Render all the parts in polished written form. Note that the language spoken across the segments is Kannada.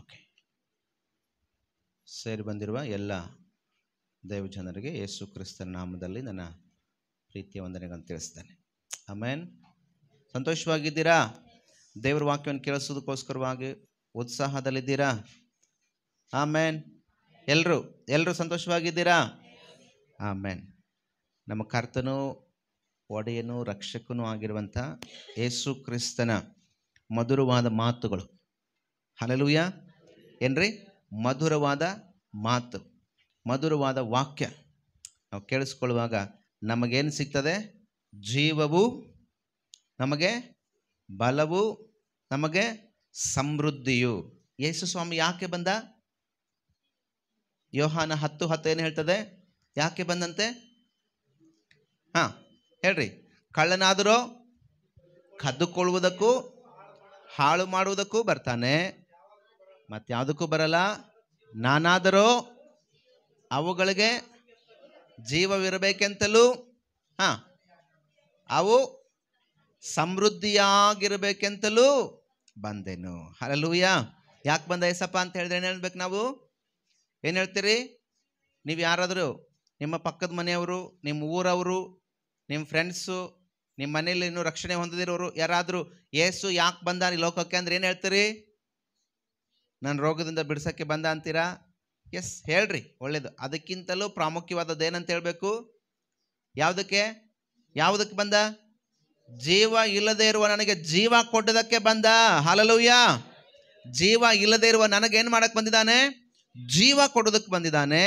ಓಕೆ. ಸೇರಿ ಬಂದಿರುವ ಎಲ್ಲ ದೈವಜನರಿಗೆ ಯೇಸು ಕ್ರಿಸ್ತನ ನಾಮದಲ್ಲಿ ನನ್ನ ಪ್ರೀತಿಯ ವಂದನೆಗಳನ್ನು ತಿಳಿಸ್ತೇನೆ. ಆಮೇನ್. ಸಂತೋಷವಾಗಿದ್ದೀರಾ? ದೇವರ ವಾಕ್ಯವನ್ನು ಕೇಳಿಸೋದಕ್ಕೋಸ್ಕರವಾಗಿ ಉತ್ಸಾಹದಲ್ಲಿದ್ದೀರಾ? ಆಮೇನ್. ಎಲ್ಲರೂ ಸಂತೋಷವಾಗಿದ್ದೀರಾ? ಆಮೇನ್. ನಮ್ಮ ಕರ್ತನು ಒಡೆಯನು ರಕ್ಷಕನೂ ಆಗಿರುವಂಥ ಯೇಸು ಕ್ರಿಸ್ತನ ಮಧುರವಾದ ಮಾತುಗಳು, ಹಲ್ಲೆಲೂಯ, ಏನ್ರಿ? ಮಧುರವಾದ ಮಾತು, ಮಧುರವಾದ ವಾಕ್ಯ ನಾವು ಕೇಳಿಸ್ಕೊಳ್ಳುವಾಗ ನಮಗೇನು ಸಿಗ್ತದೆ? ಜೀವವು, ನಮಗೆ ಬಲವು, ನಮಗೆ ಸಮೃದ್ಧಿಯು. ಯೇಸು ಸ್ವಾಮಿ ಯಾಕೆ ಬಂದ? ಯೋಹಾನ 10:10 ಏನು ಹೇಳ್ತದೆ? ಯಾಕೆ ಬಂದಂತೆ? ಹೇಳ್ರಿ. ಕಳ್ಳನಾದರೂ ಕದ್ದುಕೊಳ್ಳುವುದಕ್ಕೂ ಹಾಳು ಮಾಡುವುದಕ್ಕೂ ಬರ್ತಾನೆ, ಮತ್ಯಾವುದಕ್ಕೂ ಬರಲ್ಲ. ನಾನಾದರೂ ಅವುಗಳಿಗೆ ಜೀವವಿರಬೇಕೆಂತಲೂ ಅವು ಸಮೃದ್ಧಿಯಾಗಿರಬೇಕೆಂತಲೂ ಬಂದೆನು. ಹಲ್ಲೆಲೂಯ. ಯಾಕೆ ಬಂದ ಏಸಪ್ಪ ಅಂತ ಹೇಳಿದ್ರೆ ಏನು ಹೇಳ್ಬೇಕು ನಾವು? ಏನು ಹೇಳ್ತೀರಿ? ನೀವು ಯಾರಾದರೂ ನಿಮ್ಮ ಪಕ್ಕದ ಮನೆಯವರು, ನಿಮ್ಮ ಊರವರು, ನಿಮ್ಮ ಫ್ರೆಂಡ್ಸು, ನಿಮ್ಮ ಮನೇಲಿ ಇನ್ನೂ ರಕ್ಷಣೆ ಹೊಂದದಿರೋರು ಯಾರಾದರೂ ಯೇಸು ಯಾಕೆ ಬಂದ ಈ ಲೋಕಕ್ಕೆ ಅಂದ್ರೆ ಏನು ಹೇಳ್ತೀರಿ? ನಾನು ರೋಗದಿಂದ ಬಿಡಿಸೋಕ್ಕೆ ಬಂದ ಅಂತೀರಾ? ಎಸ್, ಹೇಳ್ರಿ, ಒಳ್ಳೇದು. ಅದಕ್ಕಿಂತಲೂ ಪ್ರಾಮುಖ್ಯವಾದದ್ದು ಏನಂತ ಹೇಳಬೇಕು? ಯಾವುದಕ್ಕೆ ಬಂದ? ಜೀವ ಇಲ್ಲದೆ ಇರುವ ನನಗೆ ಜೀವ ಕೊಟ್ಟದಕ್ಕೆ ಬಂದ. ಹಲ್ಲೆಲೂಯಾ. ಜೀವ ಇಲ್ಲದೆ ಇರುವ ನನಗೇನು ಮಾಡಕ್ಕೆ ಬಂದಿದ್ದಾನೆ? ಜೀವ ಕೊಡೋದಕ್ಕೆ ಬಂದಿದ್ದಾನೆ.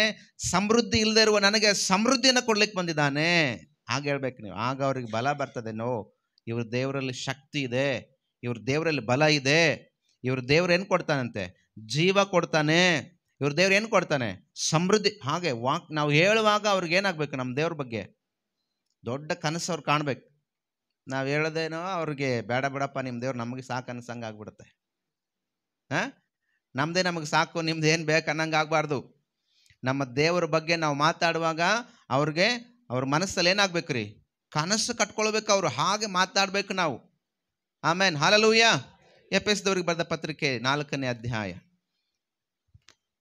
ಸಮೃದ್ಧಿ ಇಲ್ಲದೆ ಇರುವ ನನಗೆ ಸಮೃದ್ಧಿಯನ್ನು ಕೊಡ್ಲಿಕ್ಕೆ ಬಂದಿದ್ದಾನೆ. ಹಾಗೆ ಹೇಳ್ಬೇಕು ನೀವು. ಆಗ ಅವ್ರಿಗೆ ಬಲ ಬರ್ತದೆ. ಇವ್ರ ದೇವರಲ್ಲಿ ಶಕ್ತಿ ಇದೆ, ಇವ್ರ ದೇವರಲ್ಲಿ ಬಲ ಇದೆ, ಇವ್ರ ದೇವ್ರು ಏನು ಕೊಡ್ತಾನಂತೆ? ಜೀವ ಕೊಡ್ತಾನೆ. ಇವ್ರ ದೇವ್ರು ಏನು ಕೊಡ್ತಾನೆ? ಸಮೃದ್ಧಿ. ಹಾಗೆ ನಾವು ಹೇಳುವಾಗ ಅವ್ರಿಗೆ ಏನಾಗಬೇಕು? ನಮ್ಮ ದೇವ್ರ ಬಗ್ಗೆ ದೊಡ್ಡ ಕನಸು ಅವ್ರು ಕಾಣ್ಬೇಕು. ನಾವು ಹೇಳೋದೇನೋ ಅವ್ರಿಗೆ ಬೇಡ ಬಿಡಪ್ಪ, ನಿಮ್ಮ ದೇವ್ರು ನಮಗೆ ಸಾಕು ಅನ್ಸಂಗೆ ಆಗ್ಬಿಡುತ್ತೆ. ನಮ್ಮದೇ ನಮಗೆ ಸಾಕು, ನಿಮ್ದು ಏನು ಬೇಕು ಅನ್ನಂಗೆ ಆಗಬಾರ್ದು. ನಮ್ಮ ದೇವರ ಬಗ್ಗೆ ನಾವು ಮಾತಾಡುವಾಗ ಅವ್ರ ಮನಸ್ಸಲ್ಲಿ ಏನಾಗಬೇಕು ರೀ? ಕನಸು ಕಟ್ಕೊಳ್ಬೇಕು. ಅವರು ಹಾಗೆ ಮಾತಾಡಬೇಕು ನಾವು. ಆಮೇನ್. ಹಲ್ಲೆಲೂಯಾ. ಎಫೆಸದವರಿಗೆ ಬರೆದ ಪತ್ರಿಕೆ 4ನೇ ಅಧ್ಯಾಯ.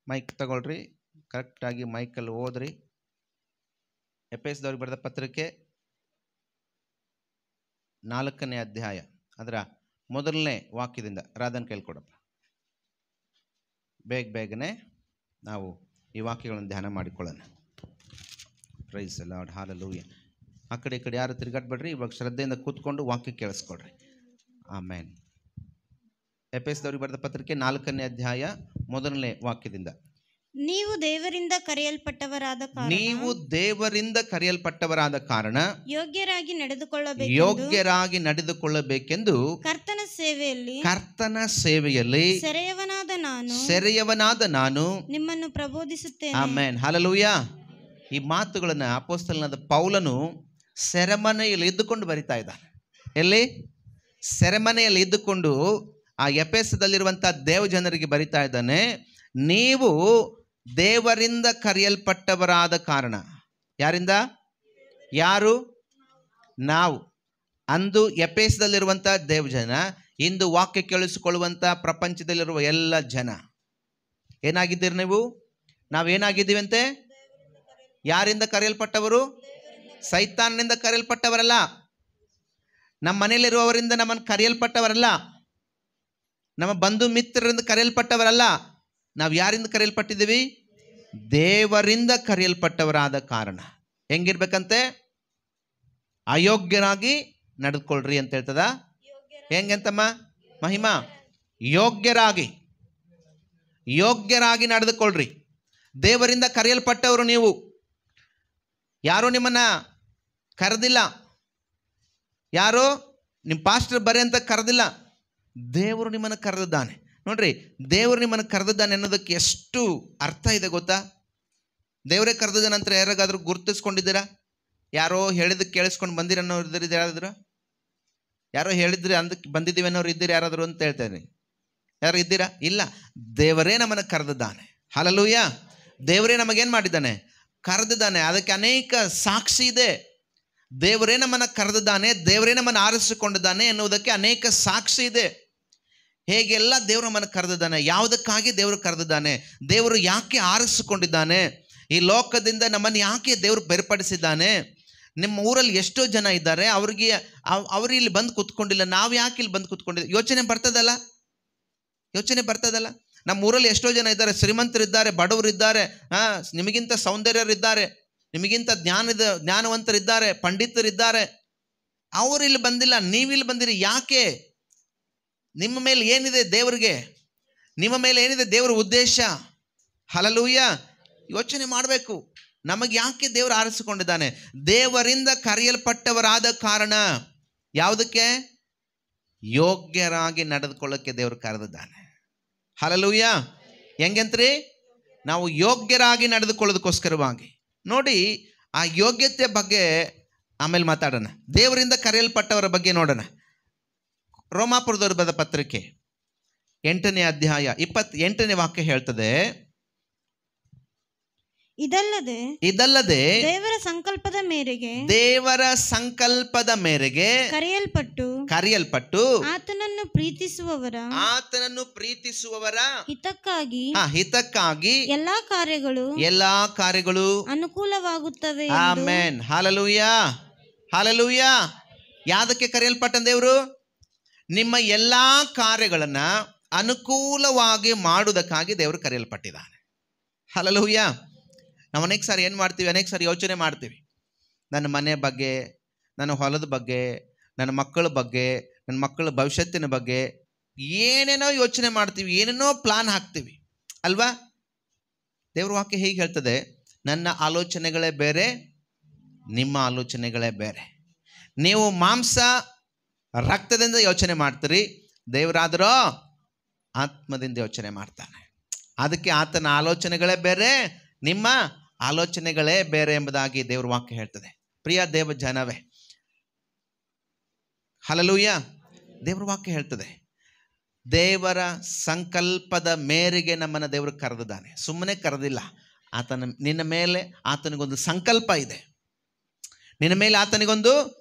ಮೈಕ್ ತಗೊಳ್ರಿ, ಕರೆಕ್ಟಾಗಿ ಮೈಕಲ್ಲಿ ಓದ್ರಿ. ಎಫೆಸದವರಿಗೆ ಬರೆದ ಪತ್ರಿಕೆ 4ನೇ ಅಧ್ಯಾಯ, ಅದರ 1ನೇ ವಾಕ್ಯದಿಂದ ರಾಧನ್ ಕೇಳ್ಕೊಡಪ್ಪ. ಬೇಗನೆ ನಾವು ಈ ವಾಕ್ಯಗಳನ್ನು ಧ್ಯಾನ ಮಾಡಿಕೊಳ್ಳೋಣ. Praise the Lord. ಹಲ್ಲೆಲೂಯಾ. ಆ ಕಡೆ ಈ ಕಡೆ ಯಾರು ತಿರುಗಾಡ್ಬೇಡ್ರಿ. ಇವಾಗ ಶ್ರದ್ಧೆಯಿಂದ ಕೂತ್ಕೊಂಡು ವಾಕ್ಯ ಕೇಳಿಸ್ಕೊಡ್ರಿ. ಆಮೇನ್. ಎಫೆಸದವರಿಗೆ ಬರೆದ ಪತ್ರಿಕೆ 4ನೇ ಅಧ್ಯಾಯ 1ನೇ ವಾಕ್ಯದಿಂದ. ನೀವು ದೇವರಿಂದ ಕರೆಯಲ್ಪಟ್ಟವರಾದ ಕಾರಣ ಯೋಗ್ಯರಾಗಿ ನಡೆದುಕೊಳ್ಳಬೇಕೆಂದು ಕರ್ತನ ಸೇವೆಯಲ್ಲಿ ಸೆರೆಯವನಾದ ನಾನು ನಿಮ್ಮನ್ನು ಪ್ರಬೋಧಿಸುತ್ತೇನೆ. ಆಮೆನ್. ಹಲ್ಲೆಲೂಯಾ. ಈ ಮಾತುಗಳನ್ನು ಅಪೊಸ್ತಲನಾದ ಪೌಲನು ಸೆರೆಮನೆಯಲ್ಲಿ ಇದ್ದುಕೊಂಡು ಬರಿತಾ ಇದ್ದಾನೆ. ಎಲ್ಲಿ? ಸೆರೆಮನೆಯಲ್ಲಿ ಇದ್ದುಕೊಂಡು ಆ ಎಫೆಸದಲ್ಲಿರುವಂಥ ದೇವ ಜನರಿಗೆ ಬರಿತಾ ಇದ್ದಾನೆ. ನೀವು ದೇವರಿಂದ ಕರೆಯಲ್ಪಟ್ಟವರಾದ ಕಾರಣ. ಯಾರಿಂದ? ಯಾರು? ನಾವು. ಅಂದು ಎಫೆಸದಲ್ಲಿರುವಂಥ ದೇವ ಜನ, ಇಂದು ವಾಕ್ಯ ಕೇಳಿಸಿಕೊಳ್ಳುವಂಥ ಪ್ರಪಂಚದಲ್ಲಿರುವ ಎಲ್ಲ ಜನ ಏನಾಗಿದ್ದೀರಿ ನೀವು? ನಾವೇನಾಗಿದ್ದೀವಂತೆ? ಯಾರಿಂದ ಕರೆಯಲ್ಪಟ್ಟವರು? ಸೈತಾನನಿಂದ ಕರೆಯಲ್ಪಟ್ಟವರಲ್ಲ. ನಮ್ಮ ಮನೆಯಲ್ಲಿರುವವರಿಂದ ನಮ್ಮನ್ನು ಕರೆಯಲ್ಪಟ್ಟವರಲ್ಲ. ನಮ್ಮ ಬಂಧು ಮಿತ್ರರಿಂದ ಕರೆಯಲ್ಪಟ್ಟವರಲ್ಲ. ನಾವು ಯಾರಿಂದ ಕರೆಯಲ್ಪಟ್ಟಿದ್ದೀವಿ? ದೇವರಿಂದ ಕರೆಯಲ್ಪಟ್ಟವರಾದ ಕಾರಣ. ಹೆಂಗಿರ್ಬೇಕಂತೆ? ಅಯೋಗ್ಯರಾಗಿ ನಡೆದುಕೊಳ್ಳ್ರಿ ಅಂತ ಹೇಳ್ತದ. ಹೆಂಗಂತಮ್ಮ ಮಹಿಮಾ? ಯೋಗ್ಯರಾಗಿ ನಡೆದುಕೊಳ್ಳ್ರಿ. ದೇವರಿಂದ ಕರೆಯಲ್ಪಟ್ಟವರು ನೀವು. ಯಾರೋ ನಿಮ್ಮನ್ನ ಕರೆದಿಲ್ಲ, ಯಾರೋ ನಿಮ್ಮ ಪಾಸ್ಟರ್ ಬರೆ ಅಂತ ಕರೆದಿಲ್ಲ. ದೇವರು ನಿಮ್ಮನ್ನು ಕರೆದಿದ್ದಾನೆ. ನೋಡ್ರಿ, ದೇವರು ನಿಮ್ಮನ್ನು ಕರೆದಿದ್ದಾನೆ ಅನ್ನೋದಕ್ಕೆ ಎಷ್ಟು ಅರ್ಥ ಇದೆ ಗೊತ್ತಾ? ದೇವರೇ ಕರೆದಿದ್ದ ನಂತರ ಯಾರಿಗಾದ್ರೂ ಗುರುತಿಸ್ಕೊಂಡಿದ್ದೀರಾ? ಯಾರೋ ಹೇಳಿದಕ್ಕೆ ಕೇಳಿಸ್ಕೊಂಡು ಬಂದಿರೋರು ಇದ್ದೀರಿ? ಯಾರಾದ್ರು ಯಾರೋ ಹೇಳಿದ್ರಿ ಅಂದಕ್ಕೆ ಬಂದಿದ್ದೀವಿ ಅನ್ನೋರು ಇದ್ದೀರಿ ಯಾರಾದರೂ ಅಂತ ಹೇಳ್ತೇನೆ. ಯಾರು ಇದ್ದೀರಾ? ಇಲ್ಲ. ದೇವರೇ ನಮ್ಮನ್ನು ಕರೆದಿದ್ದಾನೆ. ಹಲ್ಲೆಲೂಯಾ. ದೇವರೇ ನಮಗೇನು ಮಾಡಿದ್ದಾನೆ? ಕರೆದಿದ್ದಾನೆ. ಅದಕ್ಕೆ ಅನೇಕ ಸಾಕ್ಷಿ ಇದೆ. ದೇವರೇ ನಮ್ಮನ್ನು ಕರೆದಿದ್ದಾನೆ, ದೇವರೇ ನಮ್ಮನ್ನು ಆರಿಸಿಕೊಂಡಿದ್ದಾನೆ ಎನ್ನುವುದಕ್ಕೆ ಅನೇಕ ಸಾಕ್ಷಿ ಇದೆ. ಹೇಗೆಲ್ಲ ದೇವರು ನಮ್ಮನ್ನು ಕರೆದಿದ್ದಾನೆ, ಯಾವುದಕ್ಕಾಗಿ ದೇವರು ಕರೆದಿದ್ದಾನೆ, ದೇವರು ಯಾಕೆ ಆರಿಸಿಕೊಂಡಿದ್ದಾನೆ, ಈ ಲೋಕದಿಂದ ನಮ್ಮನ್ನು ಯಾಕೆ ದೇವರು ಬೇರ್ಪಡಿಸಿದ್ದಾನೆ, ನಿಮ್ಮ ಊರಲ್ಲಿ ಎಷ್ಟೋ ಜನ ಇದ್ದಾರೆ, ಅವರು ಇಲ್ಲಿ ಬಂದು ಕೂತ್ಕೊಂಡಿಲ್ಲ, ನಾವು ಯಾಕೆ ಇಲ್ಲಿ ಬಂದು ಕೂತ್ಕೊಂಡಿಲ್ಲ. ಯೋಚನೆ ಬರ್ತದಲ್ಲ. ನಮ್ಮ ಊರಲ್ಲಿ ಎಷ್ಟೋ ಜನ ಇದ್ದಾರೆ, ಶ್ರೀಮಂತರಿದ್ದಾರೆ, ಬಡವರಿದ್ದಾರೆ, ನಿಮಗಿಂತ ಸೌಂದರ್ಯರಿದ್ದಾರೆ, ನಿಮಗಿಂತ ಜ್ಞಾನವಂತರಿದ್ದಾರೆ, ಪಂಡಿತರಿದ್ದಾರೆ. ಅವರು ಇಲ್ಲಿ ಬಂದಿಲ್ಲ, ನೀವಿಲ್ಲಿ ಬಂದಿರಿ. ಯಾಕೆ? ನಿಮ್ಮ ಮೇಲೆ ಏನಿದೆ ದೇವರಿಗೆ? ನಿಮ್ಮ ಮೇಲೆ ಏನಿದೆ ದೇವರ ಉದ್ದೇಶ? ಹಲ್ಲೆಲೂಯ. ಯೋಚನೆ ಮಾಡಬೇಕು. ನಮಗೆ ಯಾಕೆ ದೇವರು ಆರಿಸಿಕೊಂಡಿದ್ದಾನೆ? ದೇವರಿಂದ ಕರೆಯಲ್ಪಟ್ಟವರಾದ ಕಾರಣ. ಯಾವುದಕ್ಕೆ? ಯೋಗ್ಯರಾಗಿ ನಡೆದುಕೊಳ್ಳೋಕ್ಕೆ ದೇವರು ಕರೆದಿದ್ದಾನೆ. ಹಲ್ಲೆಲೂಯ. ಹೆಂಗಂತ್ರಿ? ನಾವು ಯೋಗ್ಯರಾಗಿ ನಡೆದುಕೊಳ್ಳೋದಕ್ಕೋಸ್ಕರವಾಗಿ. ನೋಡಿ, ಆ ಯೋಗ್ಯತೆ ಬಗ್ಗೆ ಆಮೇಲೆ ಮಾತಾಡೋಣ. ದೇವರಿಂದ ಕರೆಯಲ್ಪಟ್ಟವರ ಬಗ್ಗೆ ನೋಡೋಣ. ರೋಮಾಪುರದವರು ಬರೆದ ಪತ್ರಿಕೆ 8ನೇ ಅಧ್ಯಾಯ 28ನೇ ವಾಕ್ಯ ಹೇಳ್ತದೆ, ಇದಲ್ಲದೆ ದೇವರ ಸಂಕಲ್ಪದ ಮೇರೆಗೆ ಕರೆಯಲ್ಪಟ್ಟು ಆತನನ್ನು ಪ್ರೀತಿಸುವವರ ಹಿತಕ್ಕಾಗಿ ಎಲ್ಲಾ ಕಾರ್ಯಗಳು ಅನುಕೂಲವಾಗುತ್ತವೆ. ಆಮೆನ್. ಹಲ್ಲೆಲೂಯ. ಯಾದಕ್ಕೆ ಕರೆಯಲ್ಪಟ್ಟ ದೇವರು? ನಿಮ್ಮ ಎಲ್ಲಾ ಕಾರ್ಯಗಳನ್ನ ಅನುಕೂಲವಾಗಿ ಮಾಡುವುದಕ್ಕಾಗಿ ದೇವರು ಕರೆಯಲ್ಪಟ್ಟಿದ್ದಾನೆ. ಹಲ್ಲೆಲೂಯ. ನಾವು ಅನೇಕ ಸಾರಿ ಏನು ಮಾಡ್ತೀವಿ? ಅನೇಕ ಸಾರಿ ಯೋಚನೆ ಮಾಡ್ತೀವಿ. ನನ್ನ ಮನೆ ಬಗ್ಗೆ, ನನ್ನ ಹೊಲದ ಬಗ್ಗೆ, ನನ್ನ ಮಕ್ಕಳ ಬಗ್ಗೆ, ನನ್ನ ಮಕ್ಕಳ ಭವಿಷ್ಯತ್ತಿನ ಬಗ್ಗೆ ಏನೇನೋ ಯೋಚನೆ ಮಾಡ್ತೀವಿ, ಏನೇನೋ ಪ್ಲಾನ್ ಹಾಕ್ತೀವಿ ಅಲ್ವಾ? ದೇವ್ರ ವಾಕ್ಯ ಹೀಗೆ ಹೇಳ್ತದೆ, ನನ್ನ ಆಲೋಚನೆಗಳೇ ಬೇರೆ, ನಿಮ್ಮ ಆಲೋಚನೆಗಳೇ ಬೇರೆ. ನೀವು ಮಾಂಸ ರಕ್ತದಿಂದ ಯೋಚನೆ ಮಾಡ್ತೀರಿ, ದೇವರಾದರೂ ಆತ್ಮದಿಂದ ಯೋಚನೆ ಮಾಡ್ತಾನೆ. ಅದಕ್ಕೆ ಆತನ ಆಲೋಚನೆಗಳೇ ಬೇರೆ, ನಿಮ್ಮ ಆಲೋಚನೆಗಳೇ ಬೇರೆ ಎಂಬುದಾಗಿ ದೇವ್ರ ವಾಕ್ಯ ಹೇಳ್ತದೆ. ಪ್ರಿಯ ದೇವ ಜನವೇ, ಹಲ್ಲೆಲೂಯ. ದೇವ್ರ ವಾಕ್ಯ ಹೇಳ್ತದೆ, ದೇವರ ಸಂಕಲ್ಪದ ಮೇರೆಗೆ ನಮ್ಮನ್ನು ದೇವರು ಕರೆದಿದ್ದಾನೆ. ಸುಮ್ಮನೆ ಕರೆದಿಲ್ಲ. ನಿನ್ನ ಮೇಲೆ ಆತನಿಗೊಂದು ಸಂಕಲ್ಪ ಇದೆ. ನಿನ್ನ ಮೇಲೆ ಆತನಿಗೊಂದು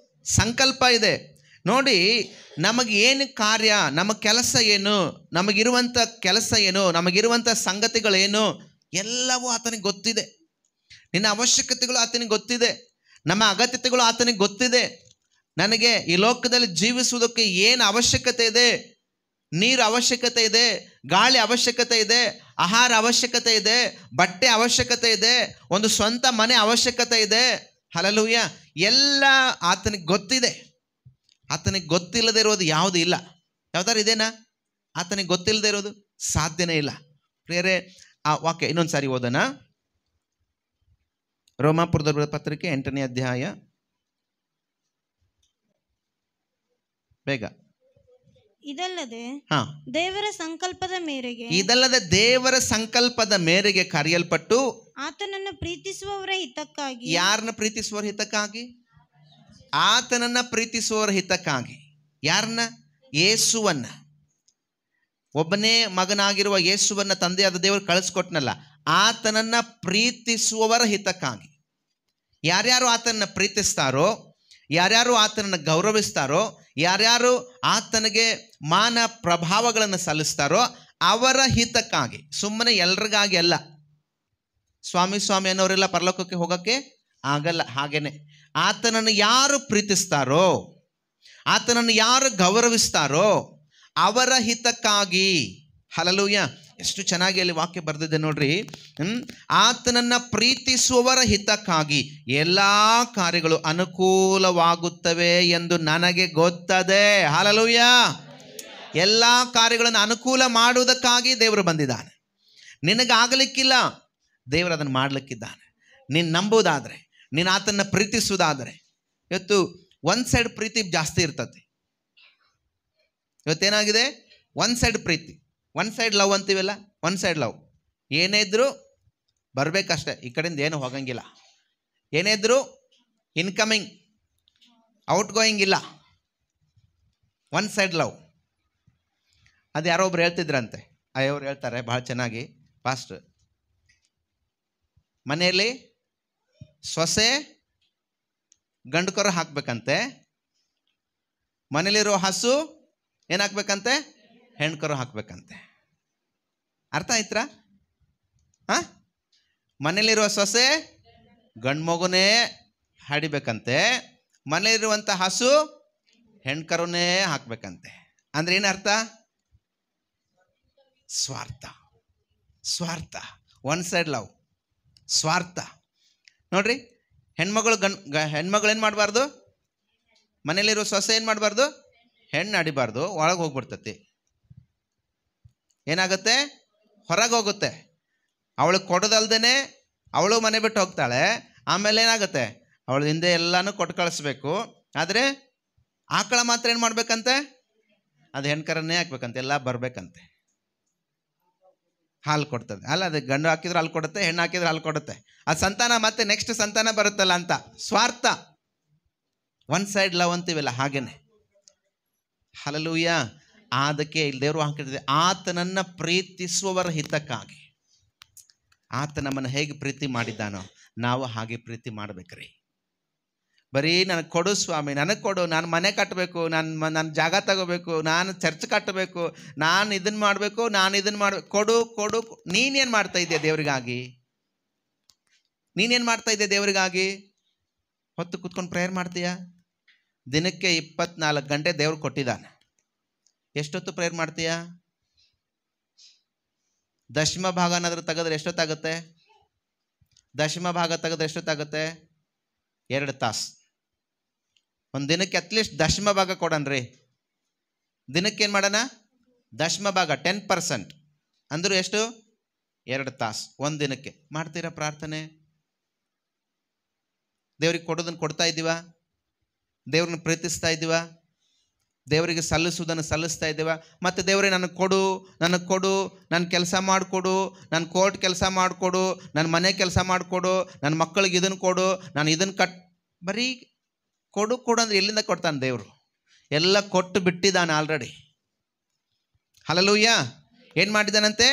ಸಂಕಲ್ಪ ಇದೆ. ನೋಡಿ, ನಮಗೆ ಏನು ಕಾರ್ಯ, ನಮ್ಮ ಕೆಲಸ ಏನು, ನಮಗಿರುವಂಥ ಕೆಲಸ ಏನು, ನಮಗಿರುವಂಥ ಸಂಗತಿಗಳೇನು, ಎಲ್ಲವೂ ಆತನಿಗೆ ಗೊತ್ತಿದೆ. ನಿನ್ನ ಅವಶ್ಯಕತೆಗಳು ಆತನಿಗೆ ಗೊತ್ತಿದೆ, ನಮ್ಮ ಅಗತ್ಯತೆಗಳು ಆತನಿಗೆ ಗೊತ್ತಿದೆ. ನನಗೆ ಈ ಲೋಕದಲ್ಲಿ ಜೀವಿಸುವುದಕ್ಕೆ ಏನು ಅವಶ್ಯಕತೆ ಇದೆ? ನೀರು ಅವಶ್ಯಕತೆ ಇದೆ, ಗಾಳಿ ಅವಶ್ಯಕತೆ ಇದೆ, ಆಹಾರ ಅವಶ್ಯಕತೆ ಇದೆ, ಬಟ್ಟೆ ಅವಶ್ಯಕತೆ ಇದೆ, ಒಂದು ಸ್ವಂತ ಮನೆ ಅವಶ್ಯಕತೆ ಇದೆ. ಹಲ್ಲೆಲೂಯ. ಎಲ್ಲ ಆತನಿಗೆ ಗೊತ್ತಿದೆ. ಆತನಿಗೆ ಗೊತ್ತಿಲ್ಲದೆ ಇರೋದು ಯಾವುದೂ ಇಲ್ಲ. ಯಾವ್ದಾರು ಇದೇನಾ? ಆತನಿಗೆ ಗೊತ್ತಿಲ್ಲದೆ ಇರೋದು ಸಾಧ್ಯನೇ ಇಲ್ಲ. ಪ್ರಿಯರೇ, ಆ ವಾಕ್ಯ ಇನ್ನೊಂದು ಸಾರಿ ಓದೋಣ. ರೋಮಾಪುರದ ಪತ್ರಿಕೆ 8ನೇ ಅಧ್ಯಾಯ, ಬೇಗ. ಇದಲ್ಲದೆ ದೇವರ ಸಂಕಲ್ಪದ ಮೇರೆಗೆ ಕರೆಯಲ್ಪಟ್ಟು ಆತನನ್ನು ಪ್ರೀತಿಸುವವರ ಹಿತಕ್ಕಾಗಿ. ಯಾರನ್ನ ಪ್ರೀತಿಸುವವರ ಹಿತಕ್ಕಾಗಿ? ಆತನನ್ನ ಪ್ರೀತಿಸುವವರ ಹಿತಕ್ಕಾಗಿ. ಯಾರನ್ನ? ಯೇಸುವನ್ನ. ಒಬ್ಬನೇ ಮಗನಾಗಿರುವ ಯೇಸುವನ್ನ ತಂದೆಯಾದ ದೇವರು ಕಳಿಸ್ಕೊಟ್ನಲ್ಲ, ಆತನನ್ನ ಪ್ರೀತಿಸುವವರ ಹಿತಕ್ಕಾಗಿ. ಯಾರ್ಯಾರು ಆತನನ್ನ ಪ್ರೀತಿಸ್ತಾರೋ, ಯಾರ್ಯಾರು ಆತನನ್ನು ಗೌರವಿಸ್ತಾರೋ, ಯಾರ್ಯಾರು ಆತನಿಗೆ ಮಾನ ಪ್ರಭಾವಗಳನ್ನು ಸಲ್ಲಿಸ್ತಾರೋ ಅವರ ಹಿತಕ್ಕಾಗಿ. ಸುಮ್ಮನೆ ಎಲ್ರಿಗಾಗಿ ಅಲ್ಲ. ಸ್ವಾಮಿ ಅನ್ನೋರೆಲ್ಲ ಪರಲೋಕಕ್ಕೆ ಹೋಗೋಕ್ಕೆ ಆಗಲ್ಲ. ಹಾಗೇನೆ ಆತನನ್ನು ಯಾರು ಪ್ರೀತಿಸ್ತಾರೋ, ಆತನನ್ನು ಯಾರು ಗೌರವಿಸ್ತಾರೋ ಅವರ ಹಿತಕ್ಕಾಗಿ. ಹಲ್ಲೆಲೂಯ. ಎಷ್ಟು ಚೆನ್ನಾಗಿ ಅಲ್ಲಿ ವಾಕ್ಯ ಬರೆದಿದೆ ನೋಡ್ರಿ. ಆತನನ್ನು ಪ್ರೀತಿಸುವವರ ಹಿತಕ್ಕಾಗಿ ಎಲ್ಲ ಕಾರ್ಯಗಳು ಅನುಕೂಲವಾಗುತ್ತವೆ ಎಂದು ನನಗೆ ಗೊತ್ತದೆ. ಹಲ್ಲೆಲೂಯ. ಎಲ್ಲ ಕಾರ್ಯಗಳನ್ನು ಅನುಕೂಲ ಮಾಡುವುದಕ್ಕಾಗಿ ದೇವರು ಬಂದಿದ್ದಾನೆ. ನಿನಗಾಗಲಿಕ್ಕಿಲ್ಲ, ದೇವರು ಅದನ್ನು ಮಾಡಲಿಕ್ಕಿದ್ದಾನೆ. ನೀನು ನಂಬುವುದಾದರೆ, ನೀನು ಆತನ ಪ್ರೀತಿಸುವುದಾದರೆ. ಇವತ್ತು ಒನ್ ಸೈಡ್ ಪ್ರೀತಿ ಜಾಸ್ತಿ ಇರ್ತದೆ. ಇವತ್ತೇನಾಗಿದೆ? ಒನ್ ಸೈಡ್ ಪ್ರೀತಿ, ಒನ್ ಸೈಡ್ ಲವ್ ಅಂತೀವಲ್ಲ, ಒನ್ ಸೈಡ್ ಲವ್. ಏನೇ ಇದ್ದರೂ ಬರಬೇಕಷ್ಟೆ, ಈ ಕಡೆಯಿಂದ ಏನು ಹೋಗಂಗಿಲ್ಲ. ಏನೇ ಇದ್ದರೂ ಇನ್ಕಮಿಂಗ್, ಔಟ್ ಗೋಯಿಂಗ್ ಇಲ್ಲ. One side love. ಅದು ಯಾರೋ ಒಬ್ರು ಹೇಳ್ತಿದ್ರಂತೆ, ಅವ್ರು ಹೇಳ್ತಾರೆ ಭಾಳ ಚೆನ್ನಾಗಿ, ಫಾಸ್ಟ್. ಮನೆಯಲ್ಲಿ ಸೊಸೆ ಗಂಡುಕರು ಹಾಕ್ಬೇಕಂತೆ, ಮನೇಲಿರೋ ಹಸು ಏನಾಕ್ಬೇಕಂತೆ? ಹೆಣ್ಕರು ಹಾಕ್ಬೇಕಂತೆ. ಅರ್ಥ ಆಯ್ತಾ? ಮನೇಲಿರುವ ಸೊಸೆ ಗಂಡು ಮಗುನೇ ಹಾಡಿಬೇಕಂತೆ, ಮನೆಯಲ್ಲಿರುವಂಥ ಹಸು ಹೆಣ್ಕರುನೇ ಹಾಕ್ಬೇಕಂತೆ. ಅಂದ್ರೆ ಏನರ್ಥ? ಸ್ವಾರ್ಥ. ಸ್ವಾರ್ಥ, ಒನ್ ಸೈಡ್ ಲವ್, ಸ್ವಾರ್ಥ. ನೋಡ್ರಿ, ಹೆಣ್ಮಗಳು ಹೆಣ್ಮಗಳು ಏನು ಮಾಡಬಾರ್ದು? ಮನೇಲಿರೋ ಸೊಸೆ ಏನು ಮಾಡಬಾರ್ದು? ಹೆಣ್ಣು ಅಡಿಬಾರ್ದು, ಒಳಗೆ ಹೋಗ್ಬಿಡ್ತತಿ. ಏನಾಗುತ್ತೆ? ಹೊರಗೆ ಹೋಗುತ್ತೆ. ಅವಳಿಗೆ ಕೊಡೋದಲ್ದೇನೆ ಅವಳು ಮನೆ ಬಿಟ್ಟು ಹೋಗ್ತಾಳೆ. ಆಮೇಲೆ ಏನಾಗುತ್ತೆ? ಅವಳ ಹಿಂದೆ ಎಲ್ಲನೂ ಕೊಟ್ಟು ಕಳಿಸ್ಬೇಕು. ಆದರೆ ಆಕಳ ಮಾತ್ರ ಏನು ಮಾಡ್ಬೇಕಂತೆ? ಅದು ಹೆಣ್ಕರನ್ನೇ ಹಾಕ್ಬೇಕಂತೆ, ಎಲ್ಲ ಬರಬೇಕಂತೆ. ಹಾಲು ಕೊಡ್ತದೆ ಅಲ್ಲ, ಅದು ಗಂಡು ಹಾಕಿದ್ರೆ ಹಾಲು ಕೊಡುತ್ತೆ, ಹೆಣ್ಣು ಹಾಕಿದ್ರೆ ಹಾಲು ಕೊಡುತ್ತೆ. ಆ ಸಂತಾನ ಮತ್ತೆ ನೆಕ್ಸ್ಟ್ ಸಂತಾನ ಬರುತ್ತಲ್ಲ ಅಂತ. ಸ್ವಾರ್ಥ, ಒನ್ ಸೈಡ್ ಲವ್ ಅಂತೀವಲ್ಲ, ಹಾಗೇನೆ. ಹಲ್ಲೆಲೂಯ. ಅದಕ್ಕೆ ಇಲ್ಲಿ ದೇವರು ಹಾಕಿರ್ತದೆ, ಆತನನ್ನು ಪ್ರೀತಿಸುವವರ ಹಿತಕ್ಕಾಗಿ. ಆತ ನಮ್ಮನ್ನು ಹೇಗೆ ಪ್ರೀತಿ ಮಾಡಿದ್ದಾನೋ ನಾವು ಹಾಗೆ ಪ್ರೀತಿ ಮಾಡ್ಬೇಕ್ರಿ. ಬರೀ ನನಗೆ ಕೊಡು ಸ್ವಾಮಿ, ನನಗೆ ಕೊಡು, ನಾನು ಮನೆ ಕಟ್ಟಬೇಕು, ನಾನು ಜಾಗ ತಗೋಬೇಕು, ನಾನು ಚರ್ಚ್ ಕಟ್ಟಬೇಕು, ನಾನು ಇದನ್ನು ಮಾಡಬೇಕು, ನಾನು ಇದನ್ನು ಮಾಡಬೇಕು, ಕೊಡು ಕೊಡು. ನೀನೇನು ಮಾಡ್ತಾ ಇದೆಯಾ ದೇವರಿಗಾಗಿ? ನೀನೇನು ಮಾಡ್ತಾ ಇದೆಯಾ ದೇವರಿಗಾಗಿ? ಹೊತ್ತು ಕೂತ್ಕೊಂಡು ಪ್ರೇಯರ್ ಮಾಡ್ತೀಯಾ? ದಿನಕ್ಕೆ 24 ಗಂಟೆ ದೇವ್ರು ಕೊಟ್ಟಿದ್ದಾನೆ. ಎಷ್ಟೊತ್ತು ಪ್ರೇಯರ್ ಮಾಡ್ತೀಯಾ? ದಶಮ ಭಾಗ ಏನಾದರೂ ತೆಗೆದ್ರೆ ಎಷ್ಟೊತ್ತಾಗುತ್ತೆ? ದಶಮ ಭಾಗ ತೆಗೆದ್ರೆ ಎಷ್ಟೊತ್ತಾಗುತ್ತೆ? 2 ತಾಸು. ಒಂದು ದಿನಕ್ಕೆ ಅಟ್ಲೀಸ್ಟ್ ದಶಮ ಭಾಗ ಕೊಡಣ್ರಿ. ದಿನಕ್ಕೆ ಏನು ಮಾಡೋಣ? ದಶಮ ಭಾಗ 10% ಅಂದರೂ ಎಷ್ಟು? 2 ತಾಸು ಒಂದು ದಿನಕ್ಕೆ ಮಾಡ್ತೀರಾ ಪ್ರಾರ್ಥನೆ? ದೇವ್ರಿಗೆ ಕೊಡೋದನ್ನು ಕೊಡ್ತಾ ಇದ್ದೀವ? ದೇವ್ರನ್ನ ಪ್ರೀತಿಸ್ತಾ ಇದ್ದೀವ? ದೇವರಿಗೆ ಸಲ್ಲಿಸುವುದನ್ನು ಸಲ್ಲಿಸ್ತಾ ಇದ್ದೀವ? ಮತ್ತು ದೇವರೇ ನನಗೆ ಕೊಡು, ನನಗೆ ಕೊಡು, ನನ್ನ ಕೆಲಸ ಮಾಡಿಕೊಡು, ನನ್ನ ಕೋರ್ಟ್ ಕೆಲಸ ಮಾಡಿಕೊಡು, ನನ್ನ ಮನೆ ಕೆಲಸ ಮಾಡಿಕೊಡು, ನನ್ನ ಮಕ್ಕಳಿಗೆ ಇದನ್ನು ಕೊಡು, ನಾನು ಇದನ್ನು ಬರೀ ಕೊಡು ಕೊಡು ಅಂದರೆ ಎಲ್ಲಿಂದ ಕೊಡ್ತಾನೆ ದೇವರು? ಎಲ್ಲ ಕೊಟ್ಟು ಬಿಟ್ಟಿದ್ದಾನೆ ಆಲ್ರೆಡಿ. ಹಲ್ಲೆಲೂಯ. ಏನು ಮಾಡಿದ್ದಾನಂತೆ?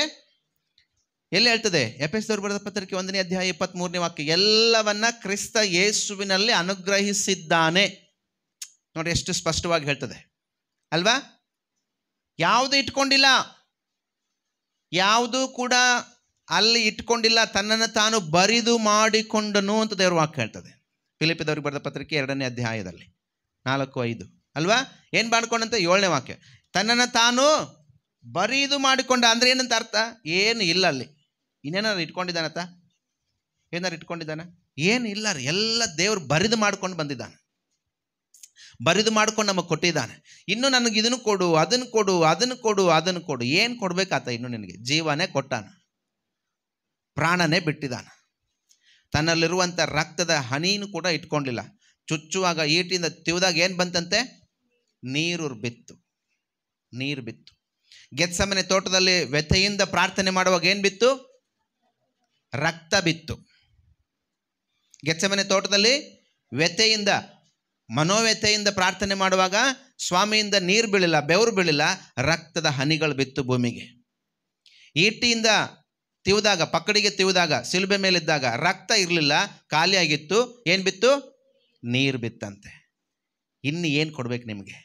ಎಲ್ಲಿ ಹೇಳ್ತದೆ? ಎಫೆಸದವರಿಗೆ ಬರೆದ ಪತ್ರಿಕೆ 1ನೇ ಅಧ್ಯಾಯ 23ನೇ ವಾಕ್ಯ. ಎಲ್ಲವನ್ನ ಕ್ರಿಸ್ತ ಯೇಸುವಿನಲ್ಲಿ ಅನುಗ್ರಹಿಸಿದ್ದಾನೆ. ನೋಡಿ ಎಷ್ಟು ಸ್ಪಷ್ಟವಾಗಿ ಹೇಳ್ತದೆ ಅಲ್ವಾ? ಯಾವುದು ಇಟ್ಕೊಂಡಿಲ್ಲ, ಯಾವುದೂ ಕೂಡ ಅಲ್ಲಿ ಇಟ್ಕೊಂಡಿಲ್ಲ, ತನ್ನನ್ನು ತಾನು ಬರಿದು ಮಾಡಿಕೊಂಡನು ಅಂತ ದೇವ್ರ ವಾಕ್ಯ ಹೇಳ್ತದೆ. ಫಿಲಿಪ್ಪಿದವರಿಗೆ ಬರೆದ ಪತ್ರಿಕೆ 2ನೇ ಅಧ್ಯಾಯದಲ್ಲಿ 4-5 ಅಲ್ವಾ? ಏನು ಮಾಡ್ಕೊಂಡಂತೆ? 7ನೇ ವಾಕ್ಯ. ತನ್ನನ್ನು ತಾನು ಬರಿದು ಮಾಡಿಕೊಂಡ ಅಂದರೆ ಏನಂತ ಅರ್ಥ? ಏನು ಇಲ್ಲ ಅಲ್ಲಿ. ಇನ್ನೇನಾರು ಇಟ್ಕೊಂಡಿದ್ದಾನತ್ತ? ಏನಾರು ಇಟ್ಕೊಂಡಿದ್ದಾನ? ಏನು ಇಲ್ಲ ರೀ. ಎಲ್ಲ ದೇವ್ರು ಬರಿದು ಮಾಡ್ಕೊಂಡು ಬಂದಿದ್ದಾನೆ, ಬರಿದು ಮಾಡ್ಕೊಂಡು ನಮಗೆ ಕೊಟ್ಟಿದ್ದಾನೆ. ಇನ್ನು ನನಗೆ ಇದನ್ನು ಕೊಡು, ಅದನ್ನು ಕೊಡು, ಅದನ್ನು ಕೊಡು, ಅದನ್ನು ಕೊಡು. ಏನು ಕೊಡಬೇಕಾತ? ಇನ್ನು ನಿನಗೆ ಜೀವನೇ ಕೊಟ್ಟಾನ, ಪ್ರಾಣನೇ ಬಿಟ್ಟಿದ್ದಾನ. ತನ್ನಲ್ಲಿರುವಂಥ ರಕ್ತದ ಹನಿನೂ ಕೂಡ ಇಟ್ಕೊಂಡಿಲ್ಲ. ಚುಚ್ಚುವಾಗ ಈಟಿಂದ ತಿವಿದಾಗ ಏನು ಬಂತಂತೆ? ನೀರು ಬಿತ್ತು. ನೀರು ಬಿತ್ತು. ಗೆತ್ಸಮನೆ ತೋಟದಲ್ಲಿ ವ್ಯಥೆಯಿಂದ ಪ್ರಾರ್ಥನೆ ಮಾಡುವಾಗ ಏನು ಬಿತ್ತು? ರಕ್ತ ಬಿತ್ತು. ಗೆತ್ಸಮನೆ ತೋಟದಲ್ಲಿ ವ್ಯಥೆಯಿಂದ, ಮನೋವ್ಯಥೆಯಿಂದ ಪ್ರಾರ್ಥನೆ ಮಾಡುವಾಗ ಸ್ವಾಮಿಯಿಂದ ನೀರು ಬೀಳಿಲ್ಲ, ಬೆವರು ಬೀಳಿಲ್ಲ, ರಕ್ತದ ಹನಿಗಳು ಬಿತ್ತು ಭೂಮಿಗೆ. ಈಟಿಯಿಂದ ತಿವಿದಾಗ, ಪಕ್ಕಡಿಗೆ ತಿವಿದಾಗ, ಸಿಲುಬೆ ಮೇಲಿದ್ದಾಗ ರಕ್ತ ಇರಲಿಲ್ಲ, ಖಾಲಿಯಾಗಿತ್ತು. ಏನು ಬಿತ್ತು? ನೀರು ಬಿತ್ತಂತೆ. ಇನ್ನು ಏನು ಕೊಡ್ಬೇಕು ನಿಮಗೆ?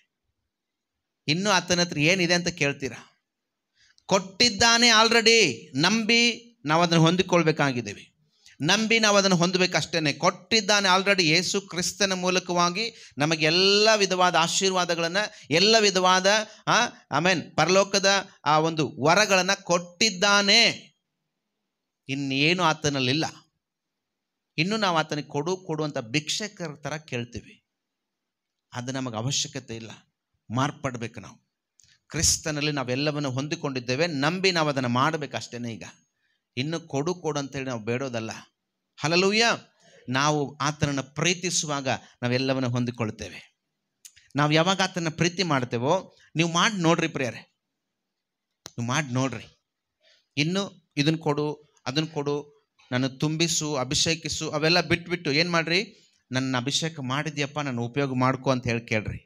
ಇನ್ನೂ ಆತನ ಹತ್ರ ಏನಿದೆ ಅಂತ ಕೇಳ್ತೀರಾ? ಕೊಟ್ಟಿದ್ದಾನೆ ಆಲ್ರೆಡಿ. ನಂಬಿ ನಾವು ಅದನ್ನು ಹೊಂದಿಕೊಳ್ಬೇಕಾಗಿದ್ದೀವಿ. ನಂಬಿ ನಾವು ಅದನ್ನು ಹೊಂದಬೇಕಷ್ಟೇ. ಕೊಟ್ಟಿದ್ದಾನೆ ಆಲ್ರೆಡಿ. ಯೇಸು ಕ್ರಿಸ್ತನ ಮೂಲಕವಾಗಿ ನಮಗೆ ಎಲ್ಲ ವಿಧವಾದ ಆಶೀರ್ವಾದಗಳನ್ನು, ಎಲ್ಲ ವಿಧವಾದ ಪರಲೋಕದ ಆ ಒಂದು ವರಗಳನ್ನು ಕೊಟ್ಟಿದ್ದಾನೆ. ಇನ್ನೇನು ಆತನಲ್ಲಿಲ್ಲ. ಇನ್ನು ನಾವು ಆತನಿಗೆ ಕೊಡು ಕೊಡು ಅಂತ ಭಿಕ್ಷಕರ ಥರ ಕೇಳ್ತೀವಿ. ಅದು ನಮಗೆ ಅವಶ್ಯಕತೆ ಇಲ್ಲ. ಮಾರ್ಪಡಬೇಕು ನಾವು. ಕ್ರಿಸ್ತನಲ್ಲಿ ನಾವೆಲ್ಲವನ್ನು ಹೊಂದಿಕೊಂಡಿದ್ದೇವೆ. ನಂಬಿ ನಾವು ಅದನ್ನು ಮಾಡಬೇಕಷ್ಟೇ. ಈಗ ಇನ್ನು ಕೊಡು ಕೊಡು ಅಂತೇಳಿ ನಾವು ಬೇಡೋದಲ್ಲ. ಹಲ್ಲೆಲೂಯ. ನಾವು ಆತನನ್ನು ಪ್ರೀತಿಸುವಾಗ ನಾವೆಲ್ಲವನ್ನು ಹೊಂದಿಕೊಳ್ತೇವೆ. ನಾವು ಯಾವಾಗ ಆತನ ಪ್ರೀತಿ ಮಾಡ್ತೇವೋ, ನೀವು ಮಾಡಿ ನೋಡ್ರಿ ಪ್ರಿಯರೇ, ನೀವು ಮಾಡಿ ನೋಡ್ರಿ. ಇನ್ನು ಇದನ್ನು ಕೊಡು, ಅದನ್ನು ಕೊಡು, ನಾನು ತುಂಬಿಸು, ಅಭಿಷೇಕಿಸು, ಅವೆಲ್ಲ ಬಿಟ್ಬಿಟ್ಟು ಏನು ಮಾಡ್ರಿ? ನನ್ನ ಅಭಿಷೇಕ ಮಾಡಿದ್ಯಪ್ಪ, ನಾನು ಉಪಯೋಗ ಮಾಡ್ಕೊ ಅಂತ ಹೇಳಿ ಕೇಳ್ರಿ.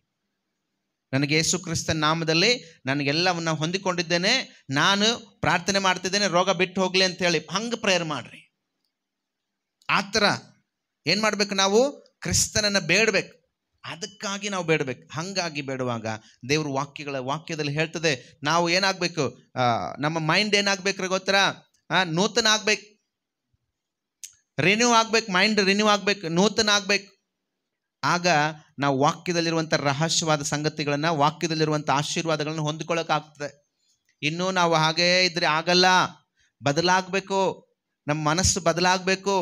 ನನಗೆ ಯೇಸು ಕ್ರಿಸ್ತನ ನಾಮದಲ್ಲಿ ನನಗೆಲ್ಲವನ್ನು ಹೊಂದಿಕೊಂಡಿದ್ದೇನೆ, ನಾನು ಪ್ರಾರ್ಥನೆ ಮಾಡ್ತಿದ್ದೇನೆ, ರೋಗ ಬಿಟ್ಟು ಹೋಗಲಿ ಅಂತೇಳಿ ಹಂಗೆ ಪ್ರೇಯರ್ ಮಾಡಿರಿ. ಆ ಥರ ಏನು ಮಾಡಬೇಕು? ನಾವು ಕ್ರಿಸ್ತನನ್ನು ಬೇಡಬೇಕು. ಅದಕ್ಕಾಗಿ ನಾವು ಬೇಡಬೇಕು. ಹಾಗಾಗಿ ಬೇಡುವಾಗ ದೇವ್ರ ವಾಕ್ಯದಲ್ಲಿ ಹೇಳ್ತದೆ, ನಾವು ಏನಾಗಬೇಕು, ನಮ್ಮ ಮೈಂಡ್ ಏನಾಗಬೇಕ್ರಿ ಗೊತ್ತಾ? ನೂತನ ಆಗ್ಬೇಕು, ರಿನ್ಯೂ ಆಗ್ಬೇಕು, ಮೈಂಡ್ ರಿನ್ಯೂ ಆಗ್ಬೇಕು, ನೂತನ ಆಗ್ಬೇಕು. ಆಗ ನಾವು ವಾಕ್ಯದಲ್ಲಿರುವಂಥ ರಹಸ್ಯವಾದ ಸಂಗತಿಗಳನ್ನು, ವಾಕ್ಯದಲ್ಲಿರುವಂಥ ಆಶೀರ್ವಾದಗಳನ್ನು ಹೊಂದಿಕೊಳ್ಳೋಕ್ಕಾಗ್ತದೆ. ಇನ್ನೂ ನಾವು ಹಾಗೇ ಇದ್ರೆ ಆಗಲ್ಲ. ಬದಲಾಗಬೇಕು, ನಮ್ಮ ಮನಸ್ಸು ಬದಲಾಗಬೇಕು,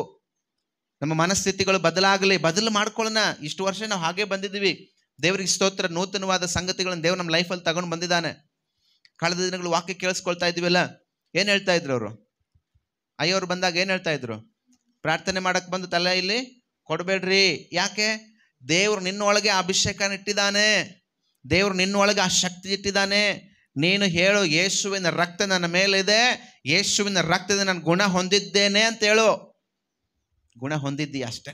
ನಮ್ಮ ಮನಸ್ಥಿತಿಗಳು ಬದಲು ಮಾಡ್ಕೊಳ್ಳೋಣ. ಇಷ್ಟು ವರ್ಷ ನಾವು ಹಾಗೇ ಬಂದಿದ್ದೀವಿ. ದೇವರಿಗೆ ಸ್ತೋತ್ರ, ನೂತನವಾದ ಸಂಗತಿಗಳನ್ನು ದೇವ್ರು ನಮ್ಮ ಲೈಫಲ್ಲಿ ತಗೊಂಡು ಬಂದಿದ್ದಾನೆ. ಕಳೆದ ದಿನಗಳು ವಾಕ್ಯ ಕೇಳಿಸ್ಕೊಳ್ತಾ ಇದ್ದೀವಲ್ಲ, ಏನು ಹೇಳ್ತಾ ಇದ್ರು ಅವರು? ಅಯ್ಯವ್ರು ಬಂದಾಗ ಏನು ಹೇಳ್ತಾ ಇದ್ರು? ಪ್ರಾರ್ಥನೆ ಮಾಡಕ್ಕೆ ಬಂದು ತಲೆ ಇಲ್ಲಿ ಕೊಡಬೇಡ್ರಿ. ಯಾಕೆ? ದೇವ್ರು ನಿನ್ನೊಳಗೆ ಅಭಿಷೇಕನ ಇಟ್ಟಿದ್ದಾನೆ, ದೇವ್ರು ನಿನ್ನೊಳಗೆ ಆ ಶಕ್ತಿ ಇಟ್ಟಿದ್ದಾನೆ. ನೀನು ಹೇಳು, ಯೇಸುವಿನ ರಕ್ತ ನನ್ನ ಮೇಲಿದೆ, ಯೇಸುವಿನ ರಕ್ತದ ನಾನು ಗುಣ ಹೊಂದಿದ್ದೇನೆ ಅಂತ ಹೇಳು. ಗುಣ ಹೊಂದಿದ್ದೀಯ ಅಷ್ಟೇ.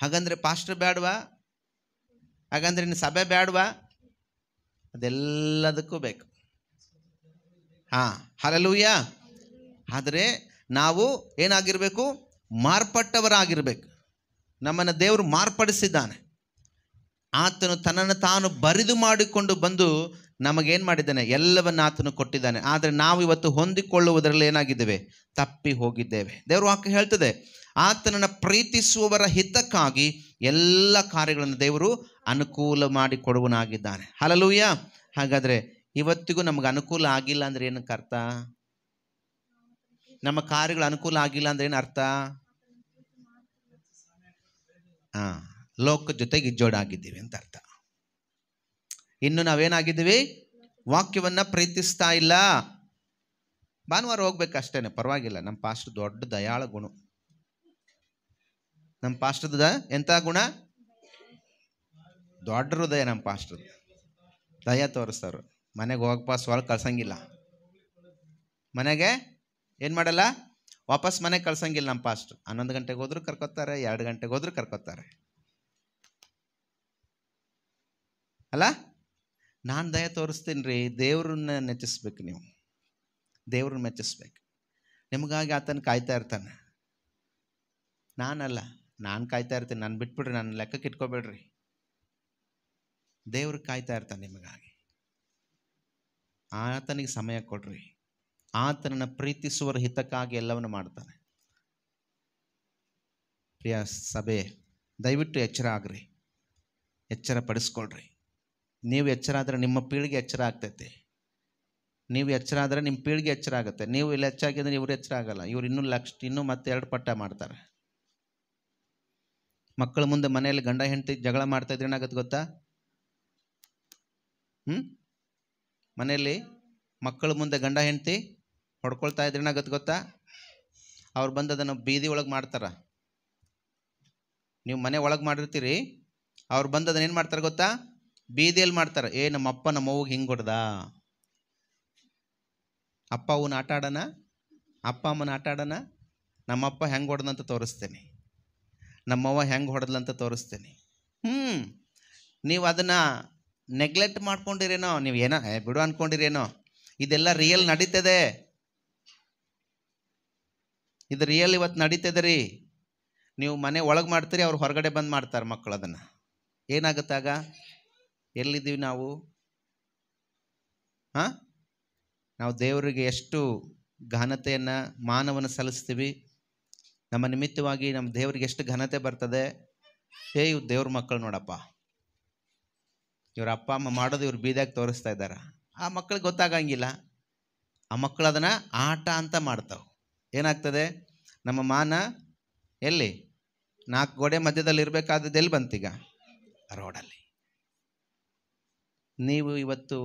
ಹಾಗಂದ್ರೆ ಪಾಸ್ಟರ್ ಬೇಡವಾ? ಹಾಗಂದ್ರೆ ಇನ್ನು ಸಭೆ ಬೇಡವಾ? ಅದೆಲ್ಲದಕ್ಕೂ ಬೇಕು. ಹಲ್ಲೆಲೂಯ. ಆದರೆ ನಾವು ಏನಾಗಿರ್ಬೇಕು? ಮಾರ್ಪಟ್ಟವರಾಗಿರ್ಬೇಕು. ನಮ್ಮನ್ನು ದೇವರು ಮಾರ್ಪಡಿಸಿದ್ದಾನೆ. ಆತನು ತನ್ನನ್ನು ತಾನು ಬರಿದು ಮಾಡಿಕೊಂಡು ಬಂದು ನಮಗೇನು ಮಾಡಿದ್ದಾನೆ? ಎಲ್ಲವನ್ನು ಆತನು ಕೊಟ್ಟಿದ್ದಾನೆ. ಆದರೆ ನಾವು ಇವತ್ತು ಹೊಂದಿಕೊಳ್ಳುವುದರಲ್ಲಿ ಏನಾಗಿದ್ದೇವೆ? ತಪ್ಪಿ ಹೋಗಿದ್ದೇವೆ. ದೇವರು ವಾಕ್ಯ ಹೇಳ್ತದೆ, ಆತನನ್ನು ಪ್ರೀತಿಸುವವರ ಹಿತಕ್ಕಾಗಿ ಎಲ್ಲ ಕಾರ್ಯಗಳನ್ನು ದೇವರು ಅನುಕೂಲ ಮಾಡಿ ಕೊಡುವನಾಗಿದ್ದಾನೆ. ಹಲ್ಲೆಲೂಯ. ಹಾಗಾದರೆ ಇವತ್ತಿಗೂ ನಮಗೆ ಅನುಕೂಲ ಆಗಿಲ್ಲ ಅಂದರೆ ಏನಕ್ಕೆ ಅರ್ಥ? ನಮ್ಮ ಕಾರ್ಯಗಳು ಅನುಕೂಲ ಆಗಿಲ್ಲ ಅಂದ್ರೆ ಏನು ಅರ್ಥ? ಲೋಕ ಜೊತೆಗೆ ಇಜ್ಜೋಡಾಗಿದ್ದೀವಿ ಅಂತ ಅರ್ಥ. ಇನ್ನು ನಾವೇನಾಗಿದ್ದೀವಿ? ವಾಕ್ಯವನ್ನ ಪ್ರೀತಿಸ್ತಾ ಇಲ್ಲ. ಭಾನುವಾರ ಹೋಗ್ಬೇಕಷ್ಟೇನೆ, ಪರವಾಗಿಲ್ಲ. ನಮ್ಮ ಪಾಸ್ಟರ್ ದೊಡ್ಡ ದಯಾಳ ಗುಣ. ನಮ್ಮ ಪಾಸ್ಟರ್ದ ಎಂಥ ಗುಣ? ದೊಡ್ಡ ಹೃದಯ. ನಮ್ಮ ಪಾಸ್ಟರ್ ದಯ ತೋರಿಸ್ತಾರು. ಮನೆಗೆ ಹೋಗಪ್ಪ ಸ್ವಲ್ ಕಳ್ಸಂಗಿಲ್ಲ. ಮನೆಗೆ ಏನು ಮಾಡಲ್ಲ? ವಾಪಸ್ ಮನೆಗೆ ಕಳ್ಸಂಗಿಲ್ಲ. ನಮ್ಮ ಪಾಸ್ಟರ್ 11 ಗಂಟೆಗೆ ಹೋದ್ರು ಕರ್ಕೊತಾರೆ, 2 ಗಂಟೆಗೆ ಹೋದ್ರು ಕರ್ಕೊತಾರೆ. ಅಲ್ಲ, ನಾನು ದಯ ತೋರಿಸ್ತೀನಿ ರೀ. ದೇವ್ರನ್ನ ನೆಚ್ಚಿಸ್ಬೇಕು, ನೀವು ದೇವ್ರನ್ನ ಮೆಚ್ಚಿಸ್ಬೇಕು. ನಿಮಗಾಗಿ ಆತನ ಕಾಯ್ತಾ ಇರ್ತಾನೆ. ನಾನಲ್ಲ, ನಾನು ಕಾಯ್ತಾ ಇರ್ತೀನಿ. ನಾನು ಬಿಟ್ಬಿಡ್ರಿ, ನನ್ನ ಲೆಕ್ಕಕ್ಕೆ ಇಟ್ಕೊಬೇಡ್ರಿ. ದೇವ್ರಿಗೆ ಕಾಯ್ತಾ ಇರ್ತಾನೆ ನಿಮಗಾಗಿ. ಆತನಿಗೆ ಸಮಯ ಕೊಡ್ರಿ. ಆತನನ್ನು ಪ್ರೀತಿಸುವರ ಹಿತಕ್ಕಾಗಿ ಎಲ್ಲವನ್ನು ಮಾಡ್ತಾನೆ. ಪ್ರಿಯ ಸಭೆ, ದಯವಿಟ್ಟು ಎಚ್ಚರ ಆಗ್ರಿ, ಎಚ್ಚರ ಪಡಿಸ್ಕೊಳ್ರಿ. ನೀವು ಎಚ್ಚರ ಆದರೆ ನಿಮ್ಮ ಪೀಳಿಗೆ ಎಚ್ಚರ ಆಗ್ತೈತೆ. ನೀವು ಎಚ್ಚರ ಆದರೆ ನಿಮ್ಮ ಪೀಳಿಗೆ ಎಚ್ಚರ ಆಗುತ್ತೆ. ನೀವು ಇಲ್ಲಿ ಹೆಚ್ಚಾಗಿದ್ರೆ ಇವ್ರು ಎಚ್ಚರ ಆಗಲ್ಲ. ಇವ್ರು ಇನ್ನೂ ಮತ್ತೆ 2 ಪಟ್ಟ ಮಾಡ್ತಾರೆ. ಮಕ್ಕಳ ಮುಂದೆ ಮನೆಯಲ್ಲಿ ಗಂಡ ಹೆಂಡತಿ ಜಗಳ ಮಾಡ್ತಾ ಇದ್ರೆ ಏನಾಗುತ್ತೆ ಗೊತ್ತಾ? ಮನೆಯಲ್ಲಿ ಮಕ್ಕಳ ಮುಂದೆ ಗಂಡ ಹೆಂಡತಿ ಹೊಡ್ಕೊಳ್ತಾ ಇದ್ರೆ ಏನಾಗುತ್ತೆ ಗೊತ್ತಾ? ಅವ್ರು ಬಂದು ಅದನ್ನು ಬೀದಿ ಒಳಗೆ ಮಾಡ್ತಾರ. ನೀವು ಮನೆ ಒಳಗೆ ಮಾಡಿರ್ತೀರಿ, ಅವ್ರು ಬಂದು ಅದನ್ನ ಏನು ಮಾಡ್ತಾರೆ ಗೊತ್ತಾ? ಬೀದಿಯಲ್ಲಿ ಮಾಡ್ತಾರೆ. ನಮ್ಮಪ್ಪ ನಮ್ಮವ್ಗೆ ಹಿಂಗೆ ಹೊಡ್ದ. ಅಪ್ಪ ಅವನ ಆಟ ಆಡೋಣ, ಅಪ್ಪ ಅಮ್ಮನ ಆಟ ಆಡೋಣ. ನಮ್ಮಪ್ಪ ಹೆಂಗೆ ಹೊಡೆದಂತ ತೋರಿಸ್ತೇನೆ, ನಮ್ಮವ್ವ ಹೆಂಗೆ ಹೊಡೆದ್ಲಂತ ತೋರಿಸ್ತೇನೆ. ನೀವು ಅದನ್ನು ನೆಗ್ಲೆಕ್ಟ್ ಮಾಡ್ಕೊಂಡಿರೇನೋ, ನೀವು ಏನೋ ಬಿಡು ಅಂದ್ಕೊಂಡಿರೇನೋ. ಇದೆಲ್ಲ ರಿಯಲ್ ನಡೀತದೆ. ಇದು ರಿಯಲ್ ಇವತ್ತು ನಡೀತದೆ ರೀ. ನೀವು ಮನೆ ಒಳಗೆ ಮಾಡ್ತೀರಿ, ಅವ್ರು ಹೊರಗಡೆ ಬಂದು ಮಾಡ್ತಾರೆ ಮಕ್ಕಳು. ಅದನ್ನು ಏನಾಗುತ್ತಾಗ? ಎಲ್ಲಿದ್ದೀವಿ ನಾವು? ನಾವು ದೇವರಿಗೆ ಎಷ್ಟು ಘನತೆಯನ್ನು, ಮಾನವನ್ನು ಸಲ್ಲಿಸ್ತೀವಿ. ನಮ್ಮ ನಿಮಿತ್ತವಾಗಿ ನಮ್ಮ ದೇವರಿಗೆ ಎಷ್ಟು ಘನತೆ ಬರ್ತದೆ. ಇವ್ರು ದೇವ್ರ ಮಕ್ಕಳು ನೋಡಪ್ಪ, ಇವ್ರ ಅಪ್ಪ ಅಮ್ಮ ಮಾಡೋದು ಇವ್ರು ಬೀದಿಯಾಗಿ ತೋರಿಸ್ತಾ ಇದ್ದಾರೆ. ಆ ಮಕ್ಕಳಿಗೆ ಗೊತ್ತಾಗಂಗಿಲ್ಲ. ಆ ಮಕ್ಕಳು ಅದನ್ನು ಆಟ ಅಂತ ಮಾಡ್ತಾವೆ. ಏನಾಗ್ತದೆ? ನಮ್ಮ ಮಾನ ಎಲ್ಲಿ? 4 ಗೋಡೆ ಮಧ್ಯದಲ್ಲಿ ಇರಬೇಕಾದದ್ದು ಎಲ್ಲಿ ಬಂತೀಗ? ರೋಡಲ್ಲಿ. ನೀವು ಇವತ್ತು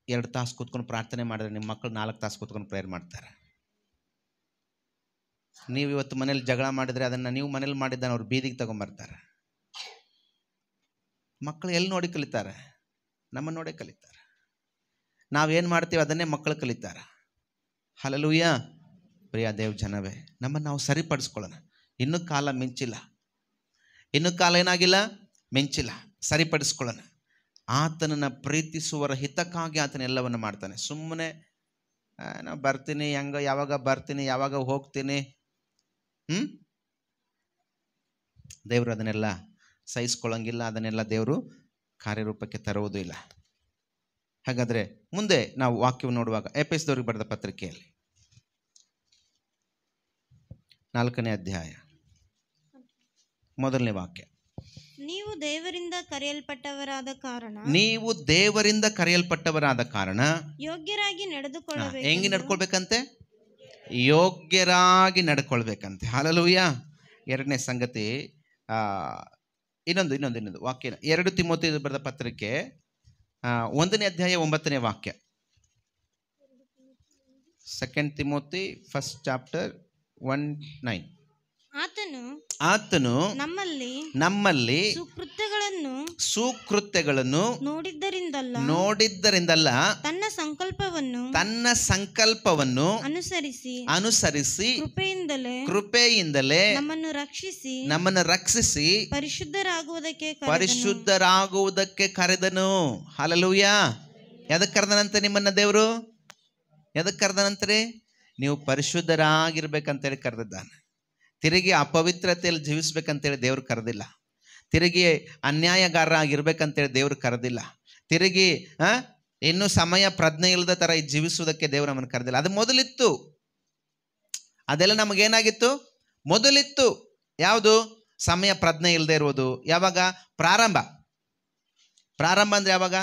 2 ತಾಸು ಕೂತ್ಕೊಂಡು ಪ್ರಾರ್ಥನೆ ಮಾಡಿದ್ರೆ ನಿಮ್ಮ ಮಕ್ಕಳು 4 ತಾಸು ಕೂತ್ಕೊಂಡು ಪ್ರೇಯರ್ ಮಾಡ್ತಾರೆ. ನೀವು ಇವತ್ತು ಮನೇಲಿ ಜಗಳ ಮಾಡಿದರೆ ಅದನ್ನು ನೀವು ಮನೇಲಿ ಮಾಡಿದ್ದಾನೆ ಅವ್ರು ಬೀದಿಗೆ ತಗೊಂಬರ್ತಾರೆ. ಮಕ್ಕಳು ಎಲ್ಲಿ ನೋಡಿ ಕಲಿತಾರೆ? ನಮ್ಮ ನೋಡೇ ಕಲಿತಾರೆ. ನಾವೇನು ಮಾಡ್ತೀವಿ ಅದನ್ನೇ ಮಕ್ಕಳು ಕಲಿತಾರೆ. ಹಲ್ಲೆಲೂಯಾ. ಪ್ರಿಯ ದೇವ್ ಜನವೇ, ನಮ್ಮನ್ನು ನಾವು ಸರಿಪಡಿಸ್ಕೊಳ್ಳೋಣ. ಇನ್ನೂ ಕಾಲ ಮಿಂಚಿಲ್ಲ. ಇನ್ನೂ ಕಾಲ ಏನಾಗಿಲ್ಲ? ಮಿಂಚಿಲ್ಲ. ಸರಿಪಡಿಸ್ಕೊಳ್ಳೋಣ. ಆತನನ್ನು ಪ್ರೀತಿಸುವರ ಹಿತಕ್ಕಾಗಿ ಆತನ ಎಲ್ಲವನ್ನು ಮಾಡ್ತಾನೆ. ಸುಮ್ಮನೆ ನಾವು ಬರ್ತೀನಿ, ಯಾವಾಗ ಬರ್ತೀನಿ, ಯಾವಾಗ ಹೋಗ್ತೀನಿ. ದೇವರು ಅದನ್ನೆಲ್ಲ ಸಹಿಸ್ಕೊಳ್ಳೋಂಗಿಲ್ಲ, ಅದನ್ನೆಲ್ಲ ದೇವರು ಕಾರ್ಯರೂಪಕ್ಕೆ ತರುವುದೂ ಇಲ್ಲ. ಹಾಗಾದರೆ ಮುಂದೆ ನಾವು ವಾಕ್ಯವನ್ನು ನೋಡುವಾಗ ಎಫೆಸದವರಿಗೆ ಬರೆದ ಪತ್ರಿಕೆಯಲ್ಲಿ 4ನೇ ಅಧ್ಯಾಯ 1ನೇ ವಾಕ್ಯ. ನೀವು ದೇವರಿಂದ ಕರೆಯಲ್ಪಟ್ಟವರಾದ ಕಾರಣ ಯೋಗ್ಯರಾಗಿ ನಡೆದುಕೊಳ್ಳಬೇಕು. ಹೆಂಗೆ ನಡ್ಕೊಳ್ಬೇಕಂತೆ? ಯೋಗ್ಯರಾಗಿ ನಡ್ಕೊಳ್ಬೇಕಂತೆ. ಹಲ್ಲೆಲೂಯ. 2ನೇ ಸಂಗತಿ, ಇನ್ನೊಂದು ವಾಕ್ಯ 2 ತಿಮೋತಿ ಬರೆದ ಪತ್ರಿಕೆ 1ನೇ ಅಧ್ಯಾಯ 9ನೇ ವಾಕ್ಯ. 2 ತಿಮೋತಿ 1st chapter 1:9. ಆತನು ನಮ್ಮಲ್ಲಿ ಸುಕೃತ್ಯಗಳನ್ನು ನೋಡಿದ್ದರಿಂದಲ್ಲ ತನ್ನ ಸಂಕಲ್ಪವನ್ನು ಅನುಸರಿಸಿ ಕೃಪೆಯಿಂದಲೇ ನಮ್ಮನ್ನು ರಕ್ಷಿಸಿ ಪರಿಶುದ್ಧರಾಗುವುದಕ್ಕೆ ಕರೆದನು. ಹಲ್ಲೆಲೂಯ. ಎದಕ್ಕೆ ಕರೆದನಂತೆ ನಿಮ್ಮನ್ನ ದೇವರು? ಎದಕ್ಕೆ ಕರೆದನಂತೆ? ನೀವು ಪರಿಶುದ್ಧರಾಗಿರ್ಬೇಕಂತೇಳಿ ಕರೆದಿದ್ದಾನೆ. ತಿರುಗಿ ಅಪವಿತ್ರತೆಯಲ್ಲಿ ಜೀವಿಸ್ಬೇಕಂತೇಳಿ ದೇವ್ರು ಕರೆದಿಲ್ಲ. ತಿರುಗಿ ಅನ್ಯಾಯಗಾರರಾಗಿರ್ಬೇಕಂತೇಳಿ ದೇವ್ರು ಕರೆದಿಲ್ಲ. ತಿರುಗಿ ಇನ್ನೂ ಸಮಯ ಪ್ರಜ್ಞೆ ಇಲ್ಲದ ಥರ ಜೀವಿಸುವುದಕ್ಕೆ ದೇವ್ರು ನಮ್ಮನ್ನು ಕರೆದಿಲ್ಲ. ಅದು ಮೊದಲಿತ್ತು. ಅದೆಲ್ಲ ನಮಗೇನಾಗಿತ್ತು? ಮೊದಲಿತ್ತು. ಯಾವುದು? ಸಮಯ ಪ್ರಜ್ಞೆ ಇಲ್ಲದೆ ಇರುವುದು. ಯಾವಾಗ? ಪ್ರಾರಂಭ ಅಂದರೆ ಯಾವಾಗ?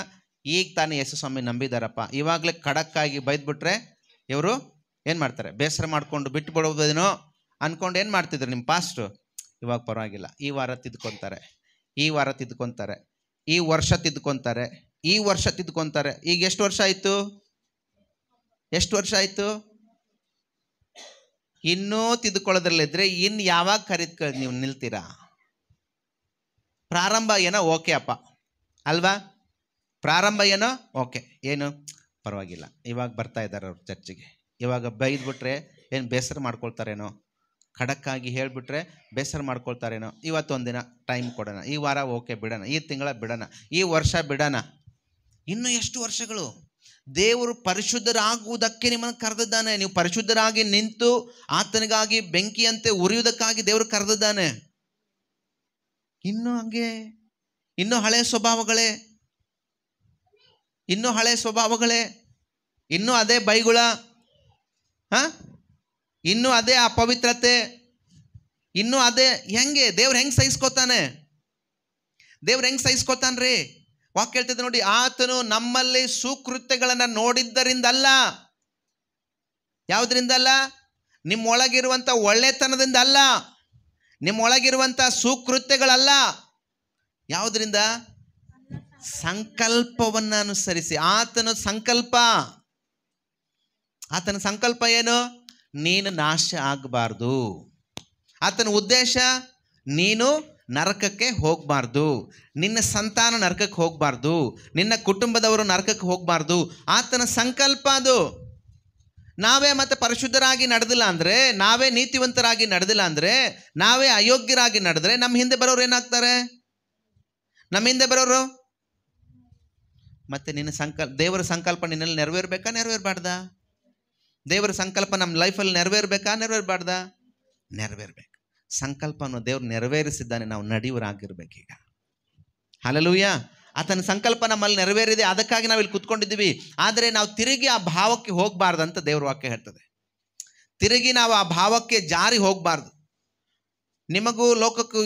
ಈಗ ತಾನೇ ಯೇಸು ಸ್ವಾಮಿ ನಂಬಿದಾರಪ್ಪ, ಇವಾಗಲೇ ಖಡಕ್ಕಾಗಿ ಬೈದ್ಬಿಟ್ರೆ ಇವರು ಏನು ಮಾಡ್ತಾರೆ? ಬೇಸರ ಮಾಡಿಕೊಂಡು ಬಿಟ್ಟು ಬಿಡೋದೇನೋ ಅಂದ್ಕೊಂಡು ಏನು ಮಾಡ್ತಿದ್ರು ನಿಮ್ಮ ಪಾಸ್ಟ್ರು? ಇವಾಗ ಪರವಾಗಿಲ್ಲ, ಈ ವಾರ ತಿದ್ಕೊತಾರೆ, ಈ ವಾರ ತಿದ್ಕೊತಾರೆ, ಈ ವರ್ಷ ತಿದ್ಕೊತಾರೆ, ಈ ವರ್ಷ ತಿದ್ಕೊತಾರೆ. ಈಗ ಎಷ್ಟು ವರ್ಷ ಆಯಿತು? ಇನ್ನೂ ತಿದ್ಕೊಳ್ಳೋದ್ರಲ್ಲಿದ್ದರೆ ಇನ್ನು ಯಾವಾಗ ಕರೀದ್ ನೀವು ನಿಲ್ತೀರಾ? ಪ್ರಾರಂಭ ಏನೋ ಓಕೆ ಅಪ್ಪ ಅಲ್ವಾ? ಪ್ರಾರಂಭ ಏನೋ ಓಕೆ, ಏನು ಪರವಾಗಿಲ್ಲ, ಇವಾಗ ಬರ್ತಾ ಇದ್ದಾರೆ ಅವ್ರು ಚರ್ಚಿಗೆ, ಇವಾಗ ಬೈದ್ಬಿಟ್ರೆ ಏನು ಬೇಸರ ಮಾಡ್ಕೊಳ್ತಾರೇನೋ, ಖಡಕ್ಕಾಗಿ ಹೇಳಿಬಿಟ್ರೆ ಬೇಸರ ಮಾಡ್ಕೊಳ್ತಾರೇನೋ, ಇವತ್ತೊಂದಿನ ಟೈಮ್ ಕೊಡೋಣ, ಈ ವಾರ ಓಕೆ ಬಿಡೋಣ, ಈ ತಿಂಗಳ ಬಿಡೋಣ, ಈ ವರ್ಷ ಬಿಡೋಣ. ಇನ್ನು ಎಷ್ಟು ವರ್ಷಗಳು? ದೇವರು ಪರಿಶುದ್ಧರಾಗುವುದಕ್ಕೆ ನಿಮ್ಮನ್ನು ಕರೆದಿದ್ದಾನೆ. ನೀವು ಪರಿಶುದ್ಧರಾಗಿ ನಿಂತು ಆತನಿಗಾಗಿ ಬೆಂಕಿಯಂತೆ ಉರಿಯುವುದಕ್ಕಾಗಿ ದೇವರು ಕರೆದಿದ್ದಾನೆ. ಇನ್ನು ಹಂಗೆ ಇನ್ನೂ ಹಳೆ ಸ್ವಭಾವಗಳೇ, ಇನ್ನೂ ಅದೇ ಬೈಗುಳ, ಇನ್ನೂ ಅದೇ ಅಪವಿತ್ರತೆ, ಇನ್ನೂ ಅದೇ. ಹೆಂಗೆ ದೇವ್ರು ಹೆಂಗೆ ಸಹಿಸ್ಕೋತಾನ್ರಿ? ವಾಕ್ಯ ಹೇಳ್ತಿದ್ದೆ ನೋಡಿ, ಆತನು ನಮ್ಮಲ್ಲಿ ಸುಕೃತ್ಯಗಳನ್ನು ನೋಡಿದ್ದರಿಂದಲ್ಲ. ಯಾವುದರಿಂದಲ್ಲ? ನಿಮ್ಮೊಳಗಿರುವಂಥ ಒಳ್ಳೆತನದಿಂದ ಅಲ್ಲ, ನಿಮ್ಮೊಳಗಿರುವಂಥ ಸುಕೃತ್ಯಗಳಲ್ಲ. ಯಾವುದರಿಂದ? ಸಂಕಲ್ಪವನ್ನು ಅನುಸರಿಸಿ. ಆತನ ಸಂಕಲ್ಪ ಏನು? ನೀನು ನಾಶ ಆಗಬಾರ್ದು. ಆತನ ಉದ್ದೇಶ ನೀನು ನರಕಕ್ಕೆ ಹೋಗಬಾರ್ದು, ನಿನ್ನ ಸಂತಾನ ನರಕಕ್ಕೆ ಹೋಗಬಾರ್ದು, ನಿನ್ನ ಕುಟುಂಬದವರು ನರಕಕ್ಕೆ ಹೋಗಬಾರ್ದು. ಆತನ ಸಂಕಲ್ಪ ಅದು. ನಾವೇ ಮತ್ತೆ ಪರಿಶುದ್ಧರಾಗಿ ನಡೆದಿಲ್ಲ ಅಂದರೆ, ನಾವೇ ನೀತಿವಂತರಾಗಿ ನಡೆದಿಲ್ಲ ಅಂದರೆ, ನಾವೇ ಅಯೋಗ್ಯರಾಗಿ ನಡೆದ್ರೆ ನಮ್ಮ ಹಿಂದೆ ಬರೋರು ಏನಾಗ್ತಾರೆ? ನಮ್ಮ ಹಿಂದೆ ಬರೋರು ಮತ್ತೆ ದೇವರ ಸಂಕಲ್ಪ ನಿನ್ನಲ್ಲಿ ನೆರವೇರ್ಬೇಕಾ, ನೆರವೇರ್ಬಾರ್ದಾ? ದೇವರ ಸಂಕಲ್ಪ ನಮ್ಮ ಲೈಫಲ್ಲಿ ನೆರವೇರ್ಬೇಕಾ, ನೆರವೇರ್ಬಾರ್ದಾ? ನೆರವೇರ್ಬೇಕು. ಸಂಕಲ್ಪವನ್ನು ದೇವ್ರು ನೆರವೇರಿಸಿದ್ದಾನೆ, ನಾವು ನಡೆಯುವರಾಗಿರ್ಬೇಕೀಗ. ಹಲ್ಲೆಲೂಯ. ಆತನ ಸಂಕಲ್ಪ ನಮ್ಮಲ್ಲಿ ನೆರವೇರಿದೆ, ಅದಕ್ಕಾಗಿ ನಾವು ಇಲ್ಲಿ ಕುತ್ಕೊಂಡಿದ್ದೀವಿ. ಆದರೆ ನಾವು ತಿರುಗಿ ಆ ಭಾವಕ್ಕೆ ಹೋಗಬಾರ್ದಂತ ದೇವ್ರ ವಾಕ್ಯ ಹೇಳ್ತದೆ. ತಿರುಗಿ ನಾವು ಆ ಭಾವಕ್ಕೆ ಜಾರಿ ಹೋಗಬಾರ್ದು. ನಿಮಗೂ ಲೋಕಕ್ಕೂ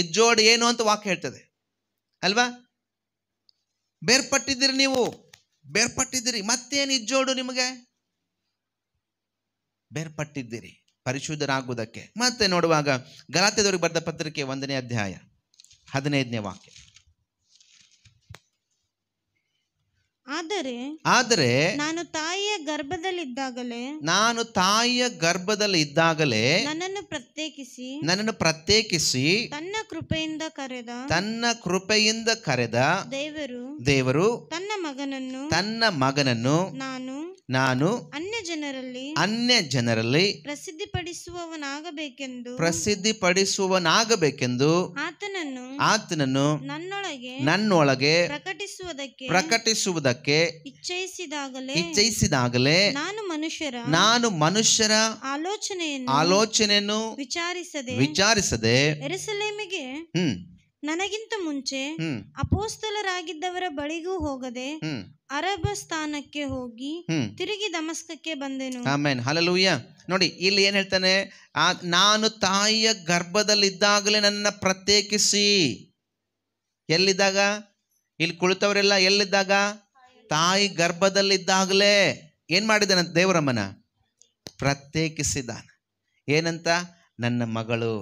ಇಜ್ಜೋಡು ಏನು ಅಂತ ವಾಕ್ಯ ಹೇಳ್ತದೆ ಅಲ್ವಾ? ಬೇರ್ಪಟ್ಟಿದ್ದೀರಿ, ನೀವು ಬೇರ್ಪಟ್ಟಿದ್ದೀರಿ. ಮತ್ತೇನು ಇಜ್ಜೋಡು? ನಿಮಗೆ ಬೇರ್ಪಟ್ಟಿದ್ದೀರಿ ಪರಿಶುದ್ಧರಾಗುವುದಕ್ಕೆ. ಮತ್ತೆ ನೋಡುವಾಗ ಗಲಾತ್ಯದವರಿಗೆ ಬರೆದ ಪತ್ರಿಕೆ 1ನೇ ಅಧ್ಯಾಯ 15ನೇ ವಾಕ್ಯ. ಆದರೆ ನಾನು ತಾಯಿಯ ಗರ್ಭದಲ್ಲಿದ್ದಾಗಲೇ ನನ್ನನ್ನು ಪ್ರತ್ಯೇಕಿಸಿ ತನ್ನ ಕೃಪೆಯಿಂದ ಕರೆದ ದೇವರು ತನ್ನ ಮಗನನ್ನು ನಾನು ಅನ್ಯ ಜನರಲ್ಲಿ ಪ್ರಸಿದ್ಧಿಪಡಿಸುವವನಾಗಬೇಕೆಂದು ಆತನನ್ನು ನನ್ನೊಳಗೆ ಪ್ರಕಟಿಸುವುದಕ್ಕೆ ಇಚ್ಛಿಸಿದಾಗಲೇ ನಾನು ಮನುಷ್ಯರ ಆಲೋಚನೆಯನ್ನು ವಿಚಾರಿಸದೆ ನನಗಿಂತ ಮುಂಚೆ ಹ್ಮ್ ಅಪೋಸ್ತಲರಾಗಿದ್ದವರ ಬಳಿಗೂ ಹೋಗದೆ ಹ್ಮ್ ಅರಬ ಸ್ಥಾನಕ್ಕೆ ಹೋಗಿ ಹ್ಮ್ ತಿರುಗಿ ದಮಸ್ಕಕ್ಕೆ ಬಂದೆನು. ಆಮೇನ್, ಹಲ್ಲೆಲೂಯಾ. ನೋಡಿ ಇಲ್ಲಿ ಏನ್ ಹೇಳ್ತಾನೆ, ನಾನು ತಾಯಿಯ ಗರ್ಭದಲ್ಲಿದ್ದಾಗಲೇ ನನ್ನ ಪ್ರತ್ಯೇಕಿಸಿ. ಎಲ್ಲಿದ್ದಾಗ? ಇಲ್ಲಿ ಕುಳಿತವರೆಲ್ಲ ಎಲ್ಲಿದ್ದಾಗ? ತಾಯಿ ಗರ್ಭದಲ್ಲಿದ್ದಾಗಲೇ ಏನ್ ಮಾಡಿದಾನ? ದೇವರಮ್ಮನ ಪ್ರತ್ಯೇಕಿಸಿದಾನ. ಏನಂತ? ನನ್ನ ಮಗಳು,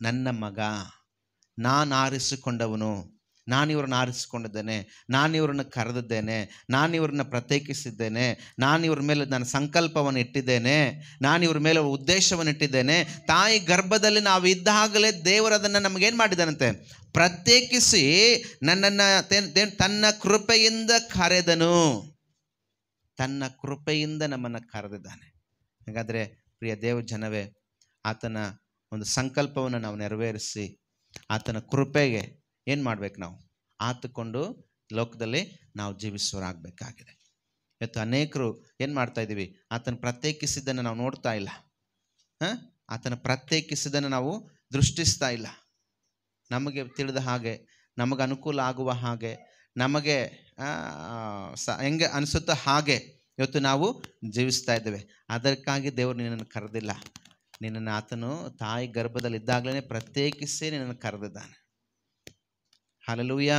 ನನ್ನ ಮಗ, ನಾನು ಆರಿಸಿಕೊಂಡವನು, ನಾನು ಇವ್ರನ್ನ ಆರಿಸಿಕೊಂಡಿದ್ದೇನೆ, ನಾನು ಇವ್ರನ್ನ ಕರೆದಿದ್ದೇನೆ, ನಾನು ಇವ್ರನ್ನ ಪ್ರತ್ಯೇಕಿಸಿದ್ದೇನೆ, ನಾನು ಇವ್ರ ಮೇಲೆ ನನ್ನ ಸಂಕಲ್ಪವನ್ನು ಇಟ್ಟಿದ್ದೇನೆ, ನಾನು ಇವ್ರ ಮೇಲೆ ಉದ್ದೇಶವನ್ನು ಇಟ್ಟಿದ್ದೇನೆ. ತಾಯಿ ಗರ್ಭದಲ್ಲಿ ನಾವು ಇದ್ದಾಗಲೇ ದೇವರು ಅದನ್ನು ನಮಗೇನು ಮಾಡಿದ್ದಾನಂತೆ? ಪ್ರತ್ಯೇಕಿಸಿ ನನ್ನನ್ನು ತನ್ನ ಕೃಪೆಯಿಂದ ಕರೆದನು. ತನ್ನ ಕೃಪೆಯಿಂದ ನಮ್ಮನ್ನು ಕರೆದಿದ್ದಾನೆ. ಹಾಗಾದರೆ ಪ್ರಿಯ ದೇವ ಜನವೇ, ಆತನ ಒಂದು ಸಂಕಲ್ಪವನ್ನು ನಾವು ನೆರವೇರಿಸಿ ಆತನ ಕೃಪೆಗೆ ಏನು ಮಾಡ್ಬೇಕು? ನಾವು ಆತುಕೊಂಡು ಲೋಕದಲ್ಲಿ ನಾವು ಜೀವಿಸುವರಾಗಬೇಕಾಗಿದೆ. ಇವತ್ತು ಅನೇಕರು ಏನು ಮಾಡ್ತಾ ಇದ್ದೀವಿ? ಆತನ ಪ್ರತ್ಯೇಕಿಸಿದ್ದನ್ನು ನಾವು ನೋಡ್ತಾ ಇಲ್ಲ. ಆತನ ಪ್ರತ್ಯೇಕಿಸಿದ್ದನ್ನು ನಾವು ದೃಷ್ಟಿಸ್ತಾ ಇಲ್ಲ. ನಮಗೆ ತಿಳಿದ ಹಾಗೆ, ನಮಗೆ ಅನುಕೂಲ ಆಗುವ ಹಾಗೆ, ನಮಗೆ ಹೆಂಗೆ ಅನಿಸುತ್ತೋ ಹಾಗೆ ಇವತ್ತು ನಾವು ಜೀವಿಸ್ತಾ ಇದ್ದೇವೆ. ಅದಕ್ಕಾಗಿ ದೇವರು ನಿನ್ನನ್ನು ಕರೆದಿಲ್ಲ. ನಿನ್ನನ್ನು ಆತನು ತಾಯಿ ಗರ್ಭದಲ್ಲಿ ಇದ್ದಾಗಲೇ ಪ್ರತ್ಯೇಕಿಸಿ ನಿನ್ನನ್ನು ಕರೆದಿದ್ದಾನೆ. ಹಲ್ಲೆಲೂಯಾ.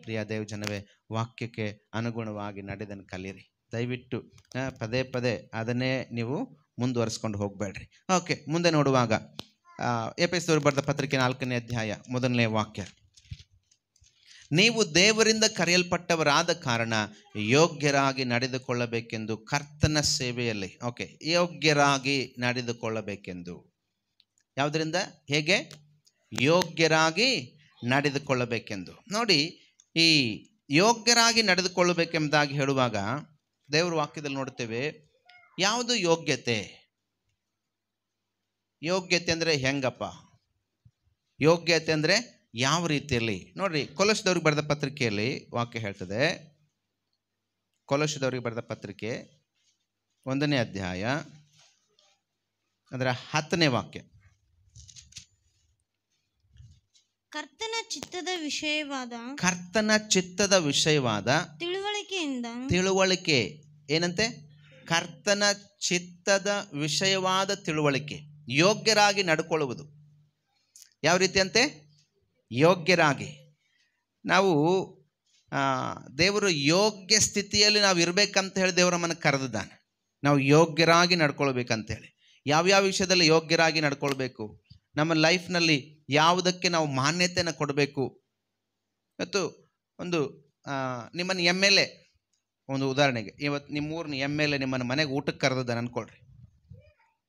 ಪ್ರಿಯ ದೇವ ಜನವೇ, ವಾಕ್ಯಕ್ಕೆ ಅನುಗುಣವಾಗಿ ನಡೆದನ್ನು ಕಲೀರಿ. ದಯವಿಟ್ಟು ಪದೇ ಪದೇ ಅದನ್ನೇ ನೀವು ಮುಂದುವರಿಸ್ಕೊಂಡು ಹೋಗಬೇಡ್ರಿ. ಓಕೆ, ಮುಂದೆ ನೋಡುವಾಗ ಎಫೆಸದವರಿಗೆ ಬರೆದ ಪತ್ರಿಕೆ 4ನೇ ಅಧ್ಯಾಯ 1ನೇ ವಾಕ್ಯ. ನೀವು ದೇವರಿಂದ ಕರೆಯಲ್ಪಟ್ಟವರಾದ ಕಾರಣ ಯೋಗ್ಯರಾಗಿ ನಡೆದುಕೊಳ್ಳಬೇಕೆಂದು ಕರ್ತನ ಸೇವೆಯಲ್ಲಿ, ಓಕೆ, ಯೋಗ್ಯರಾಗಿ ನಡೆದುಕೊಳ್ಳಬೇಕೆಂದು. ಯಾವುದರಿಂದ? ಹೇಗೆ? ಯೋಗ್ಯರಾಗಿ ನಡೆದುಕೊಳ್ಳಬೇಕೆಂದು. ನೋಡಿ, ಈ ಯೋಗ್ಯರಾಗಿ ನಡೆದುಕೊಳ್ಳಬೇಕೆಂಬುದಾಗಿ ಹೇಳುವಾಗ ದೇವರ ವಾಕ್ಯದಲ್ಲಿ ನೋಡ್ತೇವೆ. ಯಾವುದು ಯೋಗ್ಯತೆ? ಯೋಗ್ಯತೆ ಅಂದರೆ ಹೆಂಗಪ್ಪ? ಯೋಗ್ಯತೆ ಅಂದರೆ ಯಾವ ರೀತಿಯಲ್ಲಿ? ನೋಡ್ರಿ, ಕೊಲೊಸ್ಸದವರಿಗೆ ಬರೆದ ಪತ್ರಿಕೆಯಲ್ಲಿ ವಾಕ್ಯ ಹೇಳ್ತದೆ. ಕೊಲೊಸ್ಸದವರಿಗೆ ಬರೆದ ಪತ್ರಿಕೆ 1ನೇ ಅಧ್ಯಾಯ ಅದರ 10ನೇ ವಾಕ್ಯ. ಕರ್ತನ ಚಿತ್ತದ ವಿಷಯವಾದ ತಿಳುವಳಿಕೆ. ಏನಂತೆ? ಕರ್ತನ ಚಿತ್ತದ ವಿಷಯವಾದ ತಿಳುವಳಿಕೆ. ಯೋಗ್ಯರಾಗಿ ನಡ್ಕೊಳ್ಳುವುದು. ಯಾವ ರೀತಿ ಅಂತೆ? ಯೋಗ್ಯರಾಗಿ. ನಾವು ದೇವರು ಯೋಗ್ಯ ಸ್ಥಿತಿಯಲ್ಲಿ ನಾವು ಇರಬೇಕಂತ ಹೇಳಿ ದೇವರು ನಮ್ಮನ್ನು ಕರೆದಿದ್ದಾನೆ. ನಾವು ಯೋಗ್ಯರಾಗಿ ನಡ್ಕೊಳ್ಬೇಕಂತೇಳಿ. ಯಾವ್ಯಾವ ವಿಷಯದಲ್ಲಿ ಯೋಗ್ಯರಾಗಿ ನಡ್ಕೊಳ್ಬೇಕು? ನಮ್ಮ ಲೈಫ್ನಲ್ಲಿ ಯಾವುದಕ್ಕೆ ನಾವು ಮಾನ್ಯತೆಯನ್ನು ಕೊಡಬೇಕು? ಇವತ್ತು ಒಂದು ನಿಮ್ಮನ್ನು MLA, ಒಂದು ಉದಾಹರಣೆಗೆ, ಇವತ್ತು ನಿಮ್ಮ ಊರಿನ MLA ನಿಮ್ಮನ್ನು ಮನೆಗೆ ಊಟಕ್ಕೆ ಕರೆದಿದ್ದಾನೆ ಅಂದ್ಕೊಳ್ರಿ.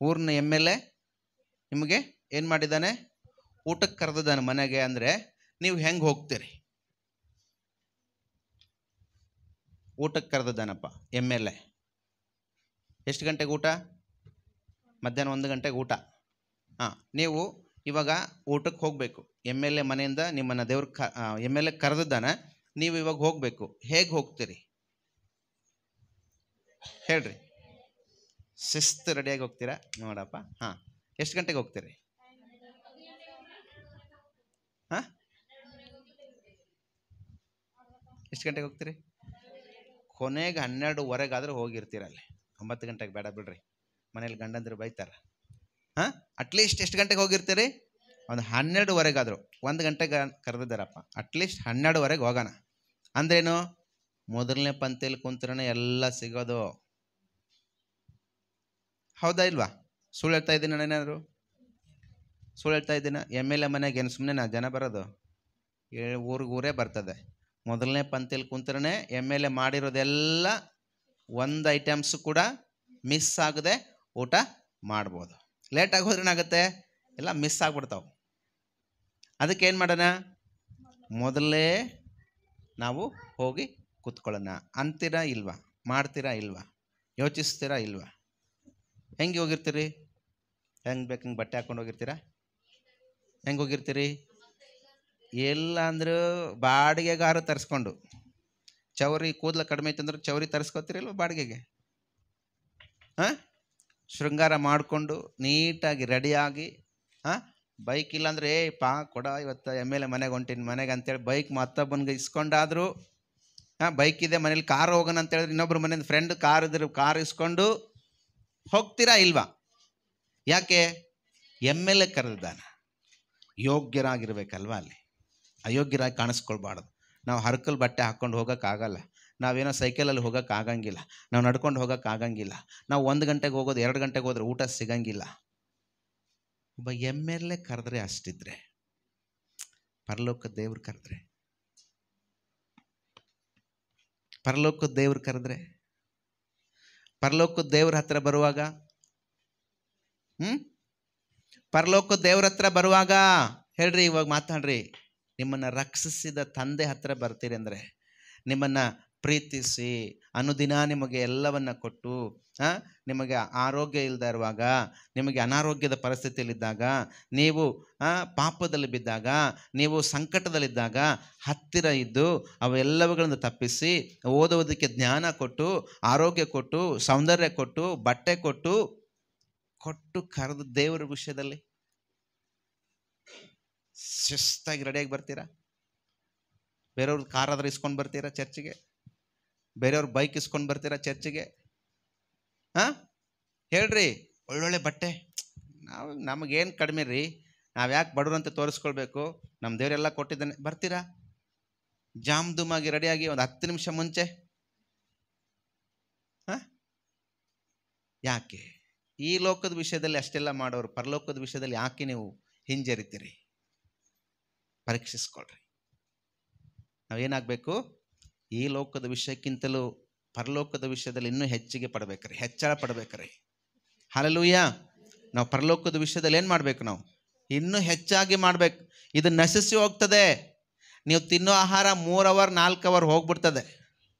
ಊರಿನ MLA ನಿಮಗೆ ಏನು ಮಾಡಿದ್ದಾನೆ? ಊಟಕ್ಕೆ ಕರೆದಿದ್ದಾನೆ ಮನೆಗೆ. ಅಂದರೆ ನೀವು ಹೆಂಗೆ ಹೋಗ್ತೀರಿ? ಊಟಕ್ಕೆ ಕರೆದಿದ್ದಾನಪ್ಪ MLA. ಎಷ್ಟು ಗಂಟೆಗೆ ಊಟ? ಮಧ್ಯಾಹ್ನ 1 ಗಂಟೆಗೆ ಊಟ. ನೀವು ಇವಾಗ ಊಟಕ್ಕೆ ಹೋಗಬೇಕು. MLA ಮನೆಯಿಂದ ನಿಮ್ಮನ್ನು ದೇವ್ರ MLA ಕರೆದಿದ್ದಾನೆ. ನೀವು ಇವಾಗ ಹೋಗಬೇಕು. ಹೇಗೆ ಹೋಗ್ತೀರಿ ಹೇಳ್ರಿ? ಶಿಸ್ತು ರೆಡಿಯಾಗಿ ಹೋಗ್ತೀರಾ? ನೋಡಪ್ಪ. ಎಷ್ಟು ಗಂಟೆಗೆ ಹೋಗ್ತೀರಿ? ಎಷ್ಟು ಗಂಟೆಗೆ ಹೋಗ್ತೀರಿ? ಕೊನೆಗೆ 12:15 ಹೋಗಿರ್ತೀರ. ಅಲ್ಲಿ 9 ಗಂಟೆಗೆ ಬೇಡ ಬಿಡ್ರಿ, ಮನೇಲಿ ಗಂಡಂದ್ರು ಬೈತಾರೆ. ಅಟ್ಲೀಸ್ಟ್ ಎಷ್ಟು ಗಂಟೆಗೆ ಹೋಗಿರ್ತೀರಿ? ಒಂದು 12:15. 1 ಗಂಟೆಗೆ ಕರೆದಿದ್ದಾರಪ್ಪ, ಅಟ್ಲೀಸ್ಟ್ 12:15 ಹೋಗೋಣ. ಅಂದ್ರೇನು? ಮೊದಲನೇ ಪಂಕ್ತಿಯಲ್ಲಿ ಕುಂತ್ರನೇ ಎಲ್ಲ ಸಿಗೋದು. ಹೌದಾ ಇಲ್ವಾ? ಸುಳ್ಳು ಹೇಳ್ತಾ ಇದ್ದೀನಿ ನಾನೇನಾದ್ರು? ಸುಳ್ಳು ಹೇಳ್ತಾ ಇದ್ದೀನ? MLA ಮನೆಗೆ ಏನು ಸುಮ್ಮನೆ ಜನ ಬರೋದು? ಊರೇ ಬರ್ತದೆ. ಮೊದಲನೇ ಪಂಕ್ತಿಯಲ್ಲಿ ಕುಂತ್ರನೇ MLA ಮಾಡಿರೋದೆಲ್ಲ ಒಂದು ಐಟಮ್ಸು ಕೂಡ ಮಿಸ್ ಆಗದೆ ಊಟ ಮಾಡ್ಬೋದು. ಲೇಟಾಗಿ ಹೋದ್ರೆ ಏನಾಗುತ್ತೆ? ಎಲ್ಲ ಮಿಸ್ ಆಗಿಬಿಡ್ತಾವೆ. ಅದಕ್ಕೆ ಏನು ಮಾಡೋಣ? ಮೊದಲೇ ನಾವು ಹೋಗಿ ಕೂತ್ಕೊಳ್ಳೋಣ ಅಂತೀರಾ ಇಲ್ವಾ? ಮಾಡ್ತೀರಾ ಇಲ್ವಾ? ಯೋಚಿಸ್ತೀರಾ ಇಲ್ವಾ? ಹೆಂಗೆ ಹೋಗಿರ್ತೀರಿ? ಹೆಂಗೆ ಬೇಕು ಹಂಗೆ ಬಟ್ಟೆ ಹಾಕ್ಕೊಂಡು ಹೋಗಿರ್ತೀರಾ? ಹೆಂಗೆ ಹೋಗಿರ್ತೀರಿ? ಎಲ್ಲ ಅಂದರೂ ಬಾಡಿಗೆಗಾರು ತರಿಸ್ಕೊಂಡು, ಚೌರಿ ಕೂದಲ ಕಡಿಮೆ ಐತಂದ್ರೆ ಚೌರಿ ತರಿಸ್ಕೊತೀರಿಲ್ವ ಬಾಡಿಗೆಗೆ? ಶೃಂಗಾರ ಮಾಡಿಕೊಂಡು ನೀಟಾಗಿ ರೆಡಿಯಾಗಿ ಬೈಕ್ ಇಲ್ಲಾಂದ್ರೆ ಪಾ ಕೊಡ ಇವತ್ತು ಎಮ್ ಮನೆಗೆ ಹೊಂಟೀನಿ ಮನೆಗೆ ಅಂತೇಳಿ ಬೈಕ್ ಮತ್ತೊಬ್ಬನಿಗೆ ಇಸ್ಕೊಂಡಾದರೂ, ಬೈಕ್ ಇದೆ ಮನೇಲಿ ಕಾರ್ ಹೋಗೋಣ ಅಂತ ಹೇಳಿದ್ರೆ ಇನ್ನೊಬ್ರು ಮನೆಯಿಂದ ಫ್ರೆಂಡ್ ಕಾರ್ ಇದ್ರೆ ಕಾರ್ ಇಸ್ಕೊಂಡು ಹೋಗ್ತೀರಾ ಇಲ್ವಾ? ಯಾಕೆ? ಕರೆದಿದ್ದಾನೆ. ಯೋಗ್ಯರಾಗಿರ್ಬೇಕಲ್ವ? ಅಲ್ಲಿ ಅಯೋಗ್ಯರಾಗಿ ಕಾಣಿಸ್ಕೊಳ್ಬಾರ್ದು. ನಾವು ಹರ್ಕಲ್ ಬಟ್ಟೆ ಹಾಕ್ಕೊಂಡು ಹೋಗೋಕ್ಕಾಗಲ್ಲ, ನಾವೇನೋ ಸೈಕಲಲ್ಲಿ ಹೋಗೋಕ್ಕಾಗಂಗಿಲ್ಲ, ನಾವು ನಡ್ಕೊಂಡು ಹೋಗೋಕ್ಕಾಗಂಗಿಲ್ಲ, ನಾವು 1 ಗಂಟೆಗೆ ಹೋಗೋದು 2 ಗಂಟೆಗೆ ಹೋದ್ರೆ ಊಟ ಸಿಗಂಗಿಲ್ಲ. ಒಬ್ಬ ಕರೆದ್ರೆ ಅಷ್ಟಿದ್ರೆ, ಪರಲೋಕದ ದೇವ್ರು ಕರೆದ್ರೆ, ಪರಲೋಕದ ದೇವ್ರು ಕರೆದ್ರೆ, ಪರಲೋಕದ ದೇವ್ರ ಹತ್ರ ಬರುವಾಗ, ಪರಲೋಕದ ದೇವ್ರ ಹತ್ರ ಬರುವಾಗ ಹೇಳ್ರಿ, ಇವಾಗ ಮಾತಾಡ್ರಿ, ನಿಮ್ಮನ್ನು ರಕ್ಷಿಸಿದ ತಂದೆ ಹತ್ರ ಬರ್ತೀರಿ ಅಂದರೆ, ನಿಮ್ಮನ್ನು ಪ್ರೀತಿಸಿ ಅನುದಿನ ನಿಮಗೆ ಎಲ್ಲವನ್ನ ಕೊಟ್ಟು, ನಿಮಗೆ ಆರೋಗ್ಯ ಇಲ್ಲದೆ ಇರುವಾಗ, ನಿಮಗೆ ಅನಾರೋಗ್ಯದ ಪರಿಸ್ಥಿತಿಯಲ್ಲಿದ್ದಾಗ, ನೀವು ಪಾಪದಲ್ಲಿ ಬಿದ್ದಾಗ, ನೀವು ಸಂಕಟದಲ್ಲಿದ್ದಾಗ ಹತ್ತಿರ ಇದ್ದು ಅವೆಲ್ಲವುಗಳನ್ನು ತಪ್ಪಿಸಿ ಓದುವುದಕ್ಕೆ ಜ್ಞಾನ ಕೊಟ್ಟು, ಆರೋಗ್ಯ ಕೊಟ್ಟು, ಸೌಂದರ್ಯ ಕೊಟ್ಟು, ಬಟ್ಟೆ ಕೊಟ್ಟು ಕರೆದು ದೇವರ ವಿಷಯದಲ್ಲಿ ಶಿಸ್ತಾಗಿ ರೆಡಿಯಾಗಿ ಬರ್ತೀರಾ? ಬೇರೆಯವ್ರ ಕಾರ್ ಆದ್ರೆ ಇಸ್ಕೊಂಡು ಬರ್ತೀರಾ ಚರ್ಚಿಗೆ? ಬೇರೆಯವ್ರ ಬೈಕ್ ಇಸ್ಕೊಂಡು ಬರ್ತೀರಾ ಚರ್ಚಿಗೆ? ಹೇಳ್ರಿ, ಒಳ್ಳೊಳ್ಳೆ ಬಟ್ಟೆ, ನಮಗೇನು ಕಡಿಮೆ ರೀ, ನಾವು ಯಾಕೆ ಬಡವ್ರು ಅಂತ ತೋರಿಸ್ಕೊಳ್ಬೇಕು, ನಮ್ಮ ದೇವರೆಲ್ಲ ಕೊಟ್ಟಿದ್ದಾನೆ, ಬರ್ತೀರಾ? ಜಾಮ್ ದುಮಾಗಿ ರೆಡಿಯಾಗಿ ಒಂದು 10 ನಿಮಿಷ ಮುಂಚೆ. ಯಾಕೆ? ಈ ಲೋಕದ ವಿಷಯದಲ್ಲಿ ಅಷ್ಟೆಲ್ಲ ಮಾಡೋರು ಪರಲೋಕದ ವಿಷಯದಲ್ಲಿ ಯಾಕೆ ನೀವು ಹಿಂಜರಿತೀರಿ? ಪರೀಕ್ಷಿಸ್ಕೊಳ್ರಿ. ನಾವೇನಾಗಬೇಕು? ಈ ಲೋಕದ ವಿಷಯಕ್ಕಿಂತಲೂ ಪರಲೋಕದ ವಿಷಯದಲ್ಲಿ ಇನ್ನೂ ಹೆಚ್ಚಿಗೆ ಪಡಬೇಕ್ರಿ, ಹೆಚ್ಚಳ ಪಡಬೇಕ್ರಿ. ಹಲ್ಲೆಲೂಯಾ. ನಾವು ಪರಲೋಕದ ವಿಷಯದಲ್ಲಿ ಏನು ಮಾಡಬೇಕು? ನಾವು ಇನ್ನೂ ಹೆಚ್ಚಾಗಿ ಮಾಡಬೇಕು. ಇದು ನಶಿಸಿ ಹೋಗ್ತದೆ. ನೀವು ತಿನ್ನೋ ಆಹಾರ 3 ಅವರ್ 4 ಅವರ್ ಹೋಗ್ಬಿಡ್ತದೆ.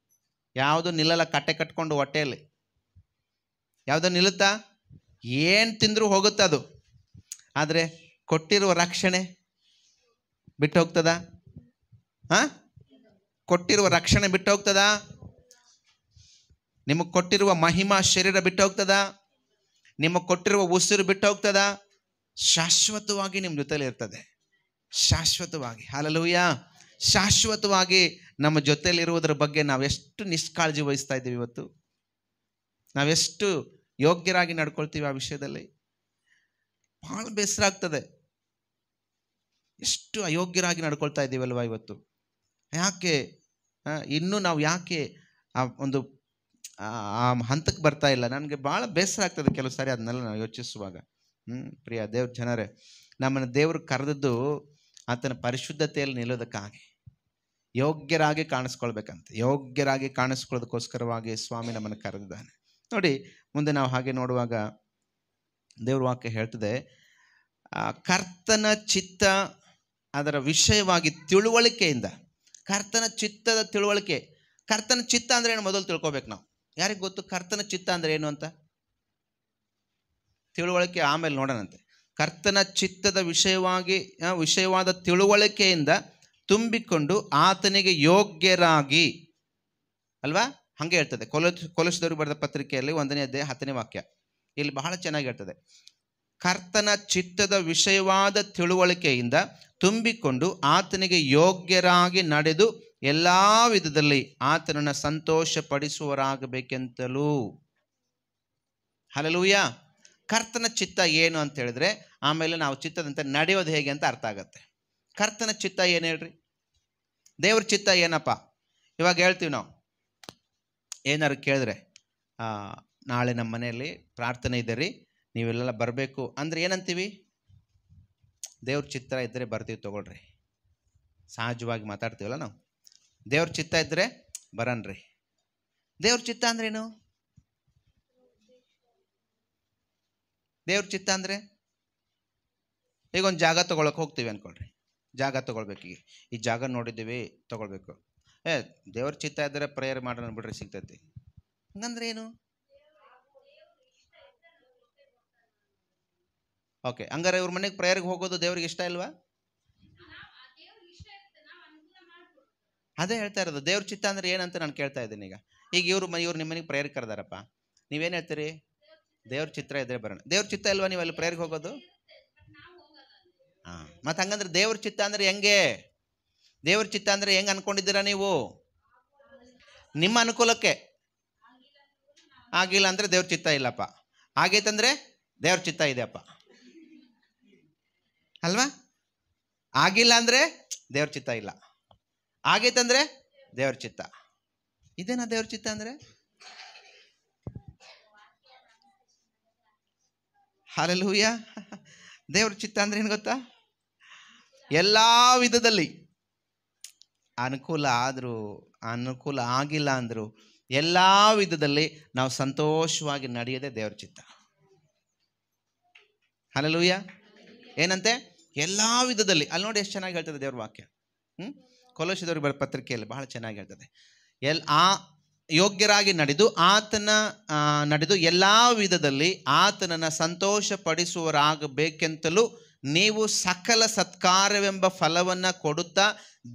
ಯಾವುದು ನಿಲ್ಲಲ್ಲ, ಕಟ್ಟೆ ಕಟ್ಕೊಂಡು ಹೊಟ್ಟೆಯಲ್ಲಿ ಯಾವುದೋ ನಿಲ್ಲುತ್ತಾ? ಏನು ತಿಂದರೂ ಹೋಗುತ್ತದು. ಆದರೆ ಕೊಟ್ಟಿರುವ ರಕ್ಷಣೆ ಬಿಟ್ಟು ಹೋಗ್ತದ? ಕೊಟ್ಟಿರುವ ರಕ್ಷಣೆ ಬಿಟ್ಟು ಹೋಗ್ತದ? ನಿಮಗೆ ಕೊಟ್ಟಿರುವ ಮಹಿಮಾ ಶರೀರ ಬಿಟ್ಟು ಹೋಗ್ತದ? ನಿಮಗೆ ಕೊಟ್ಟಿರುವ ಉಸಿರು ಬಿಟ್ಟು ಹೋಗ್ತದ? ಶಾಶ್ವತವಾಗಿ ನಿಮ್ಮ ಜೊತೆಲಿ ಇರ್ತದೆ. ಶಾಶ್ವತವಾಗಿ. ಹಲ್ಲೆಲೂಯಾ. ಶಾಶ್ವತವಾಗಿ ನಮ್ಮ ಜೊತೆಲಿರುವುದರ ಬಗ್ಗೆ ನಾವೆಷ್ಟು ನಿಷ್ಕಾಳಜಿ ವಹಿಸ್ತಾ ಇದ್ದೀವಿ ಇವತ್ತು? ನಾವೆಷ್ಟು ಯೋಗ್ಯರಾಗಿ ನಡ್ಕೊಳ್ತೀವಿ ಆ ವಿಷಯದಲ್ಲಿ? ಭಾಳ ಬೇಸರ ಆಗ್ತದೆ. ಎಷ್ಟು ಅಯೋಗ್ಯರಾಗಿ ನಡ್ಕೊಳ್ತಾ ಇದ್ದೀವಲ್ವ ಇವತ್ತು? ಯಾಕೆ ಇನ್ನೂ ನಾವು ಯಾಕೆ ಆ ಒಂದು ಹಂತಕ್ಕೆ ಬರ್ತಾ ಇಲ್ಲ? ನನಗೆ ಭಾಳ ಬೇಸರ ಆಗ್ತದೆ ಕೆಲವು ಸಾರಿ ಅದನ್ನೆಲ್ಲ ನಾವು ಯೋಚಿಸುವಾಗ. ಪ್ರಿಯ ದೇವ್ರ ಜನರೇ, ನಮ್ಮನ್ನು ದೇವರು ಕರೆದದ್ದು ಆತನ ಪರಿಶುದ್ಧತೆಯಲ್ಲಿ ನಿಲ್ಲೋದಕ್ಕಾಗಿ, ಯೋಗ್ಯರಾಗಿ ಕಾಣಿಸ್ಕೊಳ್ಬೇಕಂತ. ಯೋಗ್ಯರಾಗಿ ಕಾಣಿಸ್ಕೊಳ್ಳೋದಕ್ಕೋಸ್ಕರವಾಗಿ ಸ್ವಾಮಿ ನಮ್ಮನ್ನು ಕರೆದಿದ್ದಾನೆ. ನೋಡಿ, ಮುಂದೆ ನಾವು ಹಾಗೆ ನೋಡುವಾಗ ದೇವ್ರ ವಾಕ್ಯ ಹೇಳ್ತದೆ, ಕರ್ತನ ಚಿತ್ತ ಅದರ ವಿಷಯವಾಗಿ ತಿಳುವಳಿಕೆಯಿಂದ, ಕರ್ತನ ಚಿತ್ತದ ತಿಳುವಳಿಕೆ. ಕರ್ತನ ಚಿತ್ತ ಅಂದ್ರೆ ಏನು ಮೊದಲು ತಿಳ್ಕೊಬೇಕು ನಾವು. ಯಾರಿಗೆ ಗೊತ್ತು ಕರ್ತನ ಚಿತ್ತ ಅಂದ್ರೆ ಏನು ಅಂತ? ತಿಳುವಳಿಕೆ ಆಮೇಲೆ ನೋಡೋಣಂತೆ. ಕರ್ತನ ಚಿತ್ತದ ವಿಷಯವಾದ ತಿಳುವಳಿಕೆಯಿಂದ ತುಂಬಿಕೊಂಡು ಆತನಿಗೆ ಯೋಗ್ಯರಾಗಿ, ಅಲ್ವಾ? ಹಾಗೆ ಹೇಳ್ತದೆ ಕೊಲೊಸ್ಸದವರಿಗೆ ಬರೆದ ಪತ್ರಿಕೆಯಲ್ಲಿ 1ನೇ ಅಧ್ಯಾಯ 10ನೇ ವಾಕ್ಯ. ಇಲ್ಲಿ ಬಹಳ ಚೆನ್ನಾಗಿ ಹೇಳ್ತದೆ, ಕರ್ತನ ಚಿತ್ತದ ವಿಷಯವಾದ ತಿಳುವಳಿಕೆಯಿಂದ ತುಂಬಿಕೊಂಡು ಆತನಿಗೆ ಯೋಗ್ಯರಾಗಿ ನಡೆದು ಎಲ್ಲ ವಿಧದಲ್ಲಿ ಆತನನ್ನು ಸಂತೋಷ ಪಡಿಸುವರಾಗಬೇಕೆಂತಲೂ. ಹಲ್ಲೆಲೂಯಾ. ಕರ್ತನ ಚಿತ್ತ ಏನು ಅಂತ ಹೇಳಿದ್ರೆ ಆಮೇಲೆ ನಾವು ಚಿತ್ತದಂತೆ ನಡೆಯೋದು ಹೇಗೆ ಅಂತ ಅರ್ಥ ಆಗತ್ತೆ. ಕರ್ತನ ಚಿತ್ತ ಏನು ಹೇಳ್ರಿ? ದೇವ್ರ ಚಿತ್ತ ಏನಪ್ಪ? ಇವಾಗ ಹೇಳ್ತೀವಿ ನಾವು, ಏನಾರು ಕೇಳಿದ್ರೆ, ನಾಳೆ ನಮ್ಮ ಮನೆಯಲ್ಲಿ ಪ್ರಾರ್ಥನೆ ಇದೆ ರೀ, ನೀವೆಲ್ಲ ಬರಬೇಕು ಅಂದರೆ ಏನಂತೀವಿ? ದೇವ್ರ ಚಿತ್ತ ಇದ್ದರೆ ಬರ್ತೀವಿ ತಗೊಳ್ರಿ. ಸಹಜವಾಗಿ ಮಾತಾಡ್ತೀವಲ್ಲ ನಾವು. ದೇವ್ರ ಚಿತ್ತ ಇದ್ದರೆ ಬರನ್ರಿ. ದೇವ್ರ ಚಿತ್ತ ಅಂದ್ರೇನು? ದೇವ್ರ ಚಿತ್ತ ಅಂದರೆ ಈಗ ಒಂದು ಜಾಗ ತೊಗೊಳಕ್ಕೆ ಹೋಗ್ತೀವಿ ಅಂದ್ಕೊಳ್ರಿ. ಜಾಗ ತೊಗೊಳ್ಬೇಕು. ಈ ಜಾಗ ನೋಡಿದ್ದೀವಿ, ತೊಗೊಳ್ಬೇಕು. ದೇವ್ರ ಚಿತ್ತ ಇದ್ದರೆ ಪ್ರೇಯರ್ ಮಾಡೋಣ ಬಿಡ್ರಿ, ಸಿಗ್ತೈತಿ. ಹಂಗಂದ್ರೆ ಏನು? ಓಕೆ, ಹಂಗಾರೆ ಇವ್ರ ಮನೆಗೆ ಪ್ರೇಯರ್ಗೆ ಹೋಗೋದು ದೇವ್ರಿಗೆ ಇಷ್ಟ ಇಲ್ವಾ? ಅದೇ ಹೇಳ್ತಾ ಇರೋದು. ದೇವ್ರ ಚಿತ್ತ ಅಂದ್ರೆ ಏನಂತ ನಾನು ಕೇಳ್ತಾ ಇದ್ದೀನಿ ಈಗ. ಇವ್ರು ನಿಮ್ಮ ಮನೆಗೆ ಪ್ರೇಯರ್ ಕರೆದಾರಪ್ಪ, ನೀವೇನು ಹೇಳ್ತೀರಿ? ದೇವ್ರ ಚಿತ್ರ ಇದ್ರೆ ಬರೋಣ. ದೇವ್ರ ಚಿತ್ತ ಇಲ್ವಾ ನೀವು ಅಲ್ಲಿ ಪ್ರೇಯರ್ಗೆ ಹೋಗೋದು? ಮತ್ತೆ ಹಂಗಂದ್ರೆ ದೇವ್ರ ಚಿತ್ತ ಅಂದ್ರೆ ಹೆಂಗೆ? ದೇವ್ರ ಚಿತ್ತ ಅಂದ್ರೆ ಹೆಂಗ್ ಅನ್ಕೊಂಡಿದ್ದೀರಾ ನೀವು? ನಿಮ್ಮ ಅನುಕೂಲಕ್ಕೆ. ಆಗಿಲ್ಲ ಅಂದ್ರೆ ದೇವ್ರ ಚಿತ್ತ ಇಲ್ಲಪ್ಪ, ಆಗೈತಂದ್ರೆ ದೇವ್ರ ಚಿತ್ತ ಇದೆಯಪ್ಪ ಅಲ್ವಾ? ಆಗಿಲ್ಲ ಅಂದ್ರೆ ದೇವ್ರ ಚಿತ್ತ ಇಲ್ಲ, ಆಗೈತಂದ್ರೆ ದೇವ್ರ ಚಿತ್ತ. ಇದೇನಾ ದೇವ್ರ ಚಿತ್ತ ಅಂದ್ರೆ? ಹಲ್ಲೆಲೂಯಾ. ದೇವ್ರ ಚಿತ್ತ ಅಂದ್ರೆ ಏನು ಗೊತ್ತಾ? ಎಲ್ಲ ವಿಧದಲ್ಲಿ ಅನುಕೂಲ ಆದರೂ ಅನುಕೂಲ ಆಗಿಲ್ಲ ಅಂದ್ರು ಎಲ್ಲ ವಿಧದಲ್ಲಿ ನಾವು ಸಂತೋಷವಾಗಿ ನಡೆಯೋದೇ ದೇವ್ರ ಚಿತ್ತ. ಹಲ್ಲೆಲೂಯಾ. ಏನಂತೆ? ಎಲ್ಲ ವಿಧದಲ್ಲಿ. ಅಲ್ಲಿ ನೋಡಿ ಎಷ್ಟು ಚೆನ್ನಾಗಿ ಹೇಳ್ತದೆ ದೇವ್ರ ವಾಕ್ಯ. ಕೊಲೋಸ್ಯದವ್ರಿಗೆ ಬರೋ ಪತ್ರಿಕೆಯಲ್ಲಿ ಬಹಳ ಚೆನ್ನಾಗಿ ಹೇಳ್ತದೆ. ಯೋಗ್ಯರಾಗಿ ನಡೆದು ಎಲ್ಲ ವಿಧದಲ್ಲಿ ಆತನನ್ನು ಸಂತೋಷ ಪಡಿಸುವರಾಗಬೇಕೆಂತಲೂ ನೀವು ಸಕಲ ಸತ್ಕಾರ್ಯವೆಂಬ ಫಲವನ್ನು ಕೊಡುತ್ತಾ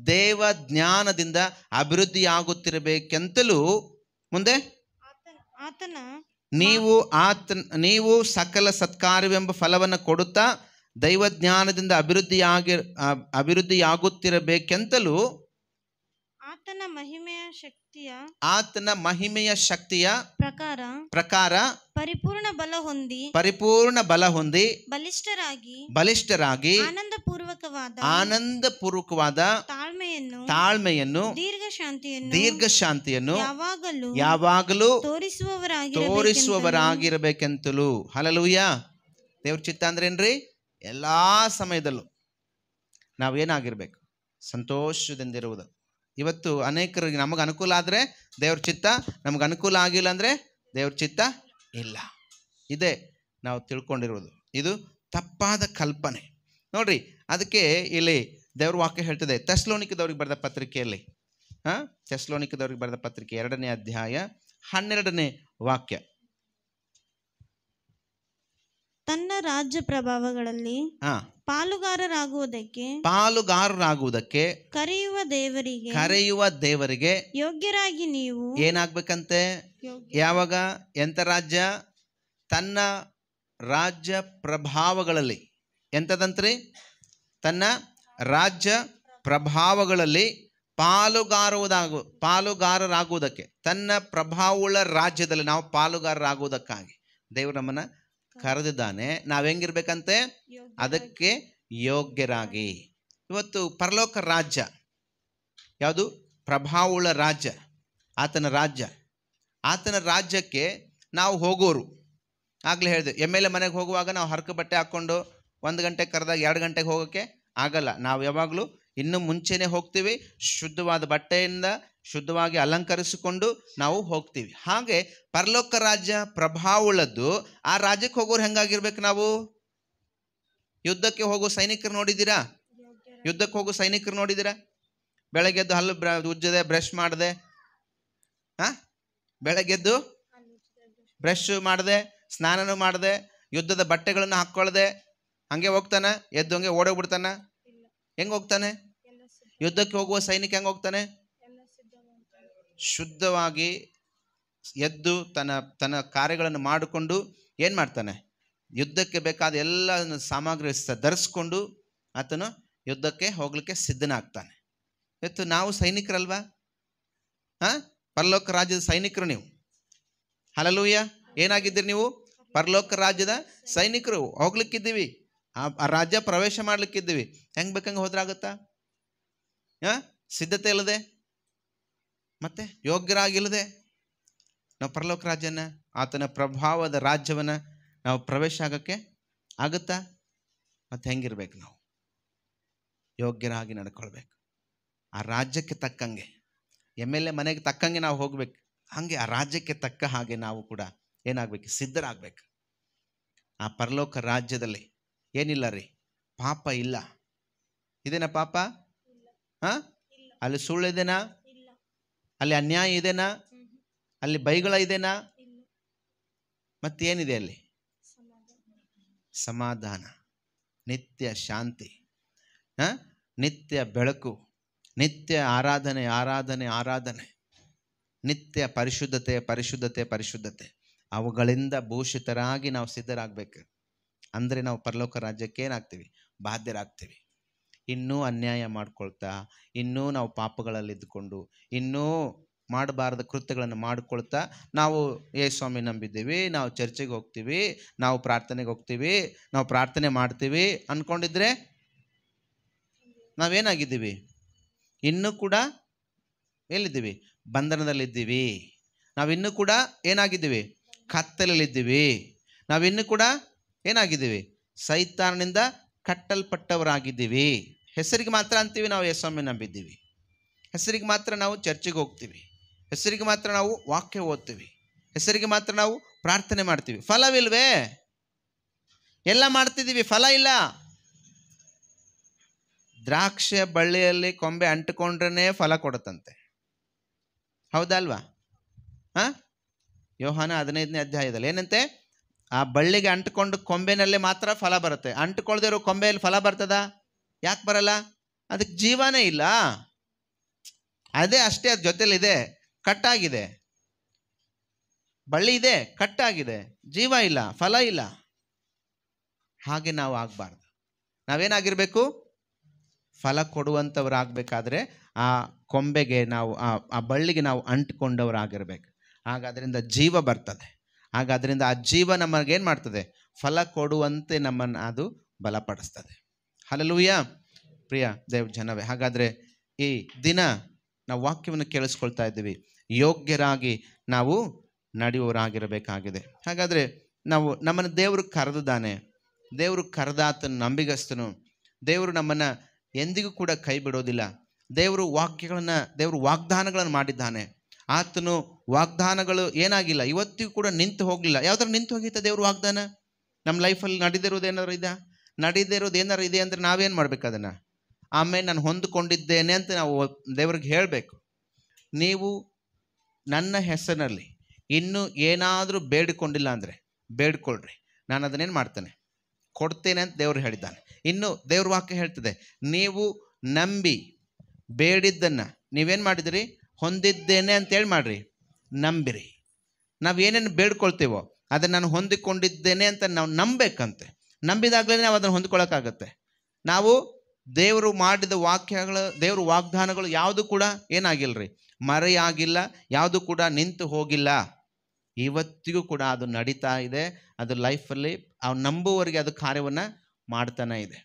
ದೇವ ಜ್ಞಾನದಿಂದ ಅಭಿವೃದ್ಧಿಯಾಗುತ್ತಿರಬೇಕೆಂತಲೂ. ಮುಂದೆ ನೀವು ಸಕಲ ಸತ್ಕಾರ್ಯವೆಂಬ ಫಲವನ್ನು ಕೊಡುತ್ತಾ ದೈವ ಜ್ಞಾನದಿಂದ ಅಭಿವೃದ್ಧಿಯಾಗುತ್ತಿರಬೇಕೆಂತಲೂ ಆತನ ಮಹಿಮೆಯ ಶಕ್ತಿಯ ಪ್ರಕಾರ ಪರಿಪೂರ್ಣ ಬಲ ಹೊಂದಿ ಬಲಿಷ್ಠರಾಗಿ ಆನಂದಪೂರ್ವಕವಾದ ತಾಳ್ಮೆಯನ್ನು ದೀರ್ಘಶಾಂತಿಯನ್ನು ಯಾವಾಗಲೂ ತೋರಿಸುವವರಾಗಿರಬೇಕೆಂತಲೂ. ಹಲ್ಲೆಲೂಯಾ. ದೇವ್ರ ಚಿತ್ತ ಅಂದ್ರೇನ್ರಿ? ಎಲ್ಲಾ ಸಮಯದಲ್ಲೂ ನಾವೇನಾಗಿರ್ಬೇಕು? ಸಂತೋಷದಿಂದಿರುವುದು. ಇವತ್ತು ಅನೇಕರಿಗೆ ನಮಗೆ ಅನುಕೂಲ ಆದರೆ ದೇವ್ರ ಚಿತ್ತ, ನಮ್ಗೆ ಅನುಕೂಲ ಆಗಿಲ್ಲ ಅಂದರೆ ದೇವ್ರ ಚಿತ್ತ ಇಲ್ಲ. ಇದೇ ನಾವು ತಿಳ್ಕೊಂಡಿರೋದು. ಇದು ತಪ್ಪಾದ ಕಲ್ಪನೆ ನೋಡ್ರಿ. ಅದಕ್ಕೆ ಇಲ್ಲಿ ದೇವ್ರ ವಾಕ್ಯ ಹೇಳ್ತದೆ ಥೆಸಲೋನಿಕದವ್ರಿಗೆ ಬರೆದ ಪತ್ರಿಕೆಯಲ್ಲಿ, ಥೆಸಲೋನಿಕದವ್ರಿಗೆ ಬರೆದ ಪತ್ರಿಕೆ 2ನೇ ಅಧ್ಯಾಯ 12ನೇ ವಾಕ್ಯ. ತನ್ನ ರಾಜ್ಯ ಪ್ರಭಾವಗಳಲ್ಲಿ ಪಾಲುಗಾರರಾಗುವುದಕ್ಕೆ ಕರೆಯುವ ದೇವರಿಗೆ ಯೋಗ್ಯರಾಗಿ ನೀವು ಏನಾಗ್ಬೇಕಂತೆ? ಯಾವಾಗ? ಎಂತ ರಾಜ್ಯ? ತನ್ನ ರಾಜ್ಯ ಪ್ರಭಾವಗಳಲ್ಲಿ. ಎಂತದಂತ್ರಿ? ತನ್ನ ರಾಜ್ಯ ಪ್ರಭಾವಗಳಲ್ಲಿ ಪಾಲುಗಾರರಾಗುವುದಕ್ಕೆ, ತನ್ನ ಪ್ರಭಾವವುಳ್ಳ ರಾಜ್ಯದಲ್ಲಿ ನಾವು ಪಾಲುಗಾರರಾಗುವುದಕ್ಕಾಗಿ ದೇವರು ನಮ್ಮನ್ನ ಕರೆದಿದ್ದಾನೆ. ನಾವು ಹೆಂಗಿರ್ಬೇಕಂತೆ? ಅದಕ್ಕೆ ಯೋಗ್ಯರಾಗಿ. ಇವತ್ತು ಪರಲೋಕ ರಾಜ್ಯ ಯಾವುದು? ಪ್ರಭಾವವುಳ್ಳ ರಾಜ್ಯ, ಆತನ ರಾಜ್ಯ. ಆತನ ರಾಜ್ಯಕ್ಕೆ ನಾವು ಹೋಗೋರು. ಆಗಲೇ ಹೇಳಿದೆ, MLA ಮನೆಗೆ ಹೋಗುವಾಗ ನಾವು ಹರಕ ಬಟ್ಟೆ ಹಾಕ್ಕೊಂಡು 1 ಗಂಟೆಗೆ ಕರೆದಾಗ 2 ಗಂಟೆಗೆ ಹೋಗೋಕ್ಕೆ ಆಗಲ್ಲ. ನಾವು ಯಾವಾಗಲೂ ಇನ್ನು ಮುಂಚೆನೇ ಹೋಗ್ತೀವಿ. ಶುದ್ಧವಾದ ಬಟ್ಟೆಯಿಂದ ಶುದ್ಧವಾಗಿ ಅಲಂಕರಿಸಿಕೊಂಡು ನಾವು ಹೋಗ್ತೀವಿ. ಹಾಗೆ ಪರಲೋಕ ರಾಜ್ಯ ಪ್ರಭಾವವುಳ್ಳದ್ದು. ಆ ರಾಜ್ಯಕ್ಕೆ ಹೋಗೋರು ಹೆಂಗಾಗಿರ್ಬೇಕು? ನಾವು ಯುದ್ಧಕ್ಕೆ ಹೋಗೋ ಸೈನಿಕರು ನೋಡಿದ್ದೀರಾ? ಯುದ್ಧಕ್ಕೆ ಹೋಗೋ ಸೈನಿಕರು ನೋಡಿದ್ದೀರಾ? ಬೆಳಗ್ಗೆದ್ದು ಹಲ್ಲು ಉಜ್ಜದೆ, ಬ್ರಷ್ ಮಾಡದೆ, ಬೆಳಗ್ಗೆದ್ದು ಬ್ರಷ್ ಮಾಡದೆ, ಸ್ನಾನನೂ ಮಾಡದೆ, ಯುದ್ಧದ ಬಟ್ಟೆಗಳನ್ನು ಹಾಕ್ಕೊಳ್ಳದೆ ಹಂಗೆ ಹೋಗ್ತಾನೆ? ಎದ್ದು ಹಂಗೆ ಓಡೋಗ್ಬಿಡ್ತಾನ? ಹೆಂಗೆ ಹೋಗ್ತಾನೆ? ಯುದ್ಧಕ್ಕೆ ಹೋಗುವ ಸೈನಿಕ ಹೆಂಗೆ ಹೋಗ್ತಾನೆ? ಶುದ್ಧವಾಗಿ ಎದ್ದು ತನ್ನ ಕಾರ್ಯಗಳನ್ನು ಮಾಡಿಕೊಂಡು ಏನು ಮಾಡ್ತಾನೆ? ಯುದ್ಧಕ್ಕೆ ಬೇಕಾದ ಎಲ್ಲ ಸಾಮಗ್ರಿ ಧರಿಸ್ಕೊಂಡು ಆತನು ಯುದ್ಧಕ್ಕೆ ಹೋಗ್ಲಿಕ್ಕೆ ಸಿದ್ಧನಾಗ್ತಾನೆ. ಇವತ್ತು ನಾವು ಸೈನಿಕರಲ್ವಾ? ಪರಲೋಕ ರಾಜ್ಯದ ಸೈನಿಕರು ನೀವು. ಹಲ್ಲೆಲೂಯಾ. ಏನಾಗಿದ್ದೀರಿ ನೀವು? ಪರಲೋಕ ರಾಜ್ಯದ ಸೈನಿಕರು. ಹೋಗ್ಲಿಕ್ಕಿದ್ದೀವಿ, ಆ ರಾಜ್ಯ ಪ್ರವೇಶ ಮಾಡ್ಲಿಕ್ಕಿದ್ದೀವಿ. ಹೆಂಗೆ ಬೇಕಂಗೆ ಹೋದ್ರಾಗತ್ತಾ? ಸಿದ್ಧತೆ ಇಲ್ಲದೆ, ಮತ್ತೆ ಯೋಗ್ಯರಾಗಿಲ್ಲದೆ ನಾವು ಪರಲೋಕ ರಾಜ್ಯನ, ಆತನ ಪ್ರಭಾವದ ರಾಜ್ಯವನ್ನು ನಾವು ಪ್ರವೇಶ ಆಗೋಕ್ಕೆ ಆಗುತ್ತಾ? ಮತ್ತೆ ಹೆಂಗಿರ್ಬೇಕು? ನಾವು ಯೋಗ್ಯರಾಗಿ ನಡ್ಕೊಳ್ಬೇಕು. ಆ ರಾಜ್ಯಕ್ಕೆ ತಕ್ಕಂಗೆ, MLA ಮನೆಗೆ ತಕ್ಕಂಗೆ ನಾವು ಹೋಗ್ಬೇಕು. ಹಾಗೆ ಆ ರಾಜ್ಯಕ್ಕೆ ತಕ್ಕ ಹಾಗೆ ನಾವು ಕೂಡ ಏನಾಗಬೇಕು? ಸಿದ್ಧರಾಗಬೇಕು. ಆ ಪರಲೋಕ ರಾಜ್ಯದಲ್ಲಿ ಏನಿಲ್ಲ ರೀ, ಪಾಪ ಇಲ್ಲ. ಇದೇನಾ ಪಾಪ? ಅಲ್ಲಿ ಸುಳ್ಳು ಇದೆನಾ? ಅಲ್ಲಿ ಅನ್ಯಾಯ ಇದೆನಾ? ಅಲ್ಲಿ ಬೈಗಳ ಇದೆನಾ? ಮತ್ತೇನಿದೆ ಅಲ್ಲಿ? ಸಮಾಧಾನ, ನಿತ್ಯ ಶಾಂತಿ, ನಿತ್ಯ ಬೆಳಕು, ನಿತ್ಯ ಆರಾಧನೆ, ನಿತ್ಯ ಪರಿಶುದ್ಧತೆ. ಅವುಗಳಿಂದ ಭೂಷಿತರಾಗಿ ನಾವು ಸಿದ್ಧರಾಗಬೇಕು. ಅಂದರೆ ನಾವು ಪರಲೋಕ ರಾಜ್ಯಕ್ಕೆ ಏನಾಗ್ತೀವಿ, ಬಾಧ್ಯರಾಗ್ತೀವಿ. ಇನ್ನೂ ಅನ್ಯಾಯ ಮಾಡ್ಕೊಳ್ತಾ, ಇನ್ನೂ ನಾವು ಪಾಪಗಳಲ್ಲಿ ಇದ್ದುಕೊಂಡು, ಇನ್ನೂ ಮಾಡಬಾರ್ದ ಕೃತ್ಯಗಳನ್ನು ಮಾಡ್ಕೊಳ್ತಾ, ನಾವು ಸ್ವಾಮಿ ನಂಬಿದ್ದೀವಿ, ನಾವು ಚರ್ಚಿಗೆ ಹೋಗ್ತೀವಿ, ನಾವು ಪ್ರಾರ್ಥನೆಗೆ ಹೋಗ್ತೀವಿ, ನಾವು ಪ್ರಾರ್ಥನೆ ಮಾಡ್ತೀವಿ ಅಂದ್ಕೊಂಡಿದ್ರೆ ನಾವೇನಾಗಿದ್ದೀವಿ, ಇನ್ನೂ ಕೂಡ ಎಲ್ಲಿದ್ದೀವಿ, ಬಂಧನದಲ್ಲಿದ್ದೀವಿ. ನಾವಿನ್ನೂ ಕೂಡ ಏನಾಗಿದ್ದೀವಿ, ಕತ್ತಲಲ್ಲಿದ್ದೀವಿ. ನಾವಿನ್ನೂ ಕೂಡ ಏನಾಗಿದ್ದೀವಿ, ಸೈತಾನನಿಂದ ಕಟ್ಟಲ್ಪಟ್ಟವರಾಗಿದ್ದೀವಿ. ಹೆಸರಿಗೆ ಮಾತ್ರ ಅಂತೀವಿ ನಾವು ಸ್ವಾಮಿ ನಂಬಿದ್ದೀವಿ, ಹೆಸರಿಗೆ ಮಾತ್ರ ನಾವು ಚರ್ಚಿಗೆ ಹೋಗ್ತೀವಿ, ಹೆಸರಿಗೆ ಮಾತ್ರ ನಾವು ವಾಕ್ಯ ಓದ್ತೀವಿ, ಹೆಸರಿಗೆ ಮಾತ್ರ ನಾವು ಪ್ರಾರ್ಥನೆ ಮಾಡ್ತೀವಿ. ಫಲವಿಲ್ವೇ? ಎಲ್ಲ ಮಾಡ್ತಿದ್ದೀವಿ, ಫಲ ಇಲ್ಲ. ದ್ರಾಕ್ಷೆ ಬಳ್ಳಿಯಲ್ಲಿ ಕೊಂಬೆ ಅಂಟಿಕೊಂಡ್ರೇ ಫಲ ಕೊಡುತ್ತಂತೆ, ಹೌದಲ್ವಾ? ಯೋಹಾನ 15ನೇ ಅಧ್ಯಾಯದಲ್ಲಿ ಏನಂತೆ, ಆ ಬಳ್ಳಿಗೆ ಅಂಟಿಕೊಂಡು ಕೊಂಬೆನಲ್ಲೇ ಮಾತ್ರ ಫಲ ಬರುತ್ತೆ, ಅಂಟಿಕೊಳ್ದಿರೋ ಕೊಂಬೆಯಲ್ಲಿ ಫಲ ಬರ್ತದ? ಯಾಕೆ ಬರಲ್ಲ? ಅದಕ್ಕೆ ಜೀವನೇ ಇಲ್ಲ. ಅದೇ ಅಷ್ಟೇ, ಅದ್ರ ಜೊತೆಲಿದೆ, ಕಟ್ಟಾಗಿದೆ. ಬಳ್ಳಿ ಇದೆ, ಕಟ್ಟಾಗಿದೆ, ಜೀವ ಇಲ್ಲ, ಫಲ ಇಲ್ಲ. ಹಾಗೆ ನಾವು ಆಗಬಾರ್ದು. ನಾವೇನಾಗಿರ್ಬೇಕು, ಫಲ ಕೊಡುವಂಥವ್ರಾಗಬೇಕಾದ್ರೆ ಆ ಕೊಂಬೆಗೆ ನಾವು, ಆ ಬಳ್ಳಿಗೆ ನಾವು ಅಂಟಿಕೊಂಡವರಾಗಿರ್ಬೇಕು. ಆಗ ಅದರಿಂದ ಜೀವ ಬರ್ತದೆ. ಆಗ ಅದರಿಂದ ಆ ಜೀವ ನಮಗೇನು ಮಾಡ್ತದೆ, ಫಲ ಕೊಡುವಂತೆ ನಮ್ಮನ್ನು ಅದು ಬಲಪಡಿಸ್ತದೆ. ಹಲ್ಲೆಲೂಯಾ. ಪ್ರಿಯ ದೇವ ಜನವೇ, ಹಾಗಾದರೆ ಈ ದಿನ ನಾವು ವಾಕ್ಯವನ್ನು ಕೇಳಿಸ್ಕೊಳ್ತಾ ಇದ್ದೀವಿ, ಯೋಗ್ಯರಾಗಿ ನಾವು ನಡೆಯುವವರಾಗಿರಬೇಕಾಗಿದೆ. ಹಾಗಾದರೆ ನಾವು ನಮ್ಮನ್ನು ದೇವರು ಕರೆದಿದ್ದಾನೆ, ದೇವರು ಕರೆದಾತನು ನಂಬಿಗಸ್ತನು, ದೇವರು ನಮ್ಮನ್ನು ಎಂದಿಗೂ ಕೂಡ ಕೈ ಬಿಡೋದಿಲ್ಲ. ದೇವರು ವಾಗ್ದಾನಗಳನ್ನು ಮಾಡಿದ್ದಾನೆ. ಆತನು ವಾಗ್ದಾನಗಳು ಏನಾಗಿಲ್ಲ, ಇವತ್ತಿಗೂ ಕೂಡ ನಿಂತು ಹೋಗಲಿಲ್ಲ. ಯಾವ್ದಾರು ನಿಂತು ಹೋಗಿತ್ತ ದೇವ್ರ ವಾಗ್ದಾನ? ನಮ್ಮ ಲೈಫಲ್ಲಿ ನಡೆದಿರೋದು ಏನಾರು ಇದೆ ಅಂದರೆ ನಾವೇನು ಮಾಡ್ಬೇಕು, ಅದನ್ನು ಆಮೇಲೆ ನಾನು ಹೊಂದಿಕೊಂಡಿದ್ದೇನೆ ಅಂತ ನಾವು ದೇವ್ರಿಗೆ ಹೇಳಬೇಕು. ನೀವು ನನ್ನ ಹೆಸರಿನಲ್ಲಿ ಇನ್ನೂ ಏನಾದರೂ ಬೇಡಿಕೊಂಡಿಲ್ಲ ಅಂದರೆ ಬೇಡ್ಕೊಳ್ರಿ, ನಾನು ಅದನ್ನೇನು ಮಾಡ್ತೇನೆ, ಕೊಡ್ತೇನೆ ಅಂತ ದೇವರು ಹೇಳಿದ್ದಾನೆ. ಇನ್ನು ದೇವ್ರ ವಾಕ್ಯ ಹೇಳ್ತದೆ, ನೀವು ನಂಬಿ ಬೇಡಿದ್ದನ್ನು ನೀವೇನು ಮಾಡಿದಿರಿ, ಹೊಂದಿದ್ದೇನೆ ಅಂತೇಳಿ ಮಾಡ್ರಿ, ನಂಬಿರಿ. ನಾವು ಏನೇನು ಬೇಡ್ಕೊಳ್ತೀವೋ ಅದನ್ನು ನಾನು ಹೊಂದಿಕೊಂಡಿದ್ದೇನೆ ಅಂತ ನಾವು ನಂಬಬೇಕಂತೆ. ನಂಬಿದಾಗಲೇ ನಾವು ಅದನ್ನು ಹೊಂದ್ಕೊಳ್ಳೋಕ್ಕಾಗತ್ತೆ. ನಾವು ದೇವರು ಮಾಡಿದ ದೇವ್ರ ವಾಗ್ದಾನಗಳು ಯಾವುದು ಕೂಡ ಏನಾಗಿಲ್ಲ ರೀ, ಮರೆಯಾಗಿಲ್ಲ, ಯಾವುದು ಕೂಡ ನಿಂತು ಹೋಗಿಲ್ಲ. ಇವತ್ತಿಗೂ ಕೂಡ ಅದು ನಡೀತಾ ಇದೆ. ಅದು ಲೈಫಲ್ಲಿ ನಂಬುವವರಿಗೆ ಅದು ಕಾರ್ಯವನ್ನು ಮಾಡ್ತಾನೆ ಇದೆ.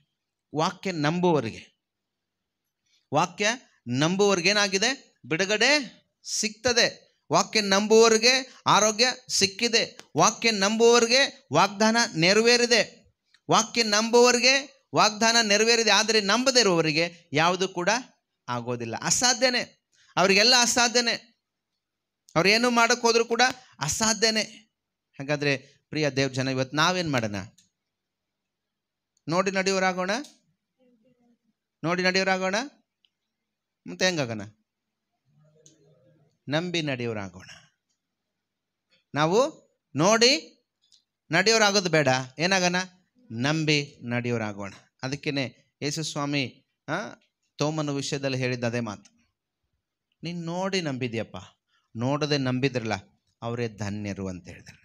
ವಾಕ್ಯ ನಂಬುವವರಿಗೆ ಏನಾಗಿದೆ, ಬಿಡುಗಡೆ ಸಿಗ್ತದೆ. ವಾಕ್ಯ ನಂಬುವವರಿಗೆ ಆರೋಗ್ಯ ಸಿಕ್ಕಿದೆ. ವಾಕ್ಯ ನಂಬುವವರಿಗೆ ವಾಗ್ದಾನ ನೆರವೇರಿದೆ. ವಾಕ್ಯ ನಂಬುವವರಿಗೆ ವಾಗ್ದಾನ ನೆರವೇರಿದೆ. ಆದರೆ ನಂಬದೇ ಇರುವವರಿಗೆ ಯಾವುದು ಕೂಡ ಆಗೋದಿಲ್ಲ, ಅಸಾಧ್ಯನೇ. ಅವರಿಗೆಲ್ಲ ಅಸಾಧ್ಯನೇ. ಅವ್ರೇನು ಮಾಡೋಕ್ಕೆ ಹೋದರೂ ಕೂಡ ಅಸಾಧ್ಯನೇ. ಹಾಗಾದರೆ ಪ್ರಿಯ ದೇವ್ರ ಜನ, ಇವತ್ತು ನಾವೇನು ಮಾಡೋಣ? ನೋಡಿ ನಡೆಯೋರಾಗೋಣ. ಮತ್ತೆ ಹೆಂಗಾಗೋಣ? ನಂಬಿ ನಡೆಯೋರಾಗೋಣ. ನಾವು ನೋಡಿ ನಡೆಯೋರಾಗೋದು ಬೇಡ, ಏನಾಗೋಣ? ನಂಬಿ ನಡೆಯೋರಾಗೋಣ. ಅದಕ್ಕೇ ಯೇಸು ಸ್ವಾಮಿ ತೋಮನ ವಿಷಯದಲ್ಲಿ ಹೇಳಿದ್ದ ಅದೇ ಮಾತು. ನೀನು ನೋಡಿ ನಂಬಿದ್ಯಪ್ಪ, ನೋಡದೆ ನಂಬಿದ್ರಲ್ಲ ಅವರೇ ಧನ್ಯರು ಅಂತ ಹೇಳಿದ್ರು.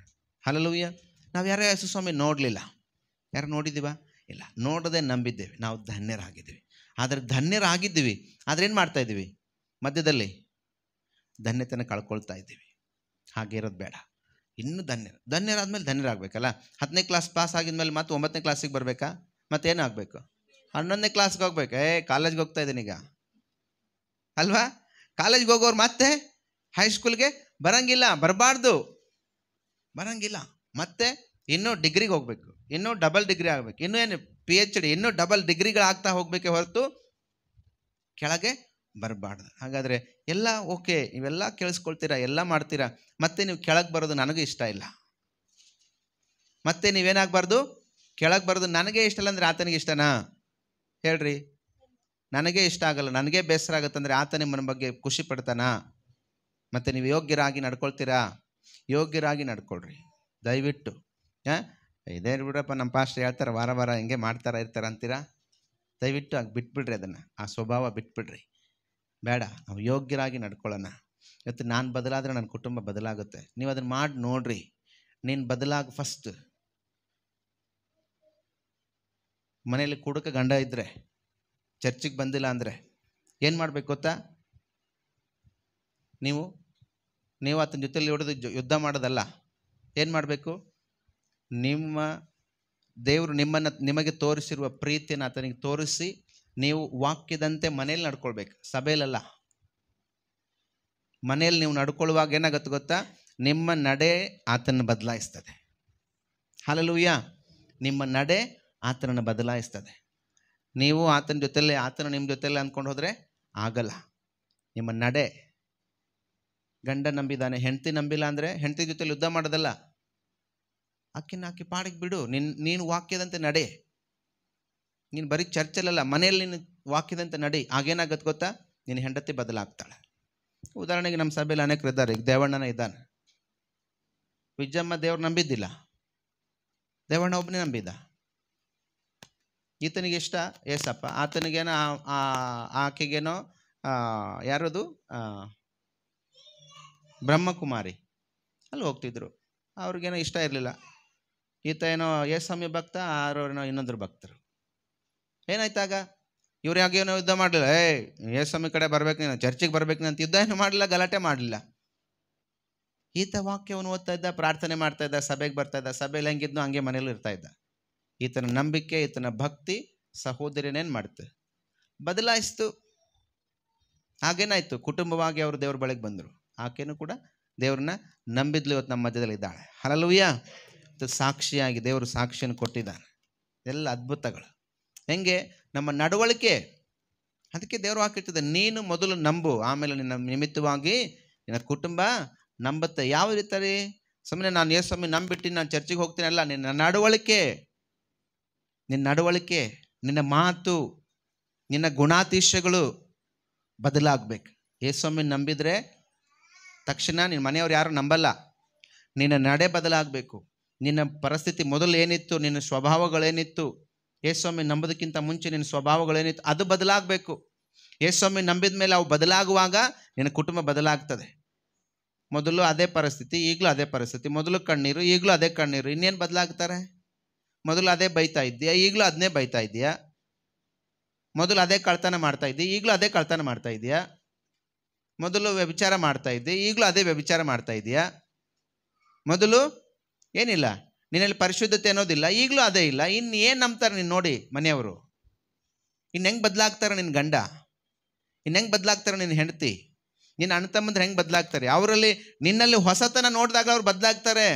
ಹಲ್ಲೆಲೂಯಾ. ನಾವು ಯಾರೋ ಯೇಸು ಸ್ವಾಮಿ ನೋಡಲಿಲ್ಲ, ಯಾರು ನೋಡಿದ್ದೀವ? ಇಲ್ಲ. ನೋಡದೆ ನಂಬಿದ್ದೇವೆ, ನಾವು ಧನ್ಯರಾಗಿದ್ದೀವಿ. ಆದರೆ ಧನ್ಯರಾಗಿದ್ದೀವಿ, ಆದರೆ ಏನು ಮಾಡ್ತಾ ಇದ್ದೀವಿ? ಮಧ್ಯದಲ್ಲಿ ಧನ್ಯತೆಯನ್ನು ಕಳ್ಕೊಳ್ತಾ ಇದ್ದೀವಿ. ಹಾಗೆ ಇರೋದು ಬೇಡ. ಇನ್ನೂ ಧನ್ಯರಾದ್ಮೇಲೆ ಧನ್ಯರಾಗಬೇಕಲ್ಲ. 10ನೇ ಕ್ಲಾಸ್ ಪಾಸ್ ಆಗಿದ್ಮೇಲೆ ಮತ್ತೆ 9ನೇ ಕ್ಲಾಸಿಗೆ ಬರಬೇಕಾ? ಮತ್ತೇನಾಗಬೇಕು? 11ನೇ ಕ್ಲಾಸ್ಗೆ ಹೋಗ್ಬೇಕು. ಕಾಲೇಜ್ಗೆ ಹೋಗ್ತಾ ಇದ್ದೀನಿ ಈಗ ಅಲ್ವಾ? ಕಾಲೇಜ್ಗೆ ಹೋಗೋರು ಮತ್ತೆ ಹೈಸ್ಕೂಲ್ಗೆ ಬರಬಾರ್ದು. ಮತ್ತೆ ಇನ್ನೂ ಡಿಗ್ರಿಗೆ ಹೋಗ್ಬೇಕು, ಇನ್ನೂ ಡಬಲ್ ಡಿಗ್ರಿ ಆಗಬೇಕು, ಇನ್ನೂ ಏನು PhD, ಇನ್ನೂ ಡಬಲ್ ಡಿಗ್ರಿಗಳಾಗ್ತಾ ಹೋಗ್ಬೇಕೆ ಹೊರತು ಕೆಳಗೆ ಬರಬಾರ್ದು. ಹಾಗಾದರೆ ಎಲ್ಲ ಓಕೆ, ನೀವೆಲ್ಲ ಕೇಳಿಸ್ಕೊಳ್ತೀರಾ, ಎಲ್ಲ ಮಾಡ್ತೀರಾ, ಮತ್ತೆ ನೀವು ಕೆಳಗೆ ಬರೋದು ನನಗೂ ಇಷ್ಟ ಇಲ್ಲ. ಮತ್ತೆ ನೀವೇನಾಗಬಾರ್ದು, ಕೆಳಗೆ ಬರೋದು ನನಗೆ ಇಷ್ಟ ಇಲ್ಲ ಅಂದರೆ ಆತನಿಗೆ ಇಷ್ಟನಾ? ಹೇಳ್ರಿ. ನನಗೆ ಇಷ್ಟ ಆಗಲ್ಲ, ನನಗೆ ಬೇಸರ ಆಗುತ್ತಂದರೆ ಆತ ನಿಮ್ಮನ ಬಗ್ಗೆ ಖುಷಿ ಪಡ್ತಾನ? ಮತ್ತು ನೀವು ಯೋಗ್ಯರಾಗಿ ನಡ್ಕೊಳ್ತೀರಾ? ಯೋಗ್ಯರಾಗಿ ನಡ್ಕೊಳ್ರಿ ದಯವಿಟ್ಟು. ಇದೇ ಬಿಡಪ್ಪ, ನಮ್ಮ ಪಾಸ್ಟರ್ ಹೇಳ್ತಾರೆ ವಾರ ಹಿಂಗೆ ಇರ್ತಾರೆ ಅಂತೀರಾ? ದಯವಿಟ್ಟು ಆಗ ಬಿಟ್ಬಿಡ್ರಿ, ಅದನ್ನು, ಆ ಸ್ವಭಾವ ಬಿಟ್ಬಿಡ್ರಿ. ಬೇಡ, ನಾವು ಯೋಗ್ಯರಾಗಿ ನಡ್ಕೊಳ್ಳೋಣ. ಇವತ್ತು ನಾನು ಬದಲಾದರೆ ನನ್ನ ಕುಟುಂಬ ಬದಲಾಗುತ್ತೆ. ನೀವು ಅದನ್ನು ಮಾಡಿ ನೋಡ್ರಿ. ನೀನು ಫಸ್ಟ್ ಮನೆಯಲ್ಲಿ ಕುಡುಕ ಗಂಡ ಇದ್ದರೆ, ಚರ್ಚಿಗೆ ಬಂದಿಲ್ಲ ಅಂದರೆ ಏನು ಮಾಡಬೇಕು ಗೊತ್ತಾ? ನೀವು ಆತನ ಜೊತೆಲಿ ಹೊಡೆದು ಯುದ್ಧ ಮಾಡೋದಲ್ಲ. ಏನು ಮಾಡಬೇಕು? ದೇವರು ನಿಮಗೆ ತೋರಿಸಿರುವ ಪ್ರೀತಿಯನ್ನು ಆತನಿಗೆ ತೋರಿಸಿ ನೀವು ವಾಕ್ಯದಂತೆ ಮನೇಲಿ ನಡ್ಕೊಳ್ಬೇಕು, ಸಭೆಯಲ್ಲ. ಮನೆಯಲ್ಲಿ ನೀವು ನಡ್ಕೊಳ್ಳುವಾಗ ಏನಾಗುತ್ತೆ ಗೊತ್ತಾ? ನಿಮ್ಮ ನಡೆ ಆತನನ್ನು ಬದಲಾಯಿಸ್ತದೆ. ಹಲ್ಲೆಲೂಯಾ. ನಿಮ್ಮ ನಡೆ ಆತನನ್ನು ಬದಲಾಯಿಸ್ತದೆ. ನೀವು ಆತನ ಜೊತೆಲೆ, ಆತನ ನಿಮ್ಮ ಜೊತೆಲೆ ಅಂದ್ಕೊಂಡು ಹೋದರೆ ಆಗಲ್ಲ. ನಿಮ್ಮ ನಡೆ. ಗಂಡ ನಂಬಿದ್ದಾನೆ, ಹೆಂಡತಿ ನಂಬಿಲ್ಲ ಅಂದರೆ ಹೆಂಡತಿ ಜೊತೆಲಿ ಯುದ್ಧ ಮಾಡೋದಲ್ಲ. ಆಕಿ ಪಾಡಿಗೆ ಬಿಡು. ನೀನು ವಾಕ್ಯದಂತೆ ನಡೆ. ನೀನು ಬರೀ ಚರ್ಚಲ್ಲ, ಮನೆಯಲ್ಲಿ ನೀನು ವಾಕ್ಯದಂತೆ ನಡಿ. ಆಗೇನಾಗತ್ತೆ ಗೊತ್ತಾ? ನಿನ್ನ ಹೆಂಡತಿ ಬದಲಾಗ್ತಾಳೆ. ಉದಾಹರಣೆಗೆ ನಮ್ಮ ಸಭೆಯಲ್ಲಿ ಅನೇಕರು ಇದ್ದಾರೆ. ಈಗ ದೇವಣ್ಣನ ಇದ್ದಾನೆ. ವಿಜ್ಜಮ್ಮ ದೇವ್ರು ನಂಬಿದ್ದಿಲ್ಲ, ದೇವಣ್ಣ ಒಬ್ಬನೇ ನಂಬಿದ್ದ. ಈತನಿಗೆ ಇಷ್ಟ ಏಸಪ್ಪ, ಆತನಿಗೇನೋ ಆಕೆಗೇನೋ ಯಾರದು ಬ್ರಹ್ಮಕುಮಾರಿ ಅಲ್ಲಿ ಹೋಗ್ತಿದ್ರು. ಅವ್ರಿಗೇನೋ ಇಷ್ಟ ಇರಲಿಲ್ಲ. ಈತ ಏನೋ ಏಸ್ವಾಮಿ ಭಕ್ತ, ಆರೋನೋ ಇನ್ನೊಂದ್ರ ಭಕ್ತರು. ಏನಾಯ್ತಾಗ? ಇವ್ರು ಯಾಗೇನೋ ಯುದ್ಧ ಮಾಡಲಿಲ್ಲ. ಏಸ್ವಾಮಿ ಕಡೆ ಬರ್ಬೇಕು ನೀನು, ಚರ್ಚಿಗೆ ಬರ್ಬೇಕು ಅಂತ ಯುದ್ಧ ಏನು ಮಾಡಲಿಲ್ಲ, ಗಲಾಟೆ ಮಾಡಲಿಲ್ಲ. ಈತ ವಾಕ್ಯವನ್ನು ಓದ್ತಾ ಇದ್ದ, ಪ್ರಾರ್ಥನೆ ಮಾಡ್ತಾ ಇದ್ದ, ಸಭೆಗೆ ಬರ್ತಾ ಇದ್ದ. ಸಭೆಯಲ್ಲಿ ಹೆಂಗಿದ್ನೋ ಹಂಗೆ ಮನೇಲೂ ಇರ್ತಾ ಇದ್ದ. ಈತನ ನಂಬಿಕೆ, ಈತನ ಭಕ್ತಿ ಸಹೋದರಿನೇನು ಮಾಡ್ತು? ಬದಲಾಯಿಸ್ತು. ಹಾಗೇನಾಯ್ತು? ಕುಟುಂಬವಾಗಿ ಅವರು ದೇವ್ರ ಬಳಿಗೆ ಬಂದರು. ಆಕೆನೂ ಕೂಡ ದೇವ್ರನ್ನ ನಂಬಿದ್ಲು. ಇವತ್ತು ನಮ್ಮ ಮಧ್ಯದಲ್ಲಿ ಇದ್ದಾಳೆ. ಹಲ್ಲೆಲೂಯಾ. ಸಾಕ್ಷಿಯಾಗಿ ದೇವರು ಸಾಕ್ಷಿಯನ್ನು ಕೊಟ್ಟಿದ್ದಾನೆ. ಎಲ್ಲ ಅದ್ಭುತಗಳು. ಹೆಂಗೆ? ನಮ್ಮ ನಡವಳಿಕೆ. ಅದಕ್ಕೆ ದೇವರು ಹಾಕಿರ್ತದೆ, ನೀನು ಮೊದಲು ನಂಬು, ಆಮೇಲೆ ನಿನ್ನ ನಿಮಿತ್ತವಾಗಿ ನಿನ್ನ ಕುಟುಂಬ ನಂಬುತ್ತೆ. ಯಾವ ರೀತಿ? ಸುಮ್ಮನೆ ನಾನು ಯೇಸುಸ್ವಾಮಿ ನಂಬಿಟ್ಟು ನಾನು ಚರ್ಚಿಗೆ ಹೋಗ್ತೀನಿ ಅಲ್ಲ. ನಿನ್ನ ನಡವಳಿಕೆ, ನಿನ್ನ ಮಾತು, ನಿನ್ನ ಗುಣಾತಿಶಯಗಳು ಬದಲಾಗಬೇಕು. ಯೇಸುಸ್ವಾಮಿ ನಂಬಿದರೆ ತಕ್ಷಣ ನಿನ್ನ ಮನೆಯವ್ರು ಯಾರು ನಂಬಲ್ಲ. ನಿನ್ನ ನಡೆ ಬದಲಾಗಬೇಕು. ನಿನ್ನ ಪರಿಸ್ಥಿತಿ ಮೊದಲು ಏನಿತ್ತು, ನಿನ್ನ ಸ್ವಭಾವಗಳೇನಿತ್ತು, ಯೇಸುಸ್ವಾಮಿ ನಂಬೋದಕ್ಕಿಂತ ಮುಂಚೆ ನಿನ್ನ ಸ್ವಭಾವಗಳೇನಿತ್ತು ಅದು ಬದಲಾಗಬೇಕು. ಯೇಸುಸ್ವಾಮಿ ನಂಬಿದ ಮೇಲೆ ಅವು ಬದಲಾಗುವಾಗ ನಿನ್ನ ಕುಟುಂಬ ಬದಲಾಗ್ತದೆ. ಮೊದಲು ಅದೇ ಪರಿಸ್ಥಿತಿ, ಈಗಲೂ ಅದೇ ಪರಿಸ್ಥಿತಿ. ಮೊದಲು ಕಣ್ಣೀರು, ಈಗಲೂ ಅದೇ ಕಣ್ಣೀರು. ಇನ್ನೇನು ಬದಲಾಗ್ತಾರೆ? ಮೊದಲು ಅದೇ ಬೈತಾ ಇದ್ದೀಯಾ, ಈಗಲೂ ಅದನ್ನೇ ಬೈತಾ ಇದೆಯಾ? ಮೊದಲು ಅದೇ ಕಳ್ತನ ಮಾಡ್ತಾ ಇದ್ದೀಯ, ಈಗಲೂ ಅದೇ ಕಳ್ತನ ಮಾಡ್ತಾ ಇದೆಯಾ? ಮೊದಲು ವ್ಯಭಿಚಾರ ಮಾಡ್ತಾ ಇದ್ದೆ, ಈಗಲೂ ಅದೇ ವ್ಯಭಿಚಾರ ಮಾಡ್ತಾ ಇದೆಯಾ? ಮೊದಲು ಏನಿಲ್ಲ, ನಿನ್ನಲ್ಲಿ ಪರಿಶುದ್ಧತೆ ಅನ್ನೋದಿಲ್ಲ, ಈಗಲೂ ಅದೇ ಇಲ್ಲ. ಇನ್ನು ಏನು ನಂಬ್ತಾರೆ ನೀನು ನೋಡಿ ಮನೆಯವರು? ಇನ್ನು ಹೆಂಗೆ ಬದಲಾಗ್ತಾರೆ ನಿನ್ನ ಗಂಡ? ಇನ್ನು ಹೆಂಗೆ ಬದಲಾಗ್ತಾರೆ ನಿನ್ನ ಹೆಂಡತಿ? ನಿನ್ನ ಅಣ್ಣ ತಮ್ಮಂದ್ರೆ ಹೆಂಗೆ ಬದಲಾಗ್ತಾರೆ? ಅವರಲ್ಲಿ ನಿನ್ನಲ್ಲಿ ಹೊಸತನ ನೋಡಿದಾಗ ಅವ್ರು ಬದಲಾಗ್ತಾರೆ.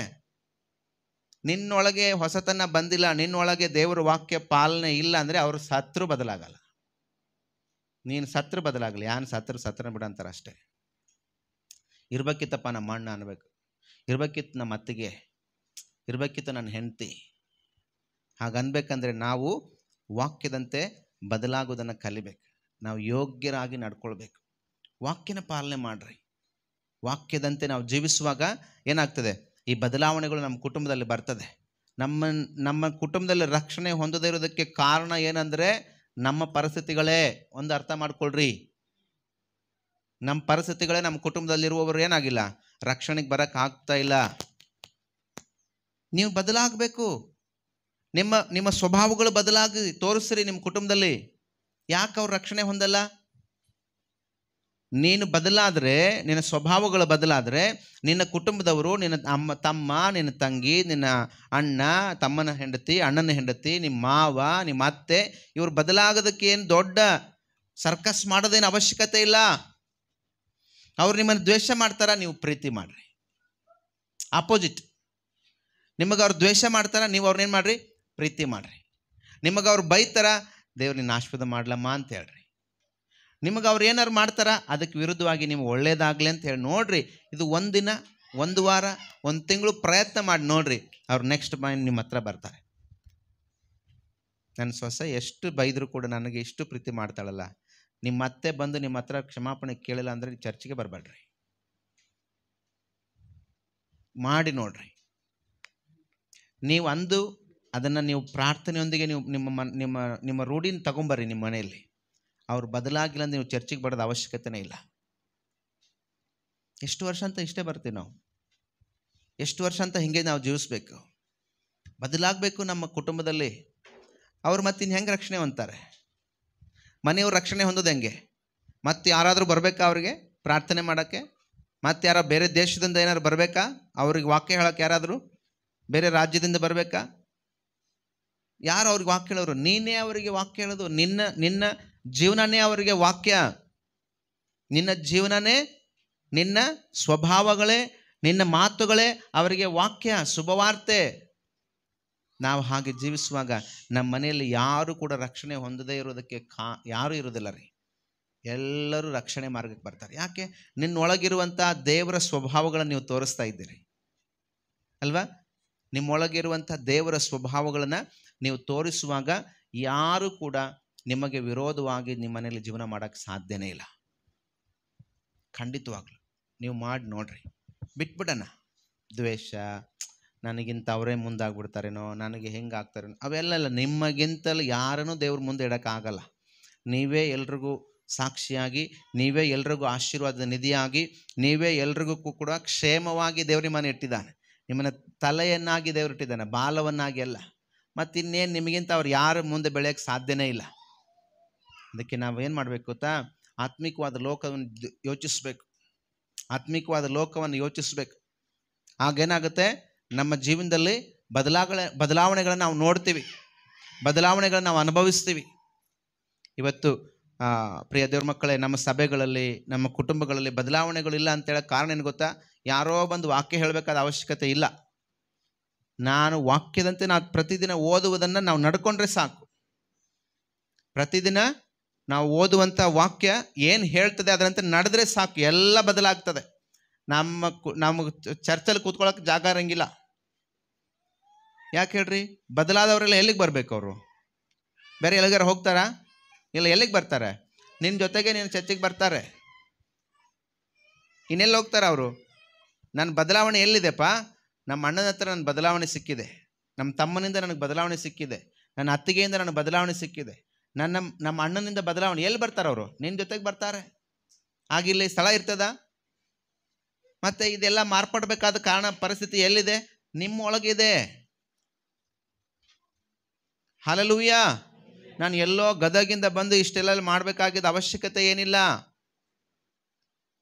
ನಿನ್ನೊಳಗೆ ಹೊಸತನ ಬಂದಿಲ್ಲ, ನಿನ್ನೊಳಗೆ ದೇವರ ವಾಕ್ಯ ಪಾಲನೆ ಇಲ್ಲ ಅಂದರೆ ಅವರು ಸತ್ರು ಬದಲಾಗಲ್ಲ. ನೀನು ಸತ್ರು ಬದಲಾಗಲಿ. ಯಾನು ಸತ್ರ ಬಿಡಂತಾರೆ ಅಷ್ಟೇ. ಇರ್ಬೇಕಿತ್ತಪ್ಪ ನಮ್ಮ ಅಣ್ಣ ಅನ್ಬೇಕು, ಇರ್ಬೇಕಿತ್ತು ನಮ್ಮ ಅತ್ತಿಗೆ, ಇರ್ಬೇಕಿತ್ತು ನನ್ನ ಹೆಂಡತಿ. ಹಾಗನ್ಬೇಕಂದ್ರೆ ನಾವು ವಾಕ್ಯದಂತೆ ಬದಲಾಗೋದನ್ನು ಕಲಿಬೇಕು. ನಾವು ಯೋಗ್ಯರಾಗಿ ನಡ್ಕೊಳ್ಬೇಕು. ವಾಕ್ಯನ ಪಾಲನೆ ಮಾಡ್ರಿ. ವಾಕ್ಯದಂತೆ ನಾವು ಜೀವಿಸುವಾಗ ಏನಾಗ್ತದೆ? ಈ ಬದಲಾವಣೆಗಳು ನಮ್ಮ ಕುಟುಂಬದಲ್ಲಿ ಬರ್ತದೆ. ನಮ್ಮ ಕುಟುಂಬದಲ್ಲಿ ರಕ್ಷಣೆ ಹೊಂದದೇ ಇರೋದಕ್ಕೆ ಕಾರಣ ಏನಂದರೆ ನಮ್ಮ ಪರಿಸ್ಥಿತಿಗಳೇ. ಒಂದು ಅರ್ಥ ಮಾಡ್ಕೊಳ್ರಿ, ನಮ್ಮ ಪರಿಸ್ಥಿತಿಗಳೇ ನಮ್ಮ ಕುಟುಂಬದಲ್ಲಿರುವವರು ಏನಾಗಿಲ್ಲ, ರಕ್ಷಣೆಗೆ ಬರೋಕ್ಕೆ ಆಗ್ತಾ ಇಲ್ಲ. ನೀವು ಬದಲಾಗಬೇಕು. ನಿಮ್ಮ ಸ್ವಭಾವಗಳು ಬದಲಾಗಿ ತೋರಿಸ್ರಿ ನಿಮ್ಮ ಕುಟುಂಬದಲ್ಲಿ. ಯಾಕೆ ಅವ್ರು ರಕ್ಷಣೆ ಹೊಂದಲ್ಲ? ನೀನು ಬದಲಾದರೆ, ನಿನ್ನ ಸ್ವಭಾವಗಳು ಬದಲಾದರೆ ನಿನ್ನ ಕುಟುಂಬದವರು, ನಿನ್ನ ತಮ್ಮ, ನಿನ್ನ ತಂಗಿ, ನಿನ್ನ ಅಣ್ಣ, ತಮ್ಮನ ಹೆಂಡತಿ, ಅಣ್ಣನ ಹೆಂಡತಿ, ನಿಮ್ಮ ಮಾವ, ನಿಮ್ಮ ಅತ್ತೆ, ಇವರು ಬದಲಾಗೋದಕ್ಕೆ ಏನು ದೊಡ್ಡ ಸರ್ಕಸ್ ಮಾಡೋದೇನು ಅವಶ್ಯಕತೆ ಇಲ್ಲ. ಅವ್ರು ನಿಮ್ಮನ್ನು ದ್ವೇಷ ಮಾಡ್ತಾರ, ನೀವು ಪ್ರೀತಿ ಮಾಡ್ರಿ. ಆಪೋಸಿಟ್. ನಿಮಗೆ ಅವ್ರು ದ್ವೇಷ ಮಾಡ್ತಾರ, ನೀವು ಅವ್ರನ್ನೇನು ಮಾಡ್ರಿ? ಪ್ರೀತಿ ಮಾಡ್ರಿ. ನಿಮಗೆ ಅವ್ರು ಬೈತಾರ, ದೇವ್ರು ನಿನ್ನ ಆಶೀರ್ವಾದ ಮಾಡ್ಲಮ್ಮ ಅಂತ ಹೇಳ್ರಿ. ನಿಮಗೆ ಅವ್ರು ಏನಾರು ಮಾಡ್ತಾರ, ಅದಕ್ಕೆ ವಿರುದ್ಧವಾಗಿ ನೀವು ಒಳ್ಳೇದಾಗಲಿ ಅಂತ ಹೇಳಿ ನೋಡ್ರಿ. ಇದು ಒಂದಿನ, ಒಂದು ವಾರ, ಒಂದು ತಿಂಗಳು ಪ್ರಯತ್ನ ಮಾಡಿ ನೋಡ್ರಿ. ಅವ್ರು ನೆಕ್ಸ್ಟ್ ಪಾಯಿಂಟ್ ನಿಮ್ಮ ಹತ್ರ ಬರ್ತಾರೆ. ನನ್ನ ಸೊಸೆ ಎಷ್ಟು ಬೈದರೂ ಕೂಡ ನನಗೆ ಇಷ್ಟು ಪ್ರೀತಿ ಮಾಡ್ತಾಳಲ್ಲ, ನಿಮ್ಮ ಅತ್ತೆ ಬಂದು ನಿಮ್ಮ ಹತ್ರ ಕ್ಷಮಾಪಣೆ ಕೇಳಿಲ್ಲ ಅಂದರೆ ಚರ್ಚಿಗೆ ಬರಬೇಡ್ರಿ. ಮಾಡಿ ನೋಡ್ರಿ. ನೀವು ಅಂದು ಅದನ್ನು ನೀವು ಪ್ರಾರ್ಥನೆಯೊಂದಿಗೆ ನೀವು ನಿಮ್ಮ ರೂಢಿನ ತಗೊಂಬರ್ರಿ ನಿಮ್ಮ ಮನೆಯಲ್ಲಿ. ಅವ್ರು ಬದಲಾಗಿಲ್ಲ ಅಂದ್ರೆ ನೀವು ಚರ್ಚಿಗೆ ಬರೋದು ಅವಶ್ಯಕತೆನೇ ಇಲ್ಲ. ಎಷ್ಟು ವರ್ಷ ಅಂತ ಇಷ್ಟೇ ಬರ್ತೀವಿ ನಾವು. ಎಷ್ಟು ವರ್ಷ ಅಂತ ಹಿಂಗೆ ನಾವು ಜೀವಿಸ್ಬೇಕು. ಬದಲಾಗಬೇಕು ನಮ್ಮ ಕುಟುಂಬದಲ್ಲಿ. ಅವ್ರು ಮತ್ತೆ ಇನ್ನು ಹೆಂಗೆ ರಕ್ಷಣೆ ಹೊಂತಾರೆ? ಮನೆಯವ್ರು ರಕ್ಷಣೆ ಹೊಂದೋದು ಹೆಂಗೆ? ಮತ್ತೆ ಯಾರಾದರೂ ಬರಬೇಕಾ ಅವ್ರಿಗೆ ಪ್ರಾರ್ಥನೆ ಮಾಡೋಕ್ಕೆ? ಮತ್ತೆ ಯಾರೋ ಬೇರೆ ದೇಶದಿಂದ ಏನಾದ್ರು ಬರಬೇಕಾ ಅವ್ರಿಗೆ ವಾಕ್ಯ ಹೇಳೋಕ್ಕೆ? ಯಾರಾದರೂ ಬೇರೆ ರಾಜ್ಯದಿಂದ ಬರಬೇಕಾ? ಯಾರು ಅವ್ರಿಗೆ ವಾಕ್ಯ ಹೇಳೋರು? ನೀನೇ ಅವರಿಗೆ ವಾಕ್ಯ ಹೇಳೋದು. ನಿನ್ನ ಜೀವನನೇ ಅವರಿಗೆ ವಾಕ್ಯ. ನಿನ್ನ ಜೀವನನೇ, ನಿನ್ನ ಸ್ವಭಾವಗಳೇ, ನಿನ್ನ ಮಾತುಗಳೇ ಅವರಿಗೆ ವಾಕ್ಯ, ಶುಭವಾರ್ತೆ. ನಾವು ಹಾಗೆ ಜೀವಿಸುವಾಗ ನಮ್ಮ ಮನೆಯಲ್ಲಿ ಯಾರು ಕೂಡ ರಕ್ಷಣೆ ಹೊಂದದೇ ಇರೋದಕ್ಕೆ ಯಾರೂ ಇರೋದಿಲ್ಲ ರೀ. ಎಲ್ಲರೂ ರಕ್ಷಣೆ ಮಾರ್ಗಕ್ಕೆ ಬರ್ತಾರೆ. ಯಾಕೆ? ನಿನ್ನೊಳಗಿರುವಂಥ ದೇವರ ಸ್ವಭಾವಗಳನ್ನು ನೀವು ತೋರಿಸ್ತಾ ಇದ್ದೀರಿ ಅಲ್ವಾ? ನಿಮ್ಮೊಳಗಿರುವಂಥ ದೇವರ ಸ್ವಭಾವಗಳನ್ನು ನೀವು ತೋರಿಸುವಾಗ ಯಾರು ಕೂಡ ನಿಮಗೆ ವಿರೋಧವಾಗಿ ನಿಮ್ಮ ಮನೆಯಲ್ಲಿ ಜೀವನ ಮಾಡೋಕ್ಕೆ ಸಾಧ್ಯನೇ ಇಲ್ಲ. ಖಂಡಿತವಾಗ್ಲು ನೀವು ಮಾಡಿ ನೋಡ್ರಿ. ಬಿಟ್ಬಿಡೋಣ ದ್ವೇಷ, ನನಗಿಂತ ಅವರೇ ಮುಂದಾಗ್ಬಿಡ್ತಾರೇನೋ, ನನಗೆ ಹೆಂಗೆ ಆಗ್ತಾರೇನೋ, ಅವೆಲ್ಲ ನಿಮಗಿಂತಲೂ ಯಾರನ್ನೂ ದೇವ್ರ ಮುಂದೆ ಇಡೋಕ್ಕಾಗಲ್ಲ. ನೀವೇ ಎಲ್ರಿಗೂ ಸಾಕ್ಷಿಯಾಗಿ, ನೀವೇ ಎಲ್ರಿಗೂ ಆಶೀರ್ವಾದದ ನಿಧಿಯಾಗಿ, ನೀವೇ ಎಲ್ರಿಗೂ ಕೂಡ ಕ್ಷೇಮವಾಗಿ ದೇವ್ರ ನಿಮ್ಮನ್ನು ಇಟ್ಟಿದ್ದಾನೆ. ನಿಮ್ಮನ್ನು ತಲೆಯನ್ನಾಗಿ ದೇವ್ರು ಇಟ್ಟಿದ್ದಾನೆ, ಬಾಲವನ್ನಾಗಿ ಅಲ್ಲ. ಮತ್ತು ಇನ್ನೇನು ನಿಮಗಿಂತ ಅವ್ರು ಯಾರ ಮುಂದೆ ಬೆಳೆಯೋಕ್ಕೆ ಸಾಧ್ಯನೇ ಇಲ್ಲ. ಅದಕ್ಕೆ ನಾವು ಏನು ಮಾಡಬೇಕು ಗೊತ್ತಾ? ಆತ್ಮಿಕವಾದ ಲೋಕವನ್ನು ಯೋಚಿಸ್ಬೇಕು. ಆತ್ಮಿಕವಾದ ಲೋಕವನ್ನು ಯೋಚಿಸ್ಬೇಕು. ಆಗೇನಾಗುತ್ತೆ, ನಮ್ಮ ಜೀವನದಲ್ಲಿ ಬದಲಾವಣೆಗಳನ್ನು ನಾವು ನೋಡ್ತೀವಿ, ಬದಲಾವಣೆಗಳನ್ನು ನಾವು ಅನುಭವಿಸ್ತೀವಿ. ಇವತ್ತು ಪ್ರಿಯ ದೇವ್ರ ಮಕ್ಕಳೇ, ನಮ್ಮ ಸಭೆಗಳಲ್ಲಿ, ನಮ್ಮ ಕುಟುಂಬಗಳಲ್ಲಿ ಬದಲಾವಣೆಗಳಿಲ್ಲ ಅಂತೇಳಕ್ಕೆ ಕಾರಣ ಏನು ಗೊತ್ತಾ? ಯಾರೋ ಬಂದು ವಾಕ್ಯ ಹೇಳಬೇಕಾದ ಅವಶ್ಯಕತೆ ಇಲ್ಲ. ನಾನು ವಾಕ್ಯದಂತೆ ನಾವು ಪ್ರತಿದಿನ ಓದುವುದನ್ನು ನಾವು ನಡ್ಕೊಂಡ್ರೆ ಸಾಕು. ಪ್ರತಿದಿನ ನಾವು ಓದುವಂಥ ವಾಕ್ಯ ಏನು ಹೇಳ್ತದೆ ಅದರಂತೆ ನಡೆದ್ರೆ ಸಾಕು, ಎಲ್ಲ ಬದಲಾಗ್ತದೆ. ನಮಗೆ ಚರ್ಚಲ್ಲಿ ಕೂತ್ಕೊಳ್ಳೋಕೆ ಜಾಗ ಇರಂಗಿಲ್ಲ. ಯಾಕೆ ಹೇಳ್ರಿ? ಬದಲಾದವರೆಲ್ಲ ಎಲ್ಲಿಗೆ ಬರಬೇಕು? ಅವರು ಬೇರೆ ಎಲ್ಲಿಗಾರ ಹೋಗ್ತಾರಾ? ಇಲ್ಲ, ಎಲ್ಲಿಗೆ ಬರ್ತಾರೆ? ನಿನ್ನ ಜೊತೆಗೆ ನಿನ್ನ ಚರ್ಚಿಗೆ ಬರ್ತಾರೆ. ಇನ್ನೆಲ್ಲಿ ಹೋಗ್ತಾರೆ ಅವರು? ನನ್ನ ಬದಲಾವಣೆ ಎಲ್ಲಿದೆಪ್ಪ? ನಮ್ಮ ಅಣ್ಣನ ಹತ್ರ ನನ್ನ ಬದಲಾವಣೆ ಸಿಕ್ಕಿದೆ, ನಮ್ಮ ತಮ್ಮನಿಂದ ನನಗೆ ಬದಲಾವಣೆ ಸಿಕ್ಕಿದೆ, ನನ್ನ ಅತ್ತಿಗೆಯಿಂದ ನನಗೆ ಬದಲಾವಣೆ ಸಿಕ್ಕಿದೆ, ನಮ್ಮ ಅಣ್ಣನಿಂದ ಬದಲಾವಣೆ. ಎಲ್ಲಿ ಬರ್ತಾರೆ ಅವರು? ನಿನ್ನ ಜೊತೆಗೆ ಬರ್ತಾರೆ. ಆಗಿಲ್ಲಿ ಸ್ಥಳ ಇರ್ತದ? ಮತ್ತು ಇದೆಲ್ಲ ಮಾರ್ಪಡಬೇಕಾದ ಕಾರಣ, ಪರಿಸ್ಥಿತಿ ಎಲ್ಲಿದೆ? ನಿಮ್ಮ ಒಳಗಿದೆ. ಹಲ್ಲೆಲೂಯಾ. ನಾನು ಎಲ್ಲೋ ಗದಗಿಂದ ಬಂದು ಇಷ್ಟೆಲ್ಲ ಮಾಡಬೇಕಾಗಿದ್ದ ಅವಶ್ಯಕತೆ ಏನಿಲ್ಲ.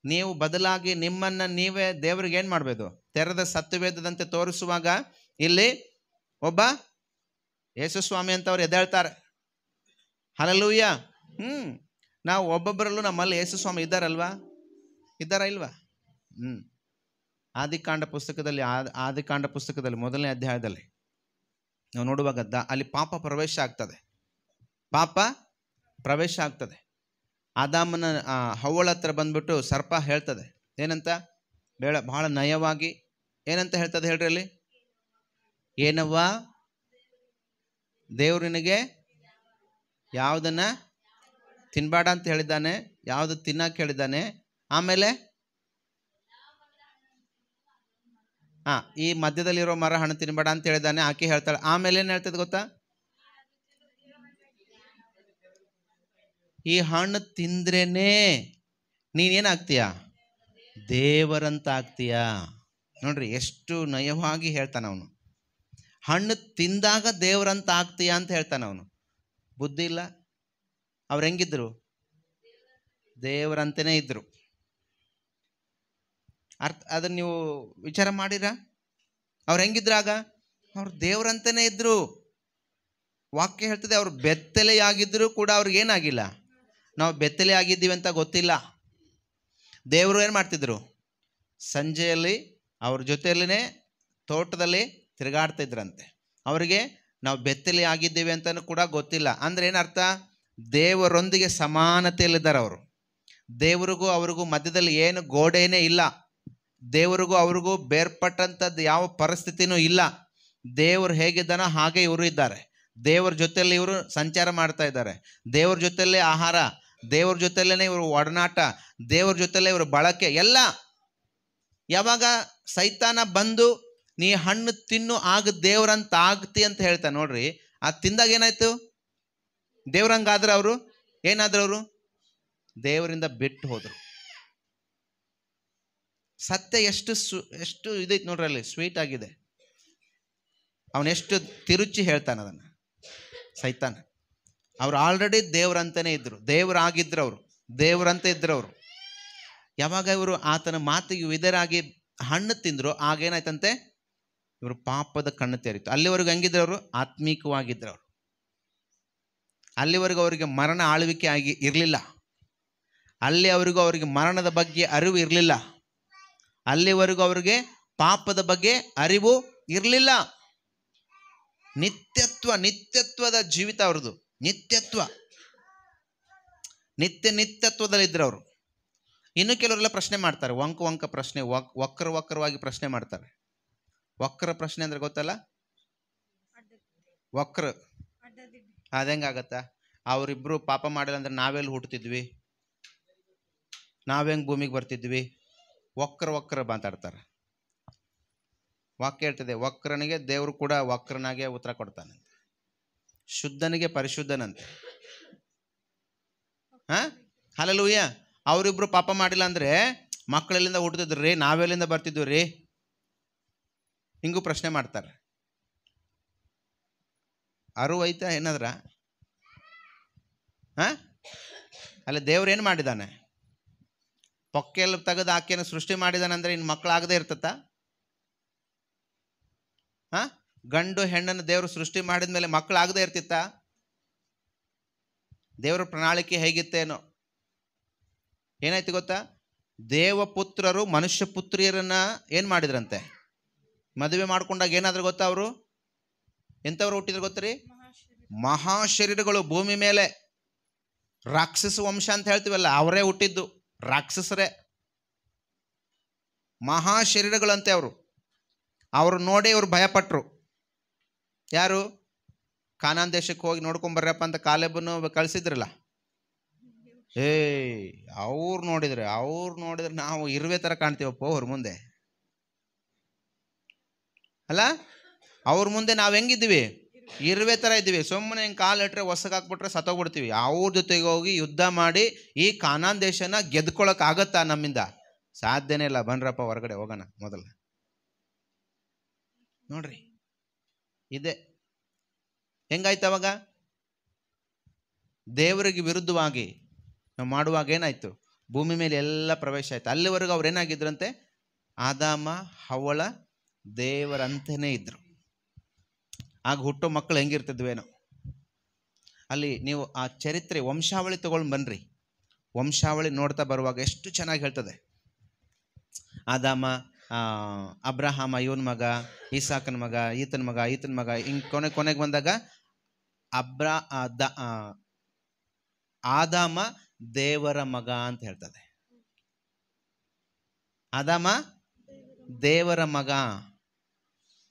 ನೀವು ಬದಲಾಗಿ ನಿಮ್ಮನ್ನು ನೀವೇ ದೇವರಿಗೆ ಏನು ಮಾಡಬೇಕು? ತೆರೆದ ಸತ್ಯವೇದದಂತೆ ತೋರಿಸುವಾಗ ಇಲ್ಲಿ ಒಬ್ಬ ಯೇಸುಸ್ವಾಮಿ ಅಂತವ್ರು ಎದ್ದೇಳ್ತಾರೆ. ಹಲ್ಲೆಲೂಯಾ. ನಾವು ಒಬ್ಬೊಬ್ಬರಲ್ಲೂ ನಮ್ಮಲ್ಲಿ ಯೇಸುಸ್ವಾಮಿ ಇದ್ದಾರಲ್ವಾ? ಇದ್ದಾರಾ ಇಲ್ವಾ? ಆದಿಕಾಂಡ ಪುಸ್ತಕದಲ್ಲಿ ಮೊದಲನೇ ಅಧ್ಯಾಯದಲ್ಲಿ ನಾವು ನೋಡುವಾಗ ಅಲ್ಲಿ ಪಾಪ ಪ್ರವೇಶ ಆಗ್ತದೆ. ಆದಾಮನ ಹವ್ವಳ ಹತ್ರ ಬಂದ್ಬಿಟ್ಟು ಸರ್ಪ ಹೇಳ್ತದೆ ಏನಂತ? ಬಹಳ ನಯವಾಗಿ ಏನಂತ ಹೇಳ್ತದೆ ಹೇಳ್ರಿ ಅಲ್ಲಿ? ಏನವ್ವ, ದೇವ್ರು ನಿನಗೆ ಯಾವುದನ್ನ ತಿನ್ಬೇಡ ಅಂತ ಹೇಳಿದ್ದಾನೆ, ಯಾವುದು ತಿನ್ನಕ್ಕೆ ಹೇಳಿದ್ದಾನೆ. ಆಮೇಲೆ ಈ ಮಧ್ಯದಲ್ಲಿರೋ ಮರ ಹಣ್ಣು ತಿನ್ಬೇಡ ಅಂತ ಹೇಳಿದ್ದಾನೆ. ಆಕೆ ಹೇಳ್ತಾಳೆ. ಆಮೇಲೆ ಏನು ಹೇಳ್ತದೆ ಗೊತ್ತಾ? ಈ ಹಣ್ಣು ತಿಂದ್ರೇನೆ ನೀನೇನಾಗ್ತೀಯ? ದೇವರಂತ ಆಗ್ತೀಯ. ನೋಡ್ರಿ ಎಷ್ಟು ನಯವಾಗಿ ಹೇಳ್ತಾನ ಅವನು. ಹಣ್ಣು ತಿಂದಾಗ ದೇವರಂತ ಆಗ್ತೀಯ ಅಂತ ಹೇಳ್ತಾನ ಅವನು. ಬುದ್ಧಿ ಇಲ್ಲ. ಅವ್ರು ಹೆಂಗಿದ್ರು? ದೇವರಂತೆಯೇ ಇದ್ರು. ಅದನ್ನ ನೀವು ವಿಚಾರ ಮಾಡಿರ? ಅವ್ರು ಹೆಂಗಿದ್ರಾಗ? ಅವ್ರು ದೇವರಂತೆಯೇ ಇದ್ರು. ವಾಕ್ಯ ಹೇಳ್ತದೆ ಅವ್ರು ಬೆತ್ತಲೆಯಾಗಿದ್ದರೂ ಕೂಡ ಅವ್ರಿಗೇನಾಗಿಲ್ಲ. ನಾವು ಬೆತ್ತಲೆ ಆಗಿದ್ದೀವಿ ಅಂತ ಗೊತ್ತಿಲ್ಲ. ದೇವರು ಏನು ಮಾಡ್ತಿದ್ರು? ಸಂಜೆಯಲ್ಲಿ ಅವ್ರ ಜೊತೆಯಲ್ಲೇ ತೋಟದಲ್ಲಿ ತಿರುಗಾಡ್ತಿದ್ರಂತೆ. ಅವರಿಗೆ ನಾವು ಬೆತ್ತಲೆ ಆಗಿದ್ದೀವಿ ಅಂತಲೂ ಕೂಡ ಗೊತ್ತಿಲ್ಲ. ಅಂದರೆ ಏನರ್ಥ? ದೇವರೊಂದಿಗೆ ಸಮಾನತೆಯಲ್ಲಿದ್ದಾರೆ ಅವರು. ದೇವರಿಗೂ ಅವ್ರಿಗೂ ಮಧ್ಯದಲ್ಲಿ ಏನು ಗೋಡೆನೇ ಇಲ್ಲ. ದೇವರಿಗೂ ಅವ್ರಿಗೂ ಬೇರ್ಪಟ್ಟಂಥದ್ದು ಯಾವ ಪರಿಸ್ಥಿತಿನೂ ಇಲ್ಲ. ದೇವರು ಹೇಗಿದ್ದಾನೋ ಹಾಗೆ ಇವರು ಇದ್ದಾರೆ. ದೇವರ ಜೊತೆಯಲ್ಲಿ ಇವರು ಸಂಚಾರ ಮಾಡ್ತಾ ಇದ್ದಾರೆ. ದೇವ್ರ ಜೊತೆಯಲ್ಲೇ ಆಹಾರ, ದೇವ್ರ ಜೊತೆಯಲ್ಲೇ ಇವರು ಒಡನಾಟ, ದೇವ್ರ ಜೊತೆಯಲ್ಲೇ ಇವರು ಬಳಕೆ ಎಲ್ಲ. ಯಾವಾಗ ಸೈತಾನ ಬಂದು ನೀ ಹಣ್ಣು ತಿನ್ನು ಆಗ ದೇವ್ರಂತ ಆಗ್ತಿ ಅಂತ ಹೇಳ್ತಾ ನೋಡ್ರಿ, ಅದು ತಿಂದಾಗ ಏನಾಯ್ತು? ದೇವ್ರಂಗಾದ್ರೆ ಅವರು ಏನಾದ್ರು? ಅವರು ದೇವರಿಂದ ಬಿಟ್ಟು ಹೋದರು. ಸತ್ಯ ಎಷ್ಟು ಇದೈತೆ ನೋಡ್ರಿ, ಅಲ್ಲಿ ಸ್ವೀಟ್ ಆಗಿದೆ. ಅವನೆಷ್ಟು ತಿರುಚಿ ಹೇಳ್ತಾನೆ ಅದನ್ನು. ಸೈತಾನ. ಅವ್ರು ಆಲ್ರೆಡಿ ದೇವರಂತನೇ ಇದ್ರು, ದೇವರಾಗಿದ್ರು, ಅವರು ದೇವರಂತೆ ಇದ್ರು. ಅವರು ಯಾವಾಗ ಇವರು ಆತನ ಮಾತಿಗೆ ವಿಧೇಯರಾಗಿ ಹಣ್ಣು ತಿಂದ್ರು, ಆಗೇನಾಯ್ತಂತೆ, ಇವರು ಪಾಪದ ಕಣ್ಣು ತೆರೀತು. ಅಲ್ಲಿವರೆಗೂ ಹೆಂಗಿದ್ರು ಅವರು? ಆತ್ಮೀಕವಾಗಿದ್ರು ಅವರು. ಅಲ್ಲಿವರೆಗೂ ಅವರಿಗೆ ಮರಣ ಆಳ್ವಿಕೆ ಆಗಿ ಇರಲಿಲ್ಲ. ಅವರಿಗೆ ಮರಣದ ಬಗ್ಗೆ ಅರಿವು ಇರಲಿಲ್ಲ. ಅಲ್ಲಿವರೆಗೂ ಅವರಿಗೆ ಪಾಪದ ಬಗ್ಗೆ ಅರಿವು ಇರಲಿಲ್ಲ. ನಿತ್ಯತ್ವದ ಜೀವಿತ ಅವ್ರದ್ದು. ನಿತ್ಯತ್ವದಲ್ಲಿದ್ದರು ಅವರು. ಇನ್ನು ಕೆಲವರೆಲ್ಲ ಪ್ರಶ್ನೆ ಮಾಡ್ತಾರೆ, ವಂಕ ಪ್ರಶ್ನೆ, ವಕ್ರವಾಗಿ ಪ್ರಶ್ನೆ ಮಾಡ್ತಾರೆ. ವಕ್ರ ಪ್ರಶ್ನೆ ಅಂದ್ರೆ ಗೊತ್ತಲ್ಲ? ವಕ್ರ ಅದೆಂಗಾಗತ್ತ? ಅವರಿಬ್ರು ಪಾಪ ಮಾಡಿಲ್ಲ ಅಂದ್ರೆ ನಾವೆಲ್ಲಿ ಹುಟ್ಟುತ್ತಿದ್ವಿ, ನಾವೆಂಗೆ ಭೂಮಿಗೆ ಬರ್ತಿದ್ವಿ? ವಕ್ರ ಮಾತಾಡ್ತಾರೆ. ವಾಕ್ಯ ಹೇಳ್ತದೆ, ವಕ್ರನಿಗೆ ದೇವರು ಕೂಡ ವಕ್ರನಾಗೆ ಉತ್ತರ ಕೊಡ್ತಾನಂತೆ, ಶುದ್ಧನಿಗೆ ಪರಿಶುದ್ಧನಂತೆ. ಹಲ್ಲೆಲೂಯ. ಅವರಿಬ್ರು ಪಾಪ ಮಾಡಿಲ್ಲ ಅಂದ್ರೆ ಮಕ್ಕಳೆಲ್ಲಿಂದ ಹುಟ್ಟುತ್ತಿದ್ರು ರೀ, ನಾವೆಲ್ಲಿಂದ ಬರ್ತಿದ್ವಿ ರೀ? ಹಿಂಗೂ ಪ್ರಶ್ನೆ ಮಾಡ್ತಾರೆ. ಅರಿವು ಐತಾ ಏನಾದ್ರ? ಅಲ್ಲಿ ದೇವ್ರೇನು ಮಾಡಿದಾನೆ? ಪೊಕ್ಕೆಲ್ಲ ತೆಗೆದು ಆಕೆಯನ್ನು ಸೃಷ್ಟಿ ಮಾಡಿದಾನಂದ್ರೆ ಇನ್ನು ಮಕ್ಕಳಾಗದೇ ಇರ್ತತ್ತ? ಗಂಡು ಹೆಣ್ಣನ್ನು ದೇವರು ಸೃಷ್ಟಿ ಮಾಡಿದ ಮೇಲೆ ಮಕ್ಕಳಾಗದೇ ಇರ್ತಿತ್ತ? ದೇವರ ಪ್ರಣಾಳಿಕೆ ಹೇಗಿತ್ತೇನೋ. ಏನಾಯ್ತು ಗೊತ್ತಾ? ದೇವಪುತ್ರರು ಮನುಷ್ಯ ಪುತ್ರಿಯರನ್ನ ಏನು ಮಾಡಿದ್ರಂತೆ? ಮದುವೆ ಮಾಡ್ಕೊಂಡಾಗ ಏನಾದ್ರು ಗೊತ್ತಾ? ಅವರು ಎಂಥವ್ರು ಹುಟ್ಟಿದ್ರು ಗೊತ್ತರಿ? ಮಹಾಶರೀರಗಳು. ಭೂಮಿ ಮೇಲೆ ರಾಕ್ಷಸ ವಂಶ ಅಂತ ಹೇಳ್ತೀವಲ್ಲ, ಅವರೇ ಹುಟ್ಟಿದ್ದು, ರಾಕ್ಷಸರೇ, ಮಹಾಶರೀರಗಳಂತೆ ಅವರು. ಅವರು ನೋಡಿ ಇವರು ಭಯಪಟ್ಟರು. ಯಾರು? ಕಾನಾನ್ ದೇಶಕ್ಕೆ ಹೋಗಿ ನೋಡ್ಕೊಂಬರ್ರಪ್ಪ ಅಂತ ಕಾಲೇಬನ್ನು ಕಳಿಸಿದ್ರಲ್ಲ. ಅವ್ರು ನೋಡಿದ್ರೆ ನಾವು ಇರುವೆ ಥರ ಕಾಣ್ತೀವಪ್ಪ ಅವ್ರ ಮುಂದೆ ಅಲ್ಲ. ಅವ್ರ ಮುಂದೆ ನಾವು ಹೆಂಗಿದ್ದೀವಿ? ಇರುವೆ ಥರ ಇದ್ದೀವಿ. ಸುಮ್ಮನೆ ಹಿಂಗೆ ಕಾಲು ಇಟ್ಟರೆ ಹೊಸಗಾಕ್ಬಿಟ್ರೆ ಸತ್ತೋಗ್ಬಿಡ್ತೀವಿ. ಅವ್ರ ಜೊತೆಗೆ ಹೋಗಿ ಯುದ್ಧ ಮಾಡಿ ಈ ಕಾನಾನ್ ದೇಶನ ಗೆದ್ಕೊಳಕ್ಕಾಗತ್ತಾ ನಮ್ಮಿಂದ? ಸಾಧ್ಯನೇ ಇಲ್ಲ. ಬನ್ರಪ್ಪ ಹೊರಗಡೆ ಹೋಗೋಣ ಮೊದಲು. ನೋಡ್ರಿ, ಇದೆ ಹೆಂಗಾಯ್ತು ಅವಾಗ? ದೇವರಿಗೆ ವಿರುದ್ಧವಾಗಿ ನಾವು ಮಾಡುವಾಗ ಏನಾಯ್ತು? ಭೂಮಿ ಮೇಲೆ ಎಲ್ಲ ಪ್ರವೇಶ ಆಯ್ತು. ಅಲ್ಲಿವರೆಗೂ ಅವ್ರು ಏನಾಗಿದ್ರಂತೆ? ಆದಾಮ ಹವ್ವಳ ದೇವರಂತೆಯೇ ಇದ್ರು. ಆಗ ಹುಟ್ಟೋ ಮಕ್ಕಳು ಹೆಂಗಿರ್ತಿದ್ವೇನೋ. ಅಲ್ಲಿ ನೀವು ಆ ಚರಿತ್ರೆ ವಂಶಾವಳಿ ತಗೊಂಡು ಬನ್ರಿ. ವಂಶಾವಳಿ ನೋಡ್ತಾ ಬರುವಾಗ ಎಷ್ಟು ಚೆನ್ನಾಗಿ ಹೇಳ್ತದೆ. ಆದಾಮ, ಅಬ್ರಹಾಮ ಇವನ ಮಗ, ಈಸಾಕನ ಮಗ, ಈತನ ಮಗ ಹಿಂಗೆ ಕೊನೆಗೆ ಬಂದಾಗ ಆದಾಮ ದೇವರ ಮಗ ಅಂತ ಹೇಳ್ತದೆ. ಆದಾಮ ದೇವರ ಮಗ,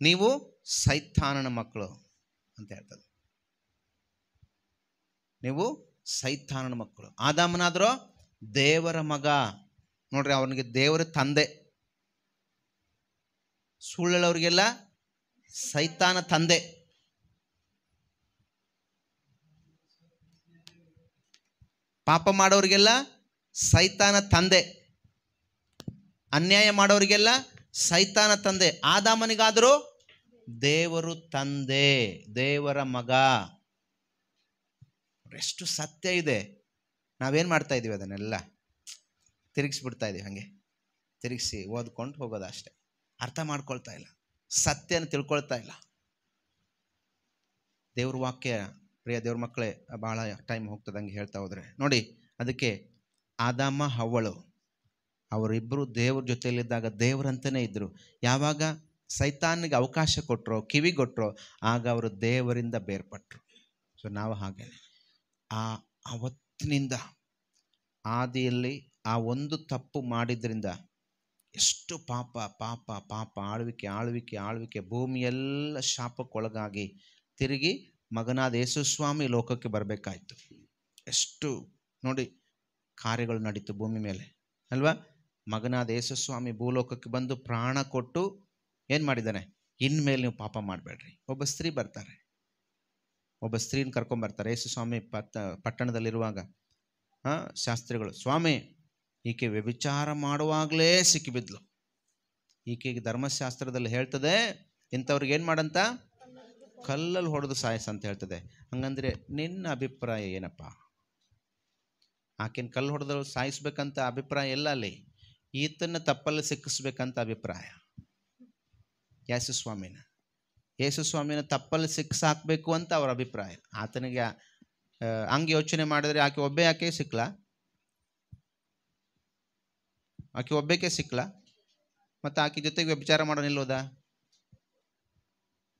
ನೀವು ಸೈತಾನನ ಮಕ್ಕಳು ಅಂತ ಹೇಳ್ತದೆ. ನೀವು ಸೈತಾನನ ಮಕ್ಕಳು. ಆದಾಮನಾದ್ರೂ ದೇವರ ಮಗ. ನೋಡ್ರಿ, ಅವನಿಗೆ ದೇವರ ತಂದೆ. ಸುಳ್ಳಳವ್ರಿಗೆಲ್ಲ ಸೈತಾನ ತಂದೆ. ಪಾಪ ಮಾಡೋರಿಗೆಲ್ಲ ಸೈತಾನ ತಂದೆ. ಅನ್ಯಾಯ ಮಾಡೋರಿಗೆಲ್ಲ ಸೈತಾನ ತಂದೆ. ಆದಾಮನಿಗಾದರೂ ದೇವರು ತಂದೆ, ದೇವರ ಮಗ. ಎಷ್ಟು ಸತ್ಯ ಇದೆ. ನಾವೇನು ಮಾಡ್ತಾ ಇದ್ದೀವಿ? ಅದನ್ನೆಲ್ಲ ತಿರುಗಿಸ್ಬಿಡ್ತಾ ಇದ್ದೀವಿ. ಹಾಗೆ ತಿರುಗಿಸಿ ಓದ್ಕೊಂಡು ಹೋಗೋದು ಅಷ್ಟೆ. ಅರ್ಥ ಮಾಡ್ಕೊಳ್ತಾ ಇಲ್ಲ, ಸತ್ಯನ ತಿಳ್ಕೊಳ್ತಾ ಇಲ್ಲ. ದೇವ್ರ ವಾಕ್ಯ, ಪ್ರಿಯ ದೇವ್ರ ಮಕ್ಕಳೇ, ಭಾಳ ಟೈಮ್ ಹೋಗ್ತದೆ ಹಂಗೆ ಹೇಳ್ತಾ ಹೋದರೆ. ನೋಡಿ, ಅದಕ್ಕೆ ಆದಾಮ ಹವ್ವಳು ಅವರಿಬ್ಬರು ದೇವ್ರ ಜೊತೆಯಲ್ಲಿದ್ದಾಗ ದೇವರಂತನೇ ಇದ್ದರು. ಯಾವಾಗ ಸೈತಾನಿಗೆ ಅವಕಾಶ ಕೊಟ್ಟರೋ, ಕಿವಿಗೊಟ್ಟರೋ, ಆಗ ಅವರು ದೇವರಿಂದ ಬೇರ್ಪಟ್ಟರು. ಸೊ ನಾವು ಹಾಗೆ ಅವತ್ತಿನಿಂದ ಆದಿಯಲ್ಲಿ ಆ ಒಂದು ತಪ್ಪು ಮಾಡಿದ್ರಿಂದ ಎಷ್ಟು ಪಾಪ ಪಾಪ ಪಾಪ, ಆಳ್ವಿಕೆ, ಭೂಮಿಯೆಲ್ಲ ಶಾಪಕ್ಕೊಳಗಾಗಿ ತಿರುಗಿ ಮಗನಾದ ಯೇಸುಸ್ವಾಮಿ ಲೋಕಕ್ಕೆ ಬರಬೇಕಾಯ್ತು. ಎಷ್ಟು ನೋಡಿ ಕಾರ್ಯಗಳು ನಡೀತು ಭೂಮಿ ಮೇಲೆ ಅಲ್ವಾ? ಮಗನಾದ ಯೇಸುಸ್ವಾಮಿ ಭೂಲೋಕಕ್ಕೆ ಬಂದು ಪ್ರಾಣ ಕೊಟ್ಟು ಏನು ಮಾಡಿದ್ದಾನೆ? ಇನ್ಮೇಲೆ ನೀವು ಪಾಪ ಮಾಡಬೇಡ್ರಿ. ಒಬ್ಬ ಸ್ತ್ರೀ ಬರ್ತಾರೆ, ಒಬ್ಬ ಸ್ತ್ರೀನ ಕರ್ಕೊಂಬರ್ತಾರೆ. ಯೇಸುಸ್ವಾಮಿ ಪಟ್ಟಣದಲ್ಲಿರುವಾಗ ಶಾಸ್ತ್ರಿಗಳು, ಸ್ವಾಮಿ ಈಕೆ ವ್ಯಭಿಚಾರ ಮಾಡುವಾಗಲೇ ಸಿಕ್ಕಿಬಿದ್ಲು. ಈಕೆಗೆ ಧರ್ಮಶಾಸ್ತ್ರದಲ್ಲಿ ಹೇಳ್ತದೆ, ಇಂಥವ್ರಿಗೆ ಏನು ಮಾಡಂತ? ಕಲ್ಲಲ್ಲಿ ಹೊಡೆದು ಸಾಯಿಸ ಅಂತ ಹೇಳ್ತದೆ. ಹಂಗಂದ್ರೆ ನಿನ್ನ ಅಭಿಪ್ರಾಯ ಏನಪ್ಪ? ಆಕೆನ ಕಲ್ಲು ಹೊಡೆದು ಸಾಯಿಸ್ಬೇಕಂತ ಅಭಿಪ್ರಾಯ ಎಲ್ಲ, ಅಲ್ಲಿ ಈತನ ತಪ್ಪಲ್ಲಿ ಸಿಕ್ಕಿಸ್ಬೇಕಂತ ಅಭಿಪ್ರಾಯ. ಯೇಸು ಸ್ವಾಮಿನ ತಪ್ಪಲ್ಲಿ ಸಿಕ್ಕಿಸಾಕಬೇಕು ಅಂತ ಅವ್ರ ಅಭಿಪ್ರಾಯ. ಆತನಿಗೆ ಹಂಗೆ ಯೋಚನೆ ಮಾಡಿದ್ರೆ ಆಕೆ ಸಿಕ್ಲಾ? ಆಕೆ ಒಬ್ಬಾಕೆ ಸಿಕ್ಲಾ? ಮತ್ತು ಆಕೆ ಜೊತೆಗೆ ವ್ಯಭಿಚಾರ ಮಾಡೋ ನಿಲ್ಲೋದ?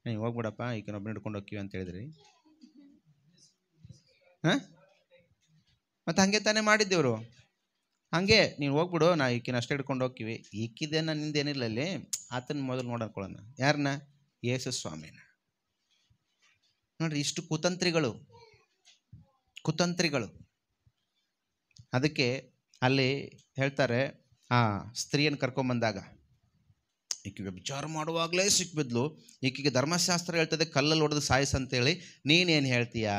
ನೀವು ಹೋಗ್ಬಿಡಪ್ಪ ಈಗಿನೊಬ್ಬನ ಹಿಡ್ಕೊಂಡು ಹೋಗ್ತೀವಿ ಅಂತ ಹೇಳಿದ್ರಿ. ಮತ್ತು ಹಂಗೆ ತಾನೇ ಮಾಡಿದ್ದೇವರು. ಹಂಗೆ ನೀನು ಹೋಗ್ಬಿಡು, ನಾ ಈಕಿನ ಅಷ್ಟೇ ಹಿಡ್ಕೊಂಡು ಹೋಗ್ತೀವಿ. ಈಕಿದೇನ ನಿಂದೇನಿಲ್ಲ ಅಲ್ಲಿ. ಆತನ ಮೊದಲು ನೋಡ್ಕೊಳ್ಳೋಣ. ಯಾರನ್ನ? ಯೇಸು ಸ್ವಾಮಿನ. ನೋಡ್ರಿ, ಇಷ್ಟು ಕುತಂತ್ರಿಗಳು. ಅದಕ್ಕೆ ಅಲ್ಲಿ ಹೇಳ್ತಾರೆ, ಆ ಸ್ತ್ರೀಯನ್ನು ಕರ್ಕೊಂಬಂದಾಗ ಈಕೆಗೆ ವಿಚಾರ ಮಾಡುವಾಗಲೇ ಸಿಕ್ಬಿದ್ಲು. ಈಕೆಗೆ ಧರ್ಮಶಾಸ್ತ್ರ ಹೇಳ್ತದೆ ಕಲ್ಲಲ್ಲಿ ಹೊಡೆದು ಸಾಯಿಸ್ ಅಂತೇಳಿ, ನೀನೇನು ಹೇಳ್ತೀಯಾ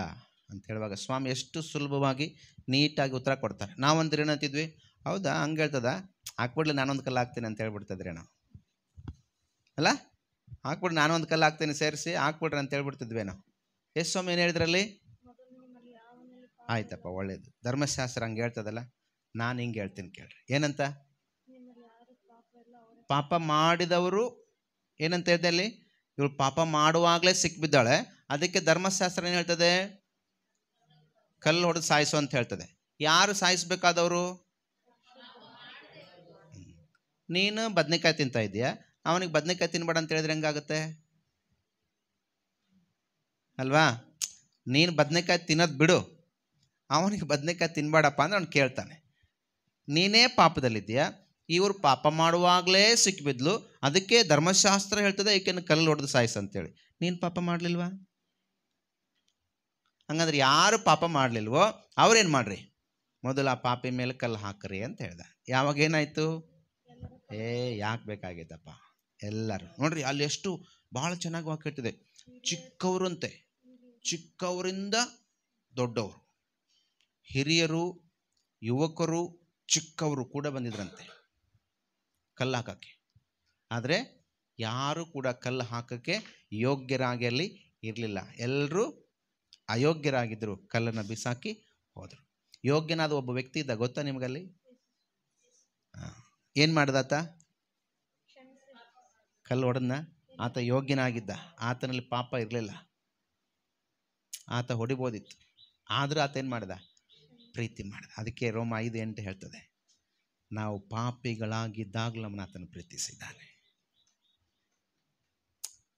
ಅಂತ ಹೇಳುವಾಗ ಸ್ವಾಮಿ ಎಷ್ಟು ಸುಲಭವಾಗಿ ನೀಟಾಗಿ ಉತ್ತರ ಕೊಡ್ತಾರೆ. ನಾವಂದ್ರೆ ಏನಂತಿದ್ವಿ? ಹೌದಾ, ಹಂಗೆ ಹೇಳ್ತದ, ಹಾಕ್ಬಿಡ್ಲಿ ನಾನೊಂದು ಕಲ್ಲು ಹಾಕ್ತೀನಿ ಅಂತ ಹೇಳ್ಬಿಡ್ತಿದ್ರೆ ನಾವು ಅಲ್ಲ. ಹಾಕ್ಬಿಡ್ರಿ, ನಾನೊಂದು ಕಲ್ಲು ಹಾಕ್ತೀನಿ ಸೇರಿಸಿ ಹಾಕ್ಬಿಡ್ರಿ ಅಂತ ಹೇಳ್ಬಿಡ್ತಿದ್ವಿ ನಾವು. ಯೇಸು ಸ್ವಾಮಿ ಏನು ಹೇಳಿದ್ರಲ್ಲಿ? ಆಯ್ತಪ್ಪ, ಒಳ್ಳೇದು, ಧರ್ಮಶಾಸ್ತ್ರ ಹಂಗೆ ಹೇಳ್ತದಲ್ಲ, ನಾನು ಹಿಂಗೆ ಹೇಳ್ತೀನಿ ಕೇಳ್ರಿ. ಏನಂತ? ಪಾಪ ಮಾಡಿದವರು ಏನಂತ ಹೇಳ್ದೆ ಅಲ್ಲಿ? ಇವಳು ಪಾಪ ಮಾಡುವಾಗಲೇ ಸಿಕ್ಬಿದ್ದಾಳೆ. ಅದಕ್ಕೆ ಧರ್ಮಶಾಸ್ತ್ರ ಏನು ಹೇಳ್ತದೆ? ಕಲ್ಲು ಹೊಡೆದು ಸಾಯಿಸು ಅಂತ ಹೇಳ್ತದೆ. ಯಾರು ಸಾಯಿಸ್ಬೇಕಾದವರು? ನೀನು ಬದನೆಕಾಯಿ ತಿಂತಾ ಇದೆಯಾ, ಅವನಿಗೆ ಬದನೆಕಾಯಿ ತಿನ್ಬೇಡ ಅಂತ ಹೇಳಿದ್ರೆ ಹೆಂಗಾಗುತ್ತೆ ಅಲ್ವಾ? ನೀನು ಬದನೆಕಾಯಿ ತಿನ್ನೋದು ಬಿಡು, ಅವನಿಗೆ ಬದನೆಕಾಯಿ ತಿನ್ಬೇಡಪ್ಪ ಅಂದ್ರೆ ಅವ್ನು ಕೇಳ್ತಾನೆ. ನೀನೇ ಪಾಪದಲ್ಲಿದ್ದೀಯಾ, ಇವರು ಪಾಪ ಮಾಡುವಾಗಲೇ ಸಿಕ್ಕಿಬಿದ್ಲು, ಅದಕ್ಕೆ ಧರ್ಮಶಾಸ್ತ್ರ ಹೇಳ್ತದೆ ಏಕೆಂದ್ರೆ ಕಲ್ಲು ಹೊಡೆದು ಸಾಯಿಸ್ ಅಂತೇಳಿ. ನೀನು ಪಾಪ ಮಾಡಲಿಲ್ವಾ? ಹಂಗಂದ್ರೆ ಯಾರು ಪಾಪ ಮಾಡಲಿಲ್ವೋ ಅವ್ರೇನು ಮಾಡ್ರಿ, ಮೊದಲು ಆ ಪಾಪಿ ಮೇಲೆ ಕಲ್ಲು ಹಾಕ್ರಿ ಅಂತ ಹೇಳ್ದ. ಯಾವಾಗ ಏನಾಯ್ತು? ಯಾಕೆ ಬೇಕಾಗಿತ್ತಪ್ಪ? ಎಲ್ಲರೂ ನೋಡ್ರಿ, ಅಲ್ಲಿ ಎಷ್ಟು ಭಾಳ ಚೆನ್ನಾಗಿ ವಾಕ್ಯ ಹೇಳ್ತಿದೆ. ಚಿಕ್ಕವರಂತೆ, ಚಿಕ್ಕವರಿಂದ ದೊಡ್ಡವರು, ಹಿರಿಯರು, ಯುವಕರು, ಚಿಕ್ಕವರು ಕೂಡ ಬಂದಿದ್ರಂತೆ ಕಲ್ಲು ಹಾಕಕ್ಕೆ. ಆದರೆ ಯಾರು ಕೂಡ ಕಲ್ಲು ಹಾಕಕ್ಕೆ ಯೋಗ್ಯರಾಗಿ ಅಲ್ಲಿ ಇರಲಿಲ್ಲ. ಎಲ್ಲರೂ ಅಯೋಗ್ಯರಾಗಿದ್ದರು, ಕಲ್ಲನ್ನು ಬಿಸಾಕಿ ಹೋದರು. ಯೋಗ್ಯನಾದ ಒಬ್ಬ ವ್ಯಕ್ತಿ ಇದ್ದ, ಗೊತ್ತಾ ನಿಮಗಲ್ಲಿ? ಏನು ಮಾಡ್ದಾತ? ಕಲ್ಲು ಹೊಡೆದ್ನ. ಆತ ಯೋಗ್ಯನಾಗಿದ್ದ, ಆತನಲ್ಲಿ ಪಾಪ ಇರಲಿಲ್ಲ, ಆತ ಹೊಡಿಬೋದಿತ್ತು. ಆದರೂ ಆತ ಏನು ಮಾಡ್ದ? ಪ್ರೀತಿ ಮಾಡ್ದ. ಅದಕ್ಕೆ ರೋಮ 5:8 ಹೇಳ್ತದೆ, ನಾವು ಪಾಪಿಗಳಾಗಿದ್ದಾಗಲೂ ನಮ್ಮನ್ನ ಆತನ ಪ್ರೀತಿಸಿದ್ದಾನೆ.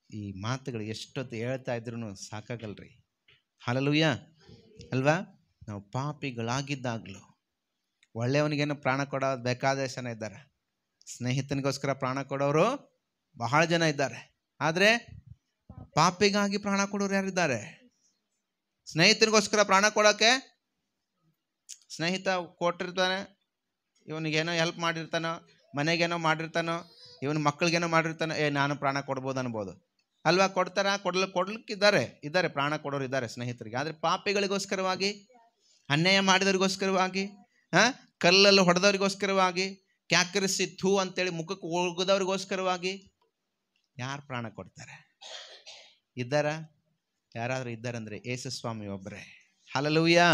ಈ ಮಾತುಗಳು ಎಷ್ಟೊತ್ತು ಹೇಳ್ತಾ ಇದ್ರೂ ಸಾಕಾಗಲ್ರಿ. ಹಲ್ಲೆಲೂಯಾ ಅಲ್ವಾ? ನಾವು ಪಾಪಿಗಳಾಗಿದ್ದಾಗಲೂ, ಒಳ್ಳೆಯವನಿಗೇನು ಪ್ರಾಣ ಕೊಡೋದು ಬೇಕಾದಷ್ಟು ಜನ ಇದ್ದಾರೆ, ಸ್ನೇಹಿತನಿಗೋಸ್ಕರ ಪ್ರಾಣ ಕೊಡೋರು ಬಹಳ ಜನ ಇದ್ದಾರೆ. ಆದರೆ ಪಾಪಿಗಾಗಿ ಪ್ರಾಣ ಕೊಡೋರು ಯಾರಿದ್ದಾರೆ? ಸ್ನೇಹಿತನಿಗೋಸ್ಕರ ಪ್ರಾಣ ಕೊಡೋಕ್ಕೆ ಸ್ನೇಹಿತ ಕೊಟ್ಟಿರ್ತಾನೆ, ಇವನಿಗೇನೋ ಹೆಲ್ಪ್ ಮಾಡಿರ್ತಾನೋ, ಮನೆಗೇನೋ ಮಾಡಿರ್ತಾನೋ, ಇವನ ಮಕ್ಕಳಿಗೇನೋ ಮಾಡಿರ್ತಾನೋ, ನಾನು ಪ್ರಾಣ ಕೊಡ್ಬೋದು ಅನ್ಬೋದು ಅಲ್ವಾ? ಕೊಡ್ಲಿಕ್ಕಿದ್ದಾರೆ ಪ್ರಾಣ ಕೊಡೋರು ಇದ್ದಾರೆ ಸ್ನೇಹಿತರಿಗೆ. ಆದರೆ ಪಾಪಿಗಳಿಗೋಸ್ಕರವಾಗಿ, ಅನ್ಯಾಯ ಮಾಡಿದವ್ರಿಗೋಸ್ಕರವಾಗಿ, ಕಲ್ಲಲ್ಲಿ ಹೊಡೆದವ್ರಿಗೋಸ್ಕರವಾಗಿ, ಕ್ಯಾಕರಿಸಿ ಥೂ ಅಂತೇಳಿ ಮುಖಕ್ಕೆ ಒಗ್ದವ್ರಿಗೋಸ್ಕರವಾಗಿ ಯಾರು ಪ್ರಾಣ ಕೊಡ್ತಾರೆ? ಯಾರಾದರೂ ಇದ್ದಾರಂದ್ರೆ ಯೇಸು ಸ್ವಾಮಿ ಒಬ್ಬರೇ. ಹಲ್ಲೆಲೂಯಾ.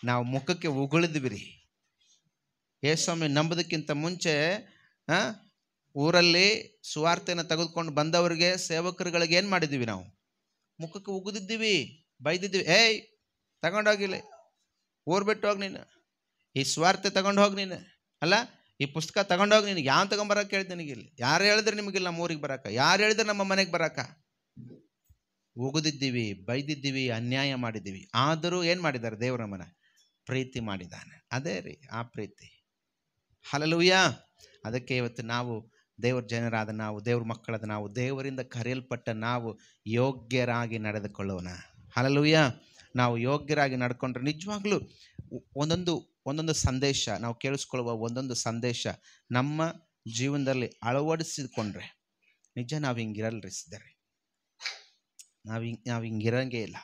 ನಾವು ಮುಖಕ್ಕೆ ಉಗುಳಿದ್ವಿ ರೀ. ಯೇಸು ಸ್ವಾಮಿ ನಂಬೋದಕ್ಕಿಂತ ಮುಂಚೆ ಊರಲ್ಲಿ ಸುವಾರ್ತೆಯನ್ನು ತೆಗೆದುಕೊಂಡು ಬಂದವರಿಗೆ, ಸೇವಕರುಗಳಿಗೆ ಏನು ಮಾಡಿದ್ದೀವಿ? ನಾವು ಮುಖಕ್ಕೆ ಉಗಿದಿದ್ದೀವಿ, ಬೈದಿದ್ದೀವಿ. ತಗೊಂಡೋಗಿಲ್ಲ, ಊರು ಬಿಟ್ಟು ಹೋಗಿ ನೀನು, ಈ ಸುವಾರ್ತೆ ತಗೊಂಡು ಹೋಗಿ ನೀನು, ಅಲ್ಲ ಈ ಪುಸ್ತಕ ತಗೊಂಡೋಗಿ ನೀನು. ಯಾವ ತಗೊಂಬರಕ್ಕೆ ಹೇಳಿದ್ ನನಗಿಲ್ಲ? ಯಾರು ಹೇಳಿದ್ರೆ ನಿಮಗಿಲ್ಲ ನಮ್ಮ ಊರಿಗೆ ಬರೋಕ? ಯಾರು ಹೇಳಿದ್ರೆ ನಮ್ಮ ಮನೆಗೆ ಬರೋಕ? ಉಗಿದಿದ್ದೀವಿ, ಬೈದಿದ್ದೀವಿ, ಅನ್ಯಾಯ ಮಾಡಿದ್ದೀವಿ. ಆದರೂ ಏನು ಮಾಡಿದ್ದಾರೆ? ದೇವರು ನಮ್ಮನ್ನ ಪ್ರೀತಿ ಮಾಡಿದ್ದಾನೆ. ಅದೇ ರೀ ಆ ಪ್ರೀತಿ. ಹಲ್ಲೆಲೂಯಾ. ಅದಕ್ಕೆ ಇವತ್ತು ನಾವು ದೇವ್ರ ಜನರಾದ ನಾವು, ದೇವ್ರ ಮಕ್ಕಳಾದ ನಾವು, ದೇವರಿಂದ ಕರೆಯಲ್ಪಟ್ಟ ನಾವು ಯೋಗ್ಯರಾಗಿ ನಡೆದುಕೊಳ್ಳೋಣ. ಹಲ್ಲೆಲೂಯಾ. ನಾವು ಯೋಗ್ಯರಾಗಿ ನಡ್ಕೊಂಡ್ರೆ ನಿಜವಾಗ್ಲೂ ಒಂದೊಂದು ಸಂದೇಶ ನಾವು ಕೇಳಿಸ್ಕೊಳ್ಳುವ, ಒಂದೊಂದು ಸಂದೇಶ ನಮ್ಮ ಜೀವನದಲ್ಲಿ ಅಳವಡಿಸಿಕೊಂಡ್ರೆ ನಿಜ ನಾವು ಹಿಂಗಿರಲ್ರಿ ಸಿದ್ದರೆ. ನಾವು ಹಿಂಗಿರಂಗೇ ಇಲ್ಲ.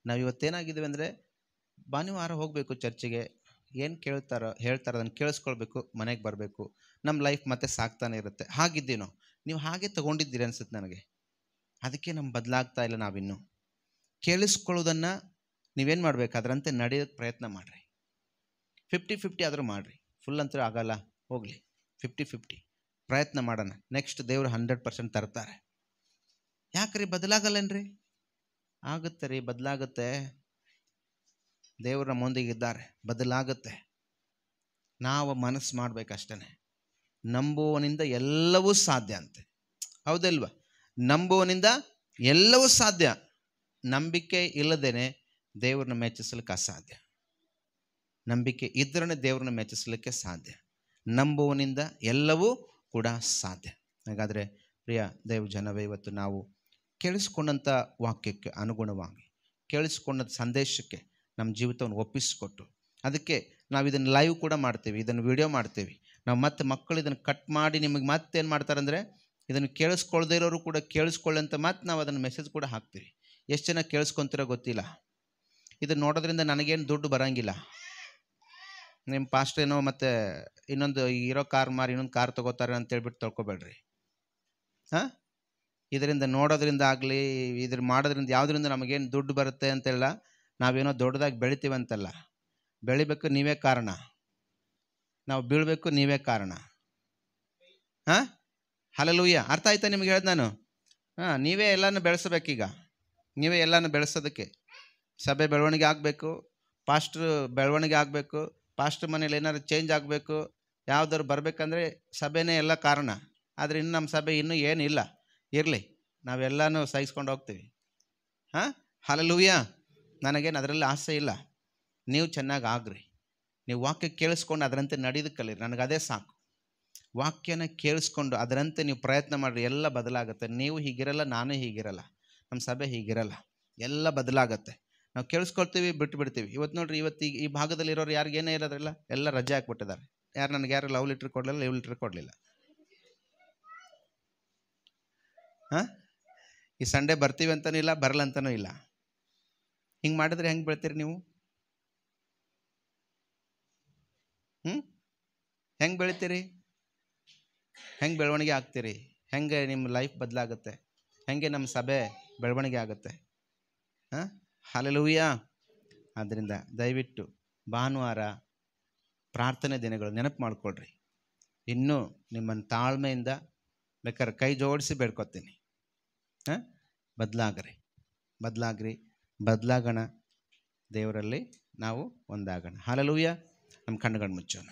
ನಾವು ಇವತ್ತೇನಾಗಿದ್ದೀವಿ ಅಂದರೆ, ಭಾನುವಾರ ಹೋಗಬೇಕು ಚರ್ಚಿಗೆ, ಏನು ಹೇಳ್ತಾರೋ ಅದನ್ನು ಕೇಳಿಸ್ಕೊಳ್ಬೇಕು, ಮನೆಗೆ ಬರಬೇಕು, ನಮ್ಮ ಲೈಫ್ ಮತ್ತೆ ಸಾಕ್ತಾನೆ ಇರುತ್ತೆ. ಹಾಗಿದ್ದೀವಿ ನಾವು. ನೀವು ಹಾಗೆ ತೊಗೊಂಡಿದ್ದೀರಿ ಅನ್ಸುತ್ತೆ ನನಗೆ. ಅದಕ್ಕೆ ನಮ್ಮ ಬದಲಾಗ್ತಾ ಇಲ್ಲ. ನಾವಿನ್ನು ಕೇಳಿಸ್ಕೊಳ್ಳೋದನ್ನು ನೀವೇನು ಮಾಡಬೇಕು, ಅದರಂತೆ ನಡೆಯೋಕ್ಕೆ ಪ್ರಯತ್ನ ಮಾಡಿರಿ. 50-50 ಆದರೂ ಮಾಡಿರಿ. ಫುಲ್ ಅಂತೂ ಆಗಲ್ಲ, ಹೋಗಲಿ 50-50 ಪ್ರಯತ್ನ ಮಾಡೋಣ. ನೆಕ್ಸ್ಟ್ ದೇವರು 100% ತರ್ತಾರೆ. ಯಾಕ್ರಿ ಬದಲಾಗಲ್ಲನ್ರಿ? ಆಗುತ್ತೆ ರೀ, ಬದಲಾಗುತ್ತೆ. ದೇವರು ನಮ್ಮೊಂದಿಗಿದ್ದಾರೆ, ಬದಲಾಗುತ್ತೆ. ನಾವು ಮನಸ್ಸು ಮಾಡಬೇಕಷ್ಟೇ. ನಂಬುವನಿಂದ ಎಲ್ಲವೂ ಸಾಧ್ಯ ಅಂತೆ, ಹೌದಲ್ವ? ನಂಬುವನಿಂದ ಎಲ್ಲವೂ ಸಾಧ್ಯ. ನಂಬಿಕೆ ಇಲ್ಲದೇನೆ ದೇವ್ರನ್ನ ಮೆಚ್ಚಿಸಲಿಕ್ಕೆ ಅಸಾಧ್ಯ. ನಂಬಿಕೆ ಇದ್ರೇ ದೇವ್ರನ್ನ ಮೆಚ್ಚಿಸಲಿಕ್ಕೆ ಸಾಧ್ಯ. ನಂಬುವನಿಂದ ಎಲ್ಲವೂ ಕೂಡ ಸಾಧ್ಯ. ಹಾಗಾದರೆ ಪ್ರಿಯ ದೇವ ಜನವೇ, ಇವತ್ತು ನಾವು ಕೇಳಿಸ್ಕೊಂಡಂಥ ವಾಕ್ಯಕ್ಕೆ ಅನುಗುಣವಾಗಿ, ಕೇಳಿಸ್ಕೊಂಡ ಸಂದೇಶಕ್ಕೆ ನಮ್ಮ ಜೀವಿತವನ್ನು ಒಪ್ಪಿಸಿಕೊಟ್ಟು, ಅದಕ್ಕೆ ನಾವು ಇದನ್ನು ಲೈವ್ ಕೂಡ ಮಾಡ್ತೀವಿ, ಇದನ್ನು ವಿಡಿಯೋ ಮಾಡ್ತೀವಿ. ನಾವು ಮತ್ತೆ ಮಕ್ಕಳು ಇದನ್ನು ಕಟ್ ಮಾಡಿ ನಿಮಗೆ ಮತ್ತೇನು ಮಾಡ್ತಾರೆ ಅಂದರೆ, ಇದನ್ನು ಕೇಳಿಸ್ಕೊಳ್ದೇ ಇರೋರು ಕೂಡ ಕೇಳಿಸ್ಕೊಳ್ಳಿ ಅಂತ ಮತ್ತೆ ನಾವು ಅದನ್ನು ಮೆಸೇಜ್ ಕೂಡ ಹಾಕ್ತೀವಿ. ಎಷ್ಟು ಜನ ಕೇಳಿಸ್ಕೊತಿರೋ ಗೊತ್ತಿಲ್ಲ. ಇದನ್ನು ನೋಡೋದ್ರಿಂದ ನನಗೇನು ದುಡ್ಡು ಬರೋಂಗಿಲ್ಲ. ನಿಮ್ಮ ಪಾಸ್ಟ್ ಏನೋ ಮತ್ತು ಇನ್ನೊಂದು ಇರೋ ಕಾರ್ ಮಾರಿ ಇನ್ನೊಂದು ಕಾರ್ ತೊಗೋತಾರೆ ಅಂತೇಳ್ಬಿಟ್ಟು ತೊಳ್ಕೊಬೇಡ್ರಿ. ಇದರಿಂದ ನೋಡೋದ್ರಿಂದ ಆಗಲಿ, ಇದ್ರ ಮಾಡೋದ್ರಿಂದ ಯಾವುದರಿಂದ ನಮಗೇನು ದುಡ್ಡು ಬರುತ್ತೆ ಅಂತೆಲ್ಲ, ನಾವೇನೋ ದೊಡ್ಡದಾಗಿ ಬೆಳಿತೀವಂತಲ್ಲ. ಬೆಳಿಬೇಕು ನೀವೇ ಕಾರಣ, ನಾವು ಬೀಳಬೇಕು ನೀವೇ ಕಾರಣ. ಹಲ್ಲೆಲೂಯಾ. ಅರ್ಥ ಆಯ್ತಾ ನಿಮ್ಗೆ ಹೇಳ್ದು ನಾನು? ನೀವೇ ಎಲ್ಲನೂ ಬೆಳೆಸಬೇಕೀಗ. ನೀವೇ ಎಲ್ಲನೂ ಬೆಳೆಸೋದಕ್ಕೆ ಸಭೆ ಬೆಳವಣಿಗೆ ಆಗಬೇಕು, ಪಾಸ್ಟ್ರ್ ಬೆಳವಣಿಗೆ ಆಗಬೇಕು, ಪಾಸ್ಟ್ರ್ ಮನೇಲಿ ಏನಾದ್ರು ಚೇಂಜ್ ಆಗಬೇಕು, ಯಾವುದಾದ್ರು ಬರಬೇಕಂದ್ರೆ ಸಭೆನೇ ಎಲ್ಲ ಕಾರಣ. ಆದರೆ ಇನ್ನು ನಮ್ಮ ಸಭೆ ಇನ್ನೂ ಏನಿಲ್ಲ, ಇರಲಿ, ನಾವೆಲ್ಲನೂ ಸಹಿಸ್ಕೊಂಡು ಹೋಗ್ತೀವಿ. ಹಲ್ಲೆಲೂಯಾ. ನನಗೇನು ಅದರಲ್ಲಿ ಆಸೆ ಇಲ್ಲ. ನೀವು ಚೆನ್ನಾಗಿ ಆಗ್ರಿ. ನೀವು ವಾಕ್ಯ ಕೇಳಿಸ್ಕೊಂಡು ಅದರಂತೆ ನಡೆಯೋದು ಕಲೀರಿ. ನನಗೆ ಅದೇ ಸಾಕು. ವಾಕ್ಯನ ಕೇಳಿಸ್ಕೊಂಡು ಅದರಂತೆ ನೀವು ಪ್ರಯತ್ನ ಮಾಡಿರಿ, ಎಲ್ಲ ಬದಲಾಗುತ್ತೆ. ನೀವು ಹೀಗಿರಲ್ಲ, ನಾನು ಹೀಗಿರಲ್ಲ, ನಮ್ಮ ಸಭೆ ಹೀಗಿರಲ್ಲ, ಎಲ್ಲ ಬದಲಾಗತ್ತೆ. ನಾವು ಕೇಳಿಸ್ಕೊಳ್ತೀವಿ, ಬಿಟ್ಟು ಬಿಡ್ತೀವಿ. ಇವತ್ತು ನೋಡ್ರಿ, ಇವತ್ತು ಈ ಭಾಗದಲ್ಲಿರೋರು ಯಾರಿಗೇನೇ ಇರೋದ್ರಿಲ್ಲ, ಎಲ್ಲ ರಜೆ ಹಾಕ್ಬಿಟ್ಟಿದ್ದಾರೆ. ನನಗೆ ಯಾರು ಲವ್ ಲೆಟ್ರ್ ಕೊಡಲಿಲ್ಲ, ಲೀವ್ ಲೆಟ್ರ್ ಕೊಡಲಿಲ್ಲ. ಈ ಸಂಡೇ ಬರ್ತೀವಿ ಅಂತನೂ ಇಲ್ಲ, ಬರಲ್ಲ ಅಂತನೂ ಇಲ್ಲ. ಹಿಂಗೆ ಮಾಡಿದ್ರೆ ಹೆಂಗೆ ಬೆಳ್ತೀರಿ ನೀವು? ಹೆಂಗೆ ಬೆಳಿತೀರಿ? ಹೆಂಗೆ ಬೆಳವಣಿಗೆ ಆಗ್ತೀರಿ? ಹೆಂಗೆ ನಿಮ್ಮ ಲೈಫ್ ಬದಲಾಗುತ್ತೆ? ಹೆಂಗೆ ನಮ್ಮ ಸಭೆ ಬೆಳವಣಿಗೆ ಆಗುತ್ತೆ? ಹಲ್ಲೆಲೂಯಾ. ಆದ್ದರಿಂದ ದಯವಿಟ್ಟು ಭಾನುವಾರ ಪ್ರಾರ್ಥನೆ ದಿನಗಳು ನೆನಪು ಮಾಡ್ಕೊಳ್ರಿ. ಇನ್ನೂ ನಿಮ್ಮನ್ನು ತಾಳ್ಮೆಯಿಂದ ಬೇಕಾದ್ರೆ ಕೈ ಜೋಡಿಸಿ ಬೇಡ್ಕೊತೀನಿ. ಬದಲಾಗ್ರಿ, ಬದಲಾಗೋಣ. ದೇವರಲ್ಲಿ ನಾವು ಒಂದಾಗೋಣ. ಹಲ್ಲೆಲೂಯಾ. ನಮ್ಮ ಕಣ್ಣುಗಳು ಮುಚ್ಚೋಣ.